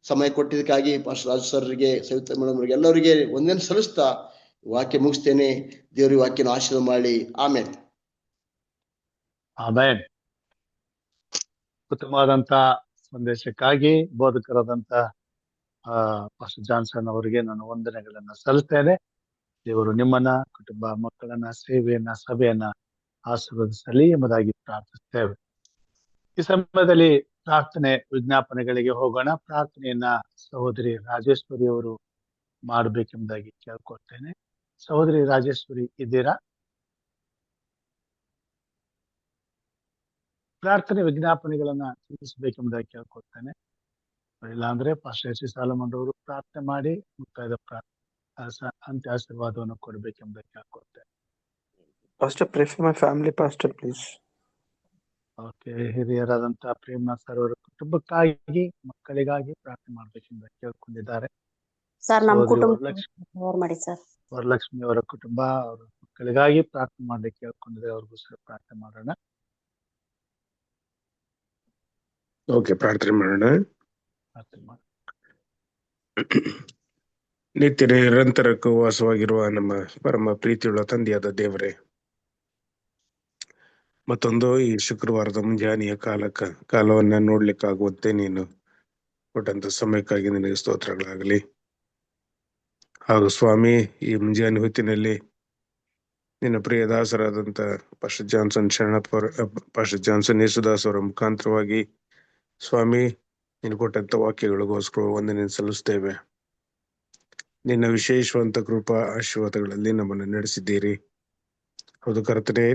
ಸಮಯ ಕೊಟ್ಟಿದ್ದಕ್ಕಾಗಿ ಪಾಸ್ಟರ್ ರಾಜು ಸರ್ರಿಗೆ, ಸವಿತಾ ಮೇಡಮ್ ಅವರಿಗೆ ಎಲ್ಲರಿಗೆ ಒಂದೇನು ಸಲ್ಲಿಸ್ತಾ ವಾಕ್ಯ ಮುಗಿಸ್ತೇನೆ. ದೇವ್ರ ವಾಕ್ಯನ ಆಶೀರ್ವಾದ ಮಾಡಿ. ಆಮೇಲೆ ಉತ್ತಮವಾದಂತ ಸಂದೇಶಕ್ಕಾಗಿ ಬೋಧಕರಾದಂತ ಪಾಸ್ಟರ್ ಜಾನ್ಸನ್ ಅವರಿಗೆ ನಾನು ವಂದನೆಗಳನ್ನ ಸಲ್ಲಿಸ್ತೇನೆ. ದೇವರು ನಿಮ್ಮನ್ನ, ಕುಟುಂಬ, ಮಕ್ಕಳನ್ನ, ಸೇವೆಯನ್ನ, ಸಭೆಯನ್ನ ಆಶೀರ್ವದಿಸಲಿ ಎಂಬುದಾಗಿ ಪ್ರಾರ್ಥಿಸ್ತೇವೆ. ಈ ಸಮಯದಲ್ಲಿ ಪ್ರಾರ್ಥನೆ ವಿಜ್ಞಾಪನೆಗಳಿಗೆ ಹೋಗೋಣ. ಪ್ರಾರ್ಥನೆಯನ್ನ ಸಹೋದರಿ ರಾಜೇಶ್ವರಿ ಅವರು ಮಾಡಬೇಕೆಂಬುದಾಗಿ ಕೇಳ್ಕೊಳ್ತೇನೆ. ಸಹೋದರಿ ರಾಜೇಶ್ವರಿ ಇದ್ದೀರಾ? ಪ್ರಾರ್ಥನೆ ವಿಜ್ಞಾಪನೆಗಳನ್ನ ತಿಳಿಸಬೇಕೆಂಬುದಾಗಿ ಕೇಳ್ಕೊಳ್ತೇನೆ. ಇಲ್ಲಾಂದ್ರೆ ಪಾಸ್ಟರ್ ಎಸ್ ಸಿ ಸಾಲಮನ್ ಅವರು ಪ್ರಾರ್ಥನೆ ಮಾಡಿ ಮುಕ್ತಾಯದ ಅಂತ್ಯ ಆಶೀರ್ವಾದವನ್ನು ಕೊಡಬೇಕೆಂಬುದಾಗಿ ಕೇಳ್ಕೊಳ್ತೇನೆ. Pastor, pray for my family, Pastor, please. Okay, ಹಿರಿಯರಾದಂತಹ ಪ್ರೇಮನಾಥ್ ಸರ್ ಅವರ ಕುಟುಂಬಕ್ಕಾಗಿ, ಮಕ್ಕಳಿಗಾಗಿ ಪ್ರಾರ್ಥನೆ ಮಾಡ್ಬೇಕೆಂದು ಕೇಳ್ಕೊಂಡಿದ್ದಾರೆ. ವರಲಕ್ಷ್ಮಿ ಅವರ ಕುಟುಂಬ, ಅವರ ಮಕ್ಕಳಿಗಾಗಿ ಪ್ರಾರ್ಥನೆ ಮಾಡ್ಲಿಕ್ಕೆ ಕೇಳ್ಕೊಂಡಿದ್ದಾರೆ. ಅವ್ರಿಗೋಸ್ಕರ ಪ್ರಾರ್ಥನೆ ಮಾಡೋಣ. ಓಕೆ, ಪ್ರಾರ್ಥನೆ ಮಾಡೋಣ. ನಿತ್ಯ ನಿರಂತರಕ್ಕೂ ವಾಸವಾಗಿರುವ ನಮ್ಮ ಪರಮ ಪ್ರೀತಿಯುಳ್ಳ ತಂದೆಯಾದ ದೇವರೇ, ಮತ್ತೊಂದು ಈ ಶುಕ್ರವಾರದ ಮುಂಜಾನೆಯ ಕಾಲವನ್ನ ನೋಡ್ಲಿಕ್ಕಾಗುವಂತೆ ನೀನು ಕೊಟ್ಟಂತ ಸಮಯಕ್ಕಾಗಿ ನಿನಗೆ ಸ್ತೋತ್ರಗಳಾಗಲಿ. ಹಾಗೂ ಸ್ವಾಮಿ, ಈ ಮುಂಜಾನೆ ಹೊತ್ತಿನಲ್ಲಿ ನಿನ್ನ ಪ್ರಿಯ ದಾಸರಾದಂತ ಪಾಸ್ಟರ್ ಜಾನ್ಸನ್ ಯೇಸುದಾಸ್ ಅವರ ಮುಖಾಂತರವಾಗಿ ಸ್ವಾಮಿ ನೀನು ಕೊಟ್ಟಂತ ವಾಕ್ಯಗಳಿಗೋಸ್ಕರ ವಂದನೆ ಸಲ್ಲಿಸ್ತೇವೆ. ನಿನ್ನ ವಿಶೇಷವಂತ ಕೃಪಾ ಆಶೀರ್ವಾದಗಳಲ್ಲಿ ನಮ್ಮನ್ನು ನಡೆಸಿದ್ದೀರಿ. ಹೌದು ಕರ್ತನೆ,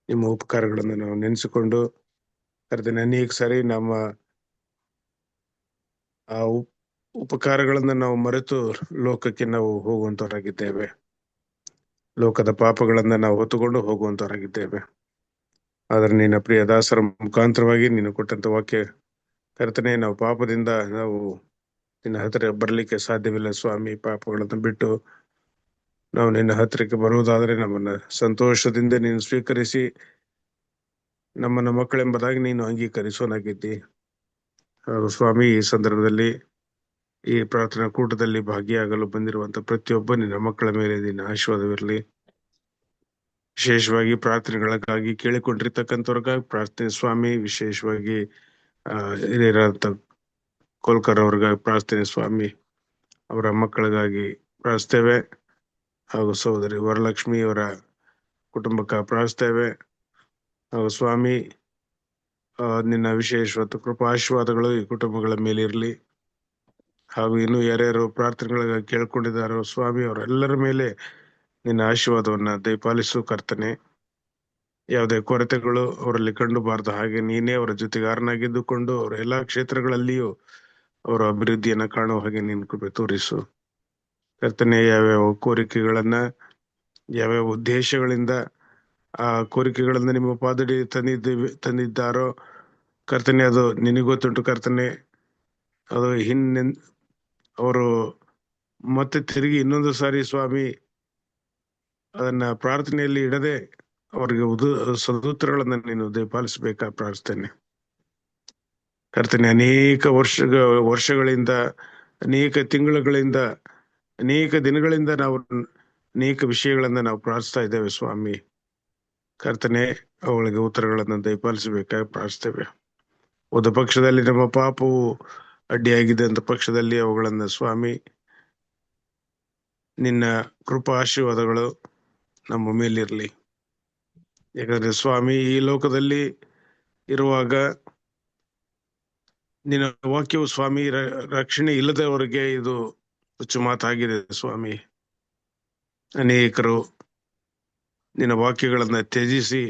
ನಿಮ್ಮ ಉಪಕಾರಗಳನ್ನು ನಾವು ನೆನೆಸಿಕೊಂಡು ಕರ್ತನೆ ಅನೇಕ ಸಾರಿ ನಮ್ಮ ಆ ಉಪಕಾರಗಳನ್ನ ನಾವು ಮರೆತು ಲೋಕಕ್ಕೆ ನಾವು ಹೋಗುವಂತವರಾಗಿದ್ದೇವೆ. ಲೋಕದ ಪಾಪಗಳನ್ನ ನಾವು ಹೊತ್ತುಕೊಂಡು ಹೋಗುವಂತವರಾಗಿದ್ದೇವೆ. ಆದ್ರೆ ನಿನ್ನ ಪ್ರಿಯ ದಾಸರ ಮುಖಾಂತರವಾಗಿ ನೀನು ಕೊಟ್ಟಂತ ವಾಕ್ಯ ಕರ್ತನೆ, ನಾವು ಪಾಪದಿಂದ ನಾವು ನಿನ್ನ ಹತ್ತಿರ ಬರ್ಲಿಕ್ಕೆ ಸಾಧ್ಯವಿಲ್ಲ ಸ್ವಾಮಿ. ಪಾಪಗಳನ್ನು ಬಿಟ್ಟು ನಾವು ನಿನ್ನ ಹತ್ತಿರಕ್ಕೆ ಬರುವುದಾದ್ರೆ ನಮ್ಮನ್ನ ಸಂತೋಷದಿಂದ ನೀನು ಸ್ವೀಕರಿಸಿ ನಮ್ಮನ್ನ ಮಕ್ಕಳೆಂಬುದಾಗಿ ನೀನು ಅಂಗೀಕರಿಸೋನಾಗಿದ್ದಿ. ಹಾಗೂ ಸ್ವಾಮಿ, ಈ ಸಂದರ್ಭದಲ್ಲಿ ಈ ಪ್ರಾರ್ಥನಾ ಕೂಟದಲ್ಲಿ ಭಾಗಿಯಾಗಲು ಬಂದಿರುವಂತ ಪ್ರತಿಯೊಬ್ಬ ನಿನ್ನ ಮಕ್ಕಳ ಮೇಲೆ ನಿನ್ನ ಆಶೀರ್ವಾದವಿರಲಿ. ವಿಶೇಷವಾಗಿ ಪ್ರಾರ್ಥನೆಗಳಿಗಾಗಿ ಕೇಳಿಕೊಂಡಿರ್ತಕ್ಕಂಥವ್ರಿಗಾಗಿ ಪ್ರಾರ್ಥನೆ ಸ್ವಾಮಿ. ವಿಶೇಷವಾಗಿ ಹಿರಿಯರಾದಂತ ಕೋಲ್ಕರ್ ಅವ್ರಿಗಾಗಿ ಪ್ರಾರ್ಥನೆ ಸ್ವಾಮಿ. ಅವರ ಮಕ್ಕಳಿಗಾಗಿ ಪ್ರಾರ್ಥಿಸ್ತೇವೆ. ಹಾಗೂ ಸಹೋದರಿ ವರಲಕ್ಷ್ಮಿ ಅವರ ಕುಟುಂಬಕ್ಕೆ ಪ್ರಾರ್ಥಿಸ್ತೇವೆ. ಹಾಗೂ ಸ್ವಾಮಿ, ನಿನ್ನ ವಿಶೇಷವಾದ ಕೃಪಾ ಆಶೀರ್ವಾದಗಳು ಈ ಕುಟುಂಬಗಳ ಮೇಲೆ ಇರಲಿ. ಹಾಗೂ ಇನ್ನು ಯಾರ್ಯಾರು ಪ್ರಾರ್ಥನೆಗಳಿಗಾಗಿ ಕೇಳ್ಕೊಂಡಿದ್ದಾರೋ ಸ್ವಾಮಿ, ಅವರೆಲ್ಲರ ಮೇಲೆ ನಿನ್ನ ಆಶೀರ್ವಾದವನ್ನ ದಯಪಾಲಿಸು ಕರ್ತನೆ. ಯಾವುದೇ ಕೊರತೆಗಳು ಅವರಲ್ಲಿ ಕಂಡುಬಾರದು ಹಾಗೆ ನೀನೇ ಅವರ ಜೊತೆಗಾರನಾಗಿದ್ದುಕೊಂಡು ಅವರ ಎಲ್ಲಾ ಕ್ಷೇತ್ರಗಳಲ್ಲಿಯೂ ಅವರ ಅಭಿವೃದ್ಧಿಯನ್ನ ಕಾಣುವ ಹಾಗೆ ನೀನು ಕೃಪೆ ತೋರಿಸು ಕರ್ತನೆ. ಯಾವ್ಯಾವ ಕೋರಿಕೆಗಳನ್ನ, ಯಾವ್ಯಾವ ಉದ್ದೇಶಗಳಿಂದ ಆ ಕೋರಿಕೆಗಳನ್ನ ನಿಮ್ಮ ಪಾದಡಿ ತಂದಿದ್ದಾರೋ ಕರ್ತನೆ, ಅದು ನಿನಗೊತ್ತುಂಟು ಕರ್ತನೆ. ಅದು ಅವರು ಮತ್ತೆ ತಿರುಗಿ ಇನ್ನೊಂದು ಸಾರಿ ಸ್ವಾಮಿ ಅದನ್ನ ಪ್ರಾರ್ಥನೆಯಲ್ಲಿ ಇಡದೆ ಅವರಿಗೆ ಸದುತ್ತರಗಳನ್ನ ನೀನು ದಯಪಾಲಿಸಬೇಕಾ ಪ್ರಾರ್ಥನೆ ಕರ್ತನೆ. ಅನೇಕ ವರ್ಷಗಳಿಂದ, ಅನೇಕ ತಿಂಗಳುಗಳಿಂದ, ಅನೇಕ ದಿನಗಳಿಂದ ನಾವು ಅನೇಕ ವಿಷಯಗಳನ್ನ ನಾವು ಪ್ರಾರ್ಥಿಸ್ತಾ ಇದ್ದೇವೆ ಸ್ವಾಮಿ. ಕರ್ತನೆ, ಅವುಗಳಿಗೆ ಉತ್ತರಗಳನ್ನು ದಯಪಾಲಿಸಬೇಕಾಗಿ ಪ್ರಾರ್ಥಿಸ್ತೇವೆ. ಒಂದು ಪಕ್ಷದಲ್ಲಿ ನಮ್ಮ ಪಾಪವು ಅಡ್ಡಿಯಾಗಿದೆ ಅಂತ ಪಕ್ಷದಲ್ಲಿ ಅವುಗಳನ್ನ ಸ್ವಾಮಿ ನಿನ್ನ ಕೃಪಾ ಆಶೀರ್ವಾದಗಳು ನಮ್ಮ ಮೇಲಿರಲಿ. ಯಾಕಂದ್ರೆ ಸ್ವಾಮಿ, ಈ ಲೋಕದಲ್ಲಿ ಇರುವಾಗ ನಿನ್ನ ವಾಕ್ಯವು ಸ್ವಾಮಿ ರಕ್ಷಣೆ ಇಲ್ಲದವರಿಗೆ ಇದು ಹುಚ್ಚು ಮಾತಾಗಿದೆ ಸ್ವಾಮಿ. ಅನೇಕರು ನಿನ್ನ ವಾಕ್ಯಗಳನ್ನ ತ್ಯಜಿಸಿ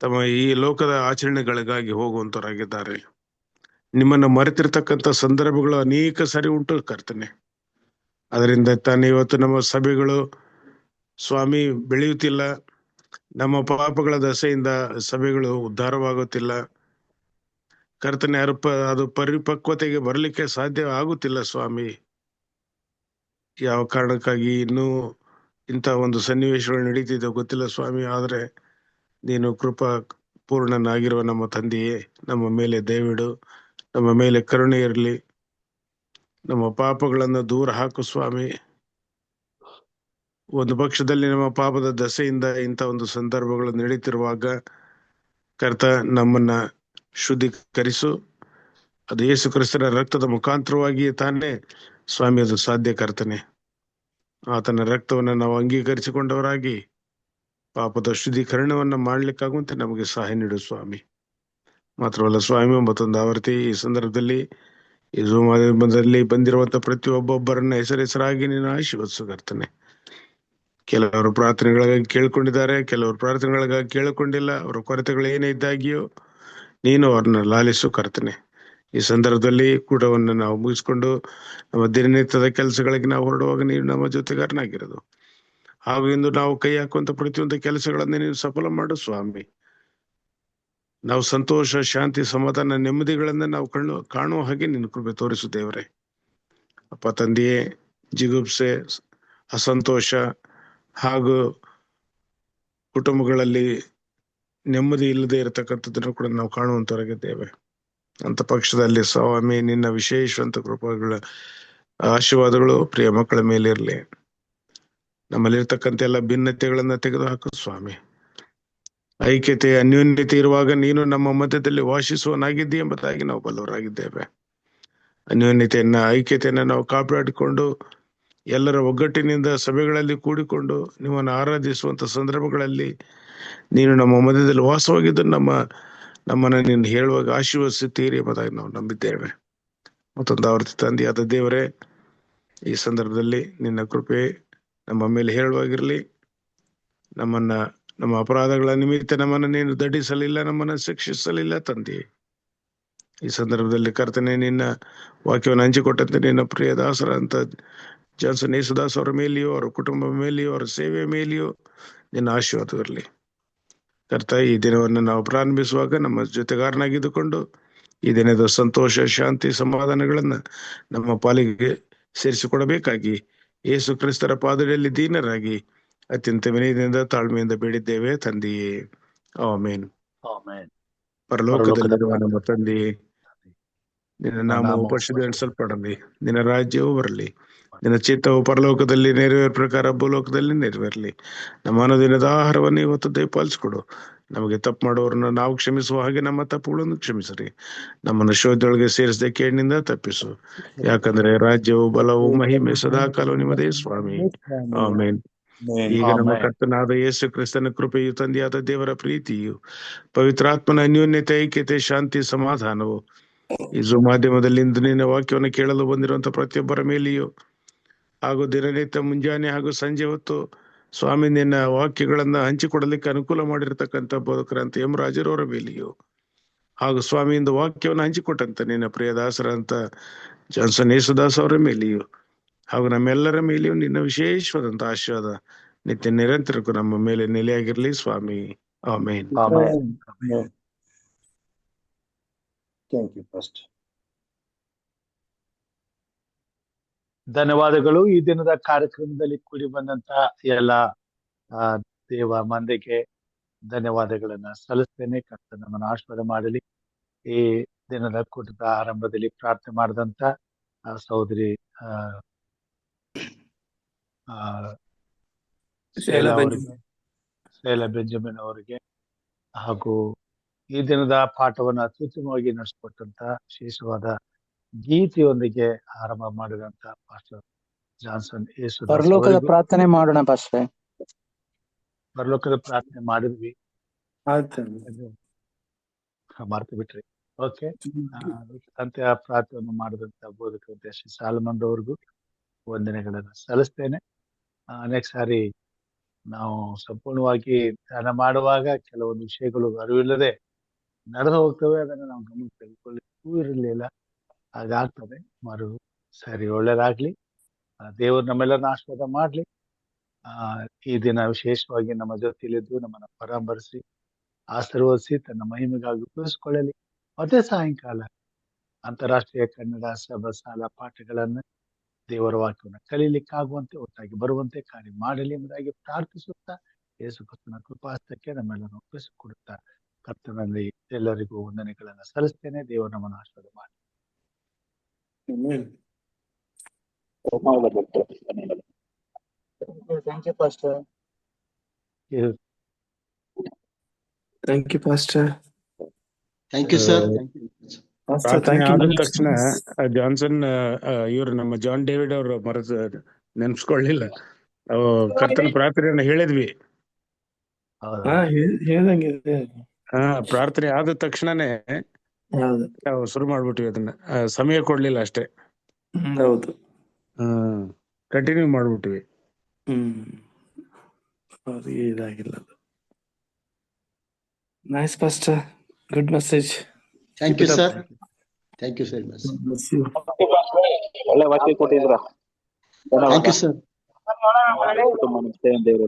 ತಮ್ಮ ಈ ಲೋಕದ ಆಚರಣೆಗಳಿಗಾಗಿ ಹೋಗುವಂತವರಾಗಿದ್ದಾರೆ. ನಿಮ್ಮನ್ನು ಮರೆತಿರ್ತಕ್ಕಂಥ ಸಂದರ್ಭಗಳು ಅನೇಕ ಸಾರಿ ಉಂಟು ಕರ್ತನೆ. ಅದರಿಂದ ತಾನೇ ಇವತ್ತು ನಮ್ಮ ಸಭೆಗಳು ಸ್ವಾಮಿ ಬೆಳೆಯುತ್ತಿಲ್ಲ. ನಮ್ಮ ಪಾಪಗಳ ದಸೆಯಿಂದ ಸಭೆಗಳು ಉದ್ಧಾರವಾಗುತ್ತಿಲ್ಲ ಕರ್ತನೆ. ಅದು ಪರಿಪಕ್ವತೆಗೆ ಬರಲಿಕ್ಕೆ ಸಾಧ್ಯ ಆಗುತ್ತಿಲ್ಲ ಸ್ವಾಮಿ. ಯಾವ ಕಾರಣಕ್ಕಾಗಿ ಇನ್ನೂ ಇಂಥ ಒಂದು ಸನ್ನಿವೇಶಗಳು ನಡೀತಿದೆ ಗೊತ್ತಿಲ್ಲ ಸ್ವಾಮಿ. ಆದ್ರೆ ನೀನು ಕೃಪಾ ಪೂರ್ಣನಾಗಿರುವ ನಮ್ಮ ತಂದೆಯೇ, ನಮ್ಮ ಮೇಲೆ ದಯವಿಡು, ನಮ್ಮ ಮೇಲೆ ಕರುಣೆ ಇರಲಿ. ನಮ್ಮ ಪಾಪಗಳನ್ನು ದೂರ ಹಾಕು ಸ್ವಾಮಿ. ಒಂದು ಪಕ್ಷದಲ್ಲಿ ನಮ್ಮ ಪಾಪದ ದಸೆಯಿಂದ ಇಂಥ ಒಂದು ಕರ್ತವ್ಯಗಳು ನಡೀತಿರುವಾಗ ಕರ್ತ ನಮ್ಮನ್ನ ಶುದ್ಧೀಕರಿಸು. ಅದು ಯೇಸು ಕ್ರಿಸ್ತನ ರಕ್ತದ ಮುಖಾಂತರವಾಗಿ ತಾನೇ ಸ್ವಾಮಿ ಅದು ಸಾಧ್ಯ ಕರ್ತನೆ. ಆತನ ರಕ್ತವನ್ನ ನಾವು ಅಂಗೀಕರಿಸಿಕೊಂಡವರಾಗಿ ಪಾಪದ ಶುದ್ಧೀಕರಣವನ್ನ ಮಾಡ್ಲಿಕ್ಕಾಗುವಂತೆ ನಮಗೆ ಸಹಾಯ ನೀಡು ಸ್ವಾಮಿ. ಮಾತ್ರವಲ್ಲ ಸ್ವಾಮಿ, ಮತ್ತೊಂದು ಆವರ್ತಿ ಈ ಸಂದರ್ಭದಲ್ಲಿ ಈ ಮಾಧ್ಯಮದಲ್ಲಿ ಬಂದಿರುವಂತ ಪ್ರತಿಯೊಬ್ಬೊಬ್ಬರನ್ನ ಹೆಸರಾಗಿ ನೀನು ಆಶೀರ್ವದಿಸು ಕರ್ತನೆ. ಕೆಲವರು ಪ್ರಾರ್ಥನೆಗಳಿಗಾಗಿ ಕೇಳ್ಕೊಂಡಿದ್ದಾರೆ, ಕೆಲವರು ಪ್ರಾರ್ಥನೆಗಳಿಗಾಗಿ ಕೇಳಿಕೊಂಡಿಲ್ಲ. ಅವರ ಕೊರತೆಗಳು ಏನೇ ಇದ್ದಾಗಿಯೋ ನೀನು ಅವ್ರನ್ನ ಲಾಲಿಸು ಕರ್ತನೆ. ಈ ಸಂದರ್ಭದಲ್ಲಿ ಕೂಟವನ್ನು ನಾವು ಮುಗಿಸ್ಕೊಂಡು ನಮ್ಮ ದಿನನಿತ್ಯದ ಕೆಲಸಗಳಿಗೆ ನಾವು ಹೊರಡುವಾಗ ನೀನು ನಮ್ಮ ಜೊತೆಗಾರನಾಗಿರೋದು. ಹಾಗೂ ಇಂದು ನಾವು ಕೈ ಹಾಕುವಂತ ಪ್ರತಿಯೊಂದು ಕೆಲಸಗಳನ್ನ ನೀನು ಸಫಲ ಮಾಡು ಸ್ವಾಮಿ. ನಾವು ಸಂತೋಷ, ಶಾಂತಿ, ಸಮಾಧಾನ, ನೆಮ್ಮದಿಗಳನ್ನ ನಾವು ಕಾಣುವ ಹಾಗೆ ನಿನ್ನ ಕೃಪೆ ತೋರಿಸು ದೇವರೇ. ಅಪ್ಪ ತಂದೆಯೇ, ಜಿಗುಪ್ಸೆ, ಅಸಂತೋಷ ಹಾಗೂ ಕುಟುಂಬಗಳಲ್ಲಿ ನೆಮ್ಮದಿ ಇಲ್ಲದೆ ಇರತಕ್ಕಂಥದ್ದನ್ನು ಕೂಡ ನಾವು ಕಾಣುವಂತವರಾಗಿದ್ದೇವೆ. ಅಂತ ಪಕ್ಷದಲ್ಲಿ ಸ್ವಾಮಿ ನಿನ್ನ ವಿಶೇಷವಂತ ಕೃಪೆಗಳ ಆಶೀರ್ವಾದಗಳು ಪ್ರಿಯ ಮಕ್ಕಳ ಮೇಲೆ ಇರಲಿ. ನಮ್ಮಲ್ಲಿರ್ತಕ್ಕಂಥ ಎಲ್ಲ ಭಿನ್ನತೆಗಳನ್ನ ತೆಗೆದುಹಾಕು ಸ್ವಾಮಿ. ಐಕ್ಯತೆ ಅನ್ಯೋನ್ಯತೆ ಇರುವಾಗ ನೀನು ನಮ್ಮ ಮಧ್ಯದಲ್ಲಿ ವಾಸಿಸುವನಾಗಿದ್ದೀ ಎಂಬುದಾಗಿ ನಾವು ಬಲ್ಲವರಾಗಿದ್ದೇವೆ. ಅನ್ಯೋನ್ಯತೆಯನ್ನ, ಐಕ್ಯತೆಯನ್ನ ನಾವು ಕಾಪಾಡಿಕೊಂಡು ಎಲ್ಲರ ಒಗ್ಗಟ್ಟಿನಿಂದ ಸಭೆಗಳಲ್ಲಿ ಕೂಡಿಕೊಂಡು ನಿಮ್ಮನ್ನು ಆರಾಧಿಸುವಂತ ಸಂದರ್ಭಗಳಲ್ಲಿ ನೀನು ನಮ್ಮ ಮಧ್ಯದಲ್ಲಿ ವಾಸವಾಗಿದ್ದು ನಮ್ಮನ್ನ ನೀನು ಹೇಳುವಾಗ ಆಶೀರ್ವದಿಸುತ್ತೀರಿ ಎಂಬುದಾಗಿ ನಾವು ನಂಬಿದ್ದೇವೆ. ಮತ್ತೊಂದು ಆವೃತ್ತಿ ತಂದೆಯಾದ ದೇವರೇ, ಈ ಸಂದರ್ಭದಲ್ಲಿ ನಿನ್ನ ಕೃಪೆ ನಮ್ಮ ಮೇಲೆ ಹೇಳುವಾಗಿರ್ಲಿ. ನಮ್ಮ ಅಪರಾಧಗಳ ನಿಮಿತ್ತ ನಮ್ಮನ್ನು ನೀನು ದಂಡಿಸಲಿಲ್ಲ, ನಮ್ಮನ್ನು ಶಿಕ್ಷಿಸಲಿಲ್ಲ ತಂದೆ. ಈ ಸಂದರ್ಭದಲ್ಲಿ ಕರ್ತನೆ, ನಿನ್ನ ವಾಕ್ಯವನ್ನು ಹಂಚಿಕೊಟ್ಟಂತೆ ನಿನ್ನ ಪ್ರಿಯ ದಾಸರಂತ ಜಾನ್ಸನ್ ಯೇಸುದಾಸ್ ಅವರ ಮೇಲೆಯೋ, ಅವರ ಕುಟುಂಬ ಮೇಲೆಯೋ, ಅವರ ಸೇವೆ ಮೇಲೆಯೋ ನಿನ್ನ ಆಶೀರ್ವಾದವಿರಲಿ. ಕರ್ತ, ಈ ದಿನವನ್ನು ನಾವು ಪ್ರಾರಂಭಿಸುವಾಗ ನಮ್ಮ ಜೊತೆಗಾರನಾಗಿದ್ದುಕೊಂಡು ಈ ದಿನದ ಸಂತೋಷ, ಶಾಂತಿ, ಸಮಾಧಾನಗಳನ್ನ ನಮ್ಮ ಪಾಲಿಗೆ ಸೇರಿಸಿಕೊಡಬೇಕಾಗಿ ಯೇಸು ಕ್ರಿಸ್ತರ ಪಾದದಲ್ಲಿ ದೀನರಾಗಿ ಅತ್ಯಂತ ವಿನಯದಿಂದ ತಾಳ್ಮೆಯಿಂದ ಬೇಡಿದ್ದೇವೆ ತಂದೆಯೇ, ಆಮೆನ್. ಆಮೆನ್. ಪರಲೋಕದಲ್ಲಿರುವ ನಮ್ಮ ತಂದೆಯೇ, ನಿನ್ನ ನಿಮ್ಮ ನಾಮವು ನಾಮವು ಪರಿಶುದ್ಧಪಡಲಿ, ನಿನ್ನ ರಾಜ್ಯವು ಬರಲಿ, ನಿನ್ನ ಚಿತ್ತವು ಪರಲೋಕದಲ್ಲಿ ನೆರವೇರ ಪ್ರಕಾರ ಭೂಲೋಕದಲ್ಲಿ ನೆರವೇರಲಿ. ನಮ್ಮ ಅನುದಿನದ ಆಹಾರವನ್ನು ಇವತ್ತು ದಯಪಾಲಿಸಿಕೊಡು. ನಮಗೆ ತಪ್ಪು ಮಾಡೋರನ್ನ ನಾವು ಕ್ಷಮಿಸುವ ಹಾಗೆ ನಮ್ಮ ತಪ್ಪುಗಳನ್ನು ಕ್ಷಮಿಸಿರಿ. ನಮ್ಮನ್ನು ಶೋಧದೊಳಗೆ ಸೇರಿಸದೆ ಕೇಡಿನಿಂದ ತಪ್ಪಿಸು. ಯಾಕಂದ್ರೆ ರಾಜ್ಯವು, ಬಲವು, ಮಹಿಮೆ ಸದಾಕಾಲ ನಿಮ್ಮದೇ ಸ್ವಾಮಿ. ಆಮೇನ್. ಈಗ ನಮ್ಮ ಆಮೆನ್. ಕರ್ತನಾದ ಯೇಸು ಕ್ರಿಸ್ತನ ಕೃಪೆಯು, ತಂದೆಯಾದ ದೇವರ ಪ್ರೀತಿಯು, ಪವಿತ್ರಾತ್ಮನ ಅನ್ಯೋನ್ಯತೆ, ಐಕ್ಯತೆ, ಶಾಂತಿ, ಸಮಾಧಾನವು ಈ ಮಾಧ್ಯಮದಲ್ಲಿ ಇಂದು ನಿನ್ನ ವಾಕ್ಯವನ್ನು ಕೇಳಲು ಬಂದಿರುವಂತ ಪ್ರತಿಯೊಬ್ಬರ ಮೇಲೆಯೂ ಹಾಗೂ ದಿನನಿತ್ಯ ಮುಂಜಾನೆ ಹಾಗೂ ಸಂಜೆ ಹೊತ್ತು ಸ್ವಾಮಿ ನಿನ್ನ ವಾಕ್ಯಗಳನ್ನ ಹಂಚಿಕೊಡಲಿಕ್ಕೆ ಅನುಕೂಲ ಮಾಡಿರ್ತಕ್ಕಂಥ ಬೋಧಕರಂತ ಎಂ ರಾಜರವರ ಮೇಲೆಯೂ ಹಾಗೂ ಸ್ವಾಮಿಯಿಂದ ವಾಕ್ಯವನ್ನು ಹಂಚಿಕೊಟ್ಟಂತ ನಿನ್ನ ಪ್ರಿಯದಾಸರಂತ ಜಾನ್ಸನ್ ಯೇಸುದಾಸ್ ಅವರ ಮೇಲೆಯೂ ಹಾಗೂ ನಮ್ಮೆಲ್ಲರ ಮೇಲೆಯೂ ನಿನ್ನ ವಿಶೇಷವಾದಂತ ಆಶೀರ್ವಾದ ನಿತ್ಯ ನಿರಂತರಕ್ಕೂ ನಮ್ಮ ಮೇಲೆ ನೆಲೆಯಾಗಿರ್ಲಿ ಸ್ವಾಮಿ. ಆಮೇನ್. ಆಮೆನ್. Thank you, Pastor. ಧನ್ಯವಾದಗಳು. ಈ ದಿನದ ಕಾರ್ಯಕ್ರಮದಲ್ಲಿ ಕೂಡಿ ಬಂದಂತ ಎಲ್ಲ ದೇವ ಮಂದಿಗೆ ಧನ್ಯವಾದಗಳನ್ನ ಸಲ್ಲಿಸ್ತೇನೆ. ಕರ್ತನ ನಮ್ಮನ್ನು ಆಶೀರ್ವಾದ ಮಾಡಲಿ. ಈ ದಿನದ ಕೂಟದ ಆರಂಭದಲ್ಲಿ ಪ್ರಾರ್ಥನೆ ಮಾಡಿದಂತ ಸಹೋದರಿ ಶೈಲಾ ಬೆಂಜಮಿನ್ ಅವರಿಗೆ ಹಾಗೂ ಈ ದಿನದ ಪಾಠವನ್ನು ಅತ್ಯುತ್ತಮವಾಗಿ ನಡೆಸಿಕೊಟ್ಟಂತ ವಿಶೇಷವಾದ ಗೀತೆಯೊಂದಿಗೆ ಆರಂಭ ಮಾಡಿದಂತ ಪಾಸ್ಟರ್ ಜಾನ್ಸನ್ ಯೇಸುದಾಸ್ ಪರಲೋಕದ ಪ್ರಾರ್ಥನೆ ಮಾಡೋಣ ಪಾಸ್ಟರ್. ಪರಲೋಕದ ಪ್ರಾರ್ಥನೆ ಮಾಡಿದ್ವಿ, ಮರ್ತು ಬಿಟ್ರಿ. ಓಕೆ, ಅಂತ್ಯ ಪ್ರಾರ್ಥನೆ ಮಾಡಿದಂತ ಬೋಧಕ ಶ್ರೀ ಸಾಲಮನ್ ಅವ್ರಿಗೂ ವಂದನೆಗಳನ್ನ ಸಲ್ಲಿಸ್ತೇನೆ. ಅನೇಕ ಸಾರಿ ನಾವು ಸಂಪೂರ್ಣವಾಗಿ ಧ್ಯಾನ ಮಾಡುವಾಗ ಕೆಲವೊಂದು ವಿಷಯಗಳು ಅರಿವಿಲ್ಲದೆ ನಡೆದು ಹೋಗ್ತವೆ. ಅದನ್ನು ನಾವು ಗಮನ ತೆಗೆದುಕೊಳ್ಳಿಕ್ಕೂ ಇರಲಿಲ್ಲ. ಹಾಗಾಗ್ತದೆ. ಸರಿ, ಒಳ್ಳೇದಾಗ್ಲಿ. ದೇವರು ನಮ್ಮೆಲ್ಲರನ್ನ ಆಶೀರ್ವಾದ ಮಾಡ್ಲಿ. ಈ ದಿನ ವಿಶೇಷವಾಗಿ ನಮ್ಮ ಜೊತೆಯಲ್ಲಿದ್ದು ನಮ್ಮನ್ನ ಪರಾಮರಿಸಿ ಆಶೀರ್ವದಿಸಿ ತನ್ನ ಮಹಿಮೆಗಾಗಿ ಉಪಯೋಗಿಸಿಕೊಳ್ಳಲಿ. ಮತ್ತೆ ಸಾಯಂಕಾಲ ಅಂತಾರಾಷ್ಟ್ರೀಯ ಕನ್ನಡ ಸಭಾ ಶಾಲಾ ಪಾಠಗಳನ್ನ ದೇವರ ವಾಕ್ಯವನ್ನು ಕಲೀಲಿಕ್ಕಾಗುವಂತೆ ಒಟ್ಟಾಗಿ ಬರುವಂತೆ ಕಾರ್ಯ ಮಾಡಲಿ ಎಂಬುದಾಗಿ ಪ್ರಾರ್ಥಿಸುತ್ತಾ ಯೇಸು ಕ್ರಿಸ್ತನ ಕೃಪಾಸ್ತಕ್ಕೆ ನಮ್ಮೆಲ್ಲರನ್ನು ಒಪ್ಪಿಸಿಕೊಡುತ್ತಾ ಕರ್ತನಲ್ಲಿ ಎಲ್ಲರಿಗೂ ವಂದನೆಗಳನ್ನ ಸಲ್ಲಿಸ್ತೇನೆ. ದೇವರು ನಮ್ಮನ್ನು ಆಶೀರ್ವಾದ ಮಾಡಿ. Thank you, Pastor. Thank you, sir. ಪ್ರಾರ್ಥನೆ ಆದ ತಕ್ಷಣ ಜಾನ್ಸನ್ ಇವರು ನಮ್ಮ ಜಾನ್ ಡೇವಿಡ್ ಅವರು ನೆನ್ಸ್ಕೊಳ್ಳಿಲ್ಲ. ಕರ್ತನ ಪ್ರಾರ್ಥನೆಯನ್ನ ಹೇಳಿದ್ವಿ. ಪ್ರಾರ್ಥನೆ ಆದ ತಕ್ಷಣನೇ ನಾವು ಶುರು ಮಾಡ್ಬಿಟ್ವಿ. ಅದನ್ನ ಸಮಯ ಕೊಡ್ಲಿಲ್ಲ ಅಷ್ಟೇ. ಹೌದು, ಕಂಟಿನ್ಯೂ ಮಾಡ್ಬಿಟ್ವಿ. ಇದಾಗಿಲ್ಲ. Nice pastor, good message. Thank you, sir. Thank you very much. ಒಳ್ಳೆ ವಾಕ್ಯ ಕೊಟ್ಟಿದ್ರ. Thank you, sir. ತುಂಬ ದೇವರು